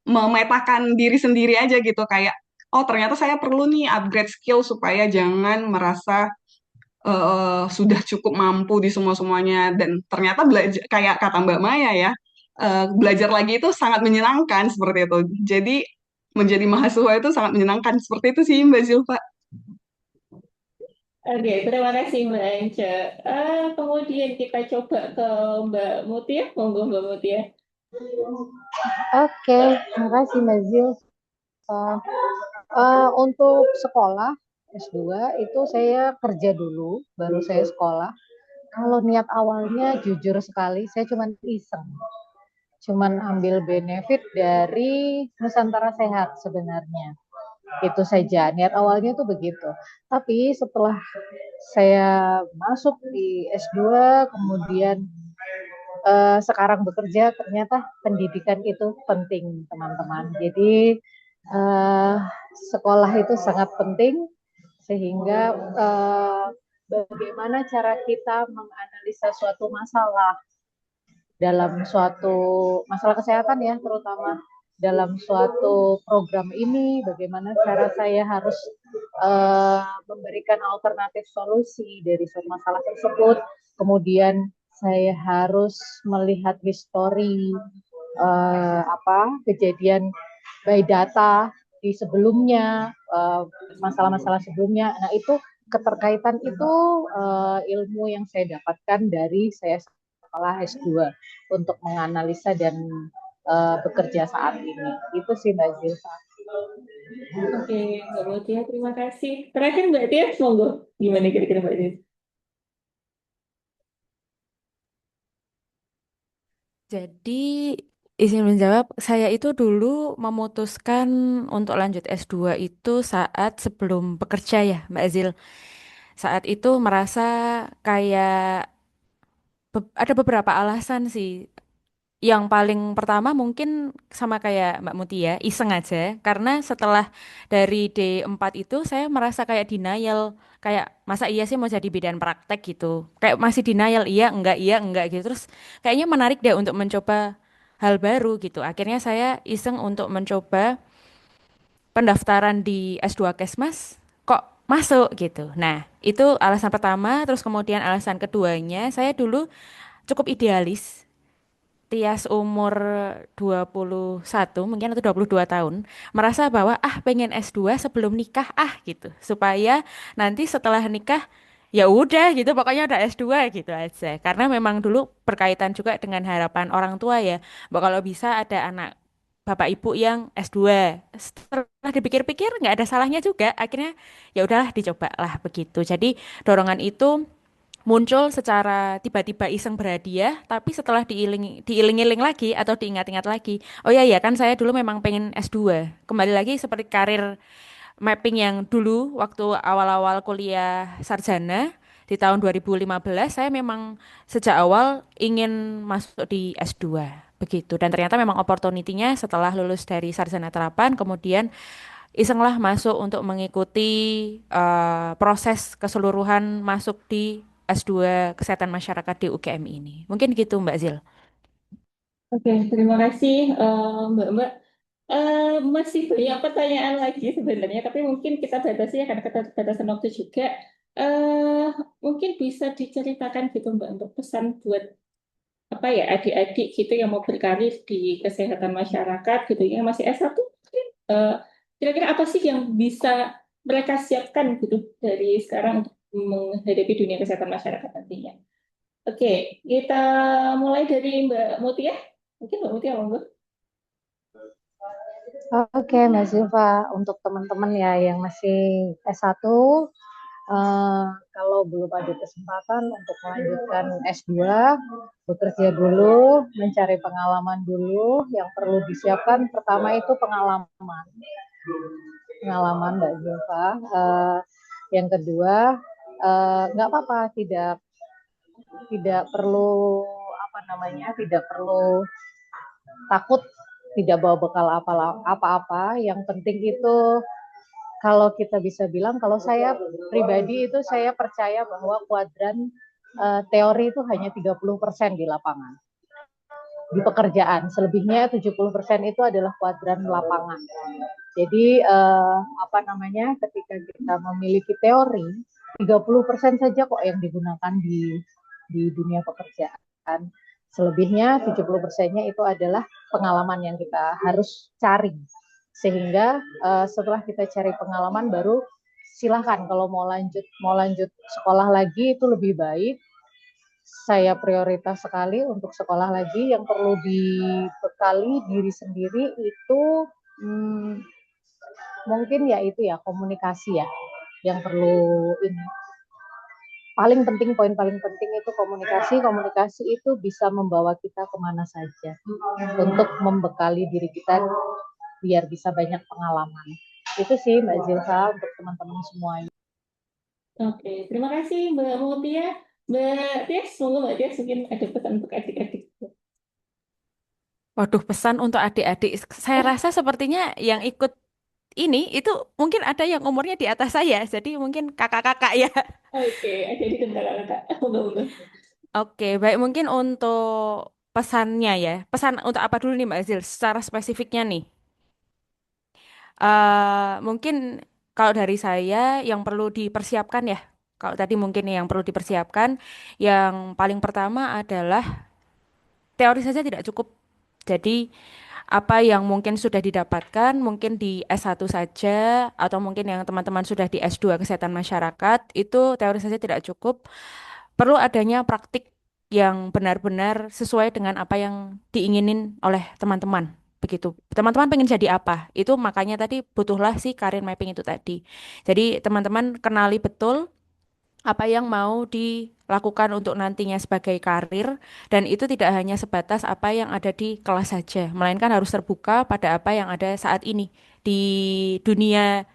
memetakan diri sendiri aja gitu kayak ternyata saya perlu nih upgrade skill supaya jangan merasa sudah cukup mampu di semua-semuanya dan ternyata belajar kayak kata Mbak Maya ya belajar lagi itu sangat menyenangkan seperti itu. Jadi menjadi mahasiswa itu sangat menyenangkan seperti itu sih Mbak Zilfa. Oke, terima kasih Mbak Ance. Kemudian kita coba ke Mbak Mutia. Monggo Mbak Mutia. Oke, terima kasih Mbak Zil. Untuk sekolah S2 itu saya kerja dulu, baru saya sekolah. Kalau niat awalnya jujur sekali, saya cuma iseng. Cuman ambil benefit dari Nusantara Sehat sebenarnya. Itu saja, niat awalnya tuh begitu. Tapi setelah saya masuk di S2, kemudian sekarang bekerja, ternyata pendidikan itu penting, teman-teman. Jadi eh, sekolah itu sangat penting, sehingga bagaimana cara kita menganalisa suatu masalah dalam suatu masalah kesehatan ya, terutama dalam suatu program ini, bagaimana cara saya harus memberikan alternatif solusi dari suatu masalah tersebut. Kemudian saya harus melihat histori kejadian by data di sebelumnya, masalah-masalah sebelumnya. Nah, itu keterkaitan itu ilmu yang saya dapatkan dari saya sekolah S2 untuk menganalisa dan bekerja saat ini. Itu sih Mbak Zilfa. Oke, Mbak Mutia, terima kasih. Terakhir Mbak Tia, monggo. Gimana kira-kira Mbak Tia? Jadi, izin menjawab, saya itu dulu memutuskan untuk lanjut S2 itu saat sebelum bekerja ya, Mbak Zil. Saat itu merasa kayak ada beberapa alasan sih. Yang paling pertama mungkin sama kayak Mbak Mutia, iseng aja. Karena setelah dari D4 itu saya merasa kayak denial. Kayak masa iya sih mau jadi bidan praktek gitu. Kayak masih denial, iya enggak gitu. Terus kayaknya menarik deh untuk mencoba hal baru gitu. Akhirnya saya iseng untuk mencoba pendaftaran di S2 Kesmas. Kok masuk gitu. Nah, itu alasan pertama. Terus kemudian alasan keduanya, saya dulu cukup idealis. Tias umur 21 mungkin atau 22 tahun merasa bahwa pengen S2 sebelum nikah gitu supaya nanti setelah nikah ya udah gitu pokoknya udah S2 gitu aja karena memang dulu berkaitan juga dengan harapan orang tua ya bahwa kalau bisa ada anak bapak ibu yang S2 setelah dipikir-pikir nggak ada salahnya juga akhirnya ya udahlah dicoba lah begitu jadi dorongan itu muncul secara tiba-tiba iseng berhadiah, tapi setelah diiling-iling lagi atau diingat-ingat lagi, oh ya ya kan saya dulu memang pengen S2. Kembali lagi seperti karir mapping yang dulu waktu awal-awal kuliah sarjana di tahun 2015 saya memang sejak awal ingin masuk di S2 begitu dan ternyata memang opportunity-nya setelah lulus dari sarjana terapan kemudian isenglah masuk untuk mengikuti proses keseluruhan masuk di S2 Kesehatan Masyarakat di UGM ini. Mungkin gitu Mbak Zil. Oke, terima kasih Mbak-Mbak. Masih banyak pertanyaan lagi sebenarnya, tapi mungkin kita batasi ya karena keterbatasan waktu juga. Eh, Mungkin bisa diceritakan gitu Mbak untuk pesan buat apa ya adik-adik gitu yang mau berkarir di kesehatan masyarakat gitu yang masih S1 mungkin kira-kira apa sih yang bisa mereka siapkan gitu dari sekarang untuk menghadapi dunia kesehatan masyarakat nantinya. Oke, kita mulai dari Mbak Mutia. Mungkin Mbak Mutia monggo. Oke, Mbak Zilfa, untuk teman-teman ya yang masih S1, kalau belum ada kesempatan untuk melanjutkan S2, bekerja dulu, mencari pengalaman dulu. Yang perlu disiapkan pertama itu pengalaman. Pengalaman, Mbak Zilfa. Yang kedua, nggak apa-apa, tidak perlu tidak perlu takut tidak bawa bekal apa-apa. Yang penting itu kalau kita bisa bilang, kalau saya pribadi itu saya percaya bahwa kuadran teori itu hanya 30% di lapangan. Di pekerjaan, selebihnya 70% itu adalah kuadran lapangan. Jadi ketika kita memiliki teori, 30% saja kok yang digunakan di dunia pekerjaan. Selebihnya 70%-nya itu adalah pengalaman yang kita harus cari. Sehingga setelah kita cari pengalaman baru silahkan kalau mau lanjut sekolah lagi itu lebih baik. Saya prioritas sekali untuk sekolah lagi. Yang perlu dibekali diri sendiri itu mungkin ya itu ya komunikasi ya yang perlu ini. Paling penting, poin paling penting itu komunikasi. Komunikasi itu bisa membawa kita kemana saja untuk membekali diri kita biar bisa banyak pengalaman. Itu sih Mbak Zilfa untuk teman-teman semuanya. Oke, terima kasih Mbak Mutia. Mbak Tias, semoga Mbak Tias mungkin ada pesan untuk adik-adik. Waduh, pesan untuk adik-adik. Saya rasa sepertinya yang ikut ini itu mungkin ada yang umurnya di atas saya, jadi mungkin kakak-kakak ya. Oke, adik-adik dan kakak-kakak. Moga-moga. Oke, baik mungkin untuk pesannya ya. Pesan untuk apa dulu nih Mbak Azil? Secara spesifiknya nih. Mungkin kalau dari saya yang perlu dipersiapkan ya. Kalau tadi mungkin yang perlu dipersiapkan, yang paling pertama adalah teori saja tidak cukup. Jadi apa yang mungkin sudah didapatkan mungkin di S1 saja atau mungkin yang teman-teman sudah di S2 Kesehatan Masyarakat itu teori saja tidak cukup. Perlu adanya praktik yang benar-benar sesuai dengan apa yang diinginin oleh teman-teman. Begitu. Teman-teman pengen jadi apa? Itu makanya tadi butuhlah si career mapping itu tadi. Jadi teman-teman kenali betul apa yang mau dilakukan untuk nantinya sebagai karir dan itu tidak hanya sebatas apa yang ada di kelas saja, melainkan harus terbuka pada apa yang ada saat ini di dunia.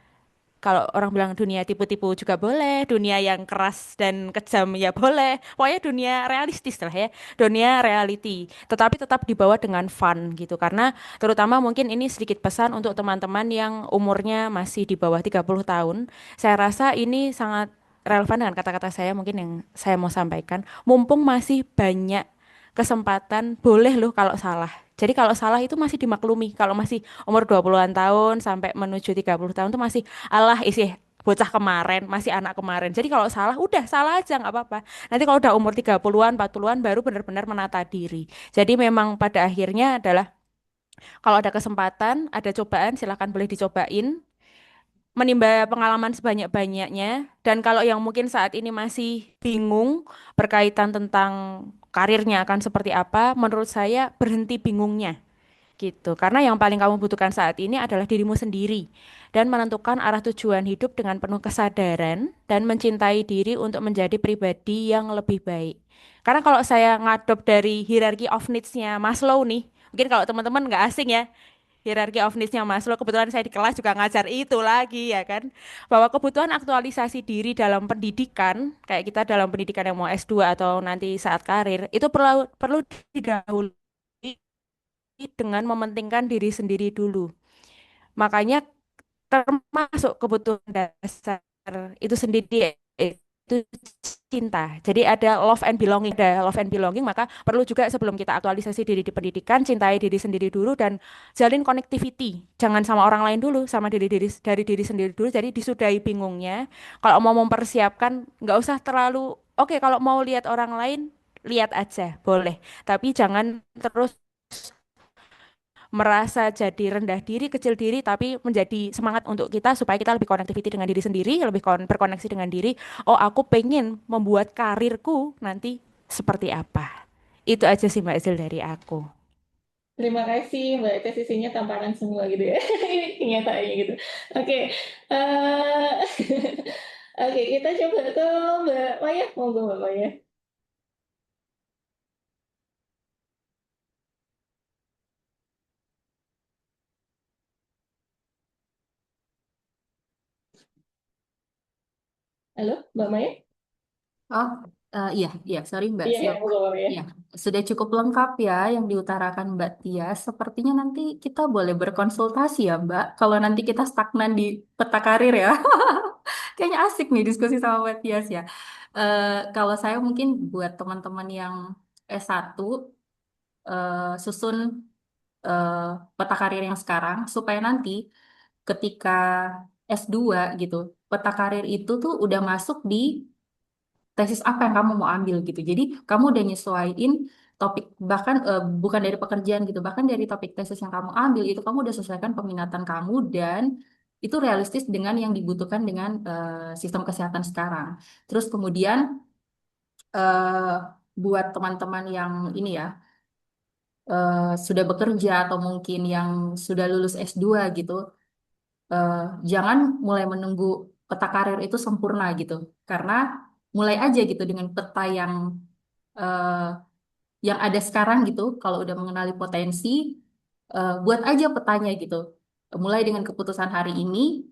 Kalau orang bilang dunia tipu-tipu juga boleh, dunia yang keras dan kejam ya boleh. Pokoknya dunia realistis lah ya, dunia reality. Tetapi tetap dibawa dengan fun gitu. Karena terutama mungkin ini sedikit pesan untuk teman-teman yang umurnya masih di bawah 30 tahun. Saya rasa ini sangat relevan dengan kata-kata saya mungkin yang saya mau sampaikan. Mumpung masih banyak kesempatan, boleh loh kalau salah. Jadi kalau salah itu masih dimaklumi. Kalau masih umur 20-an tahun sampai menuju 30 tahun itu masih alah isi bocah kemarin, masih anak kemarin. Jadi kalau salah, udah salah aja nggak apa-apa. Nanti kalau udah umur 30-an, 40-an baru benar-benar menata diri. Jadi memang pada akhirnya adalah kalau ada kesempatan, ada cobaan, silakan boleh dicobain. Menimba pengalaman sebanyak-banyaknya. Dan kalau yang mungkin saat ini masih bingung berkaitan tentang karirnya akan seperti apa, menurut saya berhenti bingungnya gitu. Karena yang paling kamu butuhkan saat ini adalah dirimu sendiri dan menentukan arah tujuan hidup dengan penuh kesadaran dan mencintai diri untuk menjadi pribadi yang lebih baik. Karena kalau saya ngadop dari hierarchy of needs-nya Maslow nih, mungkin kalau teman-teman nggak asing ya, hierarchy of needs-nya Maslow, kebetulan saya di kelas juga ngajar itu lagi ya kan, bahwa kebutuhan aktualisasi diri dalam pendidikan, kayak kita dalam pendidikan yang mau S2 atau nanti saat karir, itu perlu perlu didahului dengan mementingkan diri sendiri dulu. Makanya termasuk kebutuhan dasar itu sendiri itu cinta. Jadi ada love and belonging, maka perlu juga sebelum kita aktualisasi diri di pendidikan, cintai diri sendiri dulu dan jalin connectivity. Jangan sama orang lain dulu, sama dari diri sendiri dulu. Jadi disudahi bingungnya. Kalau mau mempersiapkan, nggak usah terlalu. Oke, kalau mau lihat orang lain, lihat aja, boleh. Tapi jangan terus merasa jadi rendah diri, kecil diri, tapi menjadi semangat untuk kita supaya kita lebih connectivity dengan diri sendiri, lebih berkoneksi dengan diri. Oh, aku pengen membuat karirku nanti seperti apa. Itu aja sih Mbak Zil dari aku. Terima kasih Mbak Tes, isinya tamparan semua gitu ya. Ini kenyataannya gitu. Oke. eh Oke, kita coba ke Mbak Maya. Monggo Mbak Maya. Halo, Mbak Maya? Oh, iya, iya, sorry Mbak Iya, ya, Sil. monggo Mbak Maya. Ya, sudah cukup lengkap ya yang diutarakan Mbak Tia. Sepertinya nanti kita boleh berkonsultasi ya Mbak. Kalau nanti kita stagnan di peta karir ya. Kayaknya asik nih diskusi sama Mbak Tias ya. Kalau saya mungkin buat teman-teman yang S1, susun eh, peta karir yang sekarang supaya nanti ketika S2 gitu, peta karir itu tuh udah masuk di tesis apa yang kamu mau ambil gitu. Jadi kamu udah nyesuaiin topik bahkan bukan dari pekerjaan gitu, bahkan dari topik tesis yang kamu ambil itu kamu udah sesuaikan peminatan kamu dan itu realistis dengan yang dibutuhkan dengan sistem kesehatan sekarang. Terus kemudian eh, buat teman-teman yang ini ya sudah bekerja atau mungkin yang sudah lulus S2 gitu, jangan mulai menunggu peta karir itu sempurna gitu. Karena mulai aja gitu dengan peta eh, yang ada sekarang gitu. Kalau udah mengenali potensi, buat aja petanya gitu. Mulai dengan keputusan hari ini,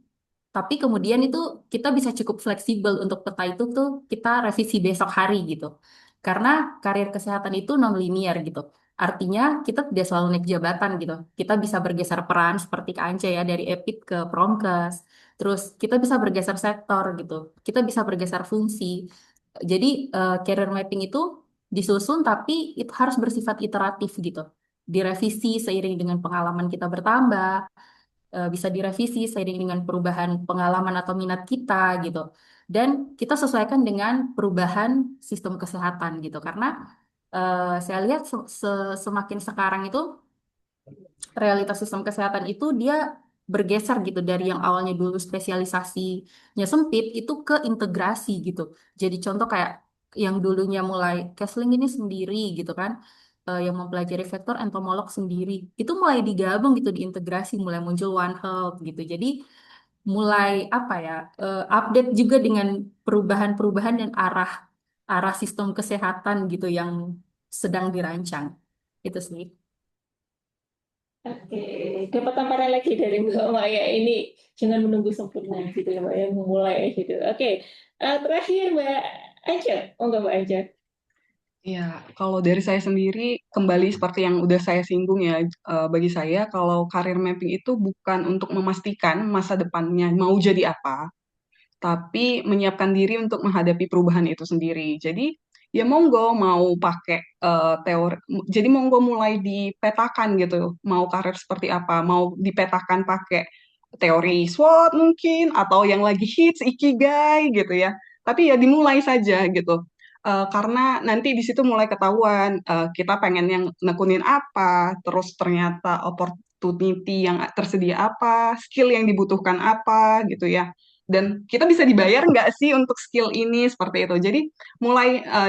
tapi kemudian itu kita bisa cukup fleksibel untuk peta itu tuh kita revisi besok hari gitu. Karena karir kesehatan itu non-linear gitu. Artinya kita tidak selalu naik jabatan gitu. Kita bisa bergeser peran seperti Kak Ance ya dari Epid ke Promkes. Terus kita bisa bergeser sektor gitu. Kita bisa bergeser fungsi. Jadi career mapping itu disusun tapi itu harus bersifat iteratif gitu. Direvisi seiring dengan pengalaman kita bertambah, bisa direvisi seiring dengan perubahan pengalaman atau minat kita gitu. Dan kita sesuaikan dengan perubahan sistem kesehatan gitu. Karena saya lihat semakin sekarang itu realitas sistem kesehatan itu dia bergeser gitu dari yang awalnya dulu spesialisasinya sempit itu ke integrasi gitu. Jadi contoh kayak yang dulunya mulai Kesling ini sendiri gitu kan, yang mempelajari vektor entomolog sendiri, itu mulai digabung gitu diintegrasi, mulai muncul One Health gitu. Jadi mulai apa ya, update juga dengan perubahan-perubahan dan arah arah sistem kesehatan gitu yang sedang dirancang. Itu sih. Oke, dapat tamparan lagi dari Mbak Maya ini, jangan menunggu sempurna gitu ya Mbak ya, memulai gitu. Oke, terakhir Mbak Anca, oh enggak Mbak Anca. Ya, kalau dari saya sendiri, kembali seperti yang udah saya singgung ya, bagi saya kalau karir mapping itu bukan untuk memastikan masa depannya mau jadi apa, tapi menyiapkan diri untuk menghadapi perubahan itu sendiri. Jadi, ya monggo mau pakai teori, jadi monggo mulai dipetakan gitu, mau karir seperti apa, mau dipetakan pakai teori SWOT mungkin, atau yang lagi hits Ikigai gitu ya. Tapi ya dimulai saja gitu. Karena nanti di situ mulai ketahuan kita pengen yang nekunin apa, terus ternyata opportunity yang tersedia apa, skill yang dibutuhkan apa gitu ya. Dan kita bisa dibayar nggak sih untuk skill ini seperti itu. Jadi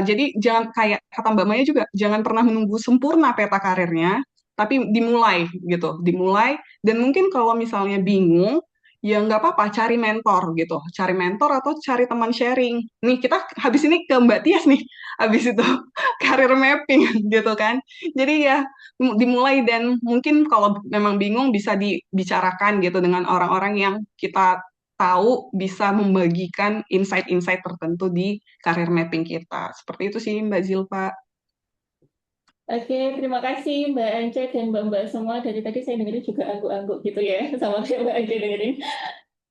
jadi jangan kayak kata Mbak Maya juga, jangan pernah menunggu sempurna peta karirnya, tapi dimulai gitu, dimulai. Dan mungkin kalau misalnya bingung, ya nggak apa-apa, cari mentor gitu, cari mentor atau cari teman sharing. Nih kita habis ini ke Mbak Tias nih, habis itu karir mapping gitu kan. Jadi ya dimulai dan mungkin kalau memang bingung bisa dibicarakan gitu dengan orang-orang yang kita tahu bisa membagikan insight-insight tertentu di karir mapping kita. Seperti itu sih Mbak Zilpa. Oke, terima kasih Mbak Anca dan Mbak-Mbak semua. Dari tadi saya dengerin juga angguk-angguk gitu ya, sama kayak Mbak Anca dengerin.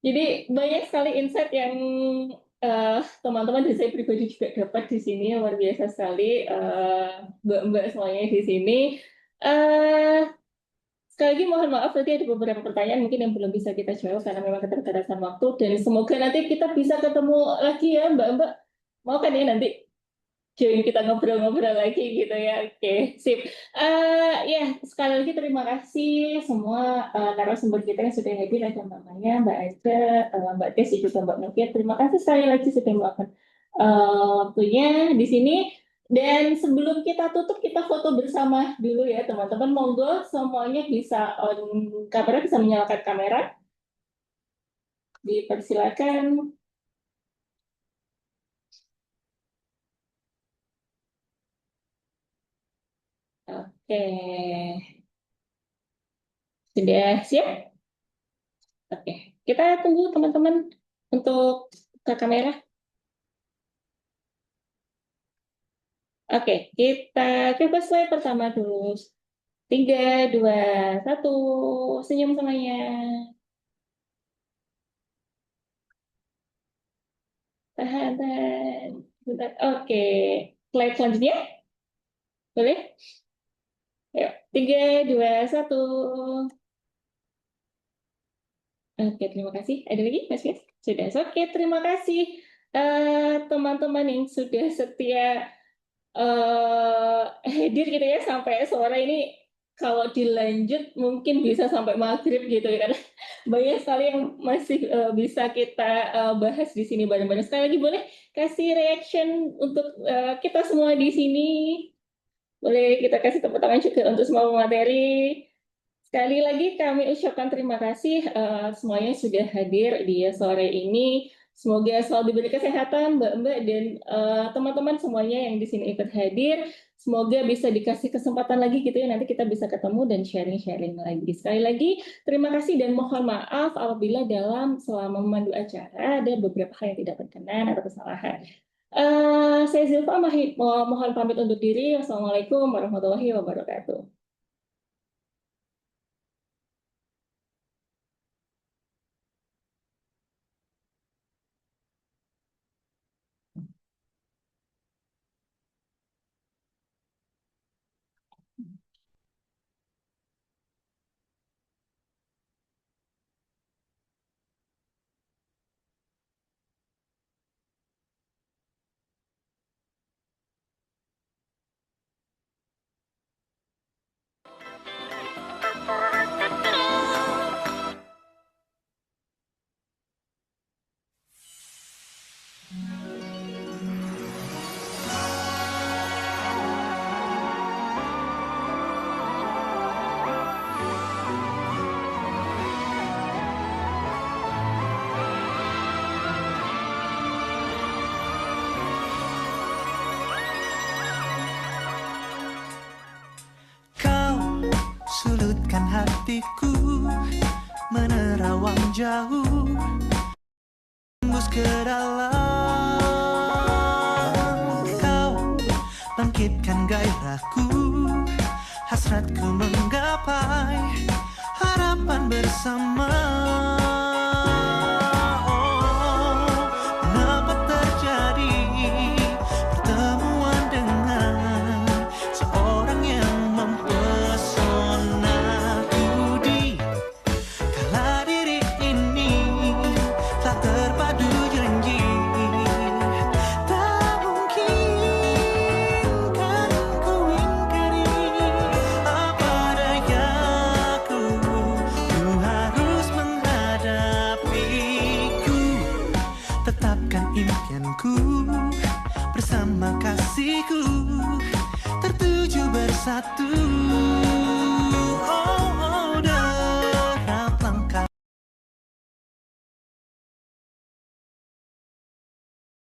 Jadi banyak sekali insight yang teman-teman dan saya pribadi juga dapat di sini, luar biasa sekali Mbak-Mbak semuanya di sini. Eh, Sekali lagi mohon maaf tadi ada beberapa pertanyaan mungkin yang belum bisa kita jawab karena memang keterbatasan waktu dan semoga nanti kita bisa ketemu lagi ya Mbak-Mbak. Mau kan ya nanti join kita ngobrol-ngobrol lagi gitu ya. Oke, sip. Ya, sekali lagi terima kasih semua narasumber kita yang sudah hadir, ada Mbak Maya, Mbak Aja, Mbak Tes, juga Mbak Nokia. Terima kasih sekali lagi sudah meluangkan waktunya di sini. Dan sebelum kita tutup, kita foto bersama dulu ya teman-teman. Monggo semuanya bisa on kamera, bisa menyalakan kamera. Dipersilakan. Oke, sudah siap? Oke, kita tunggu teman-teman untuk ke kamera. Oke, kita coba slide pertama dulu. 3, 2, 1. Senyum semuanya. Tahan, tahan. Bentar. Oke, slide selanjutnya. Boleh? Ayo, 3, 2, 1. Oke, terima kasih. Ada lagi, Mas Fias? Sudah. Oke, terima kasih teman-teman yang sudah setia hadir gitu ya sampai sore ini. Kalau dilanjut mungkin bisa sampai maghrib gitu ya karena banyak sekali yang masih bisa kita bahas di sini bareng-bareng. Sekali lagi boleh kasih reaction untuk kita semua di sini. Boleh kita kasih tepuk tangan juga untuk semua materi. Sekali lagi kami ucapkan terima kasih semuanya sudah hadir di sore ini. Semoga selalu diberi kesehatan Mbak-mbak dan teman-teman semuanya yang di sini ikut hadir. Semoga bisa dikasih kesempatan lagi gitu ya, nanti kita bisa ketemu dan sharing-sharing lagi. Sekali lagi terima kasih dan mohon maaf apabila selama memandu acara ada beberapa hal yang tidak berkenan atau kesalahan. Saya Zilfa mohon pamit undur diri. Wassalamualaikum warahmatullahi wabarakatuh. Sulutkan hatiku menerawang jauh, tembus ke dalam. Kau bangkitkan gairahku, hasratku menggapai harapan bersama. Oh, mengapa terjadi pertemuan dengan seorang yang bersama kasihku, tertuju bersatu.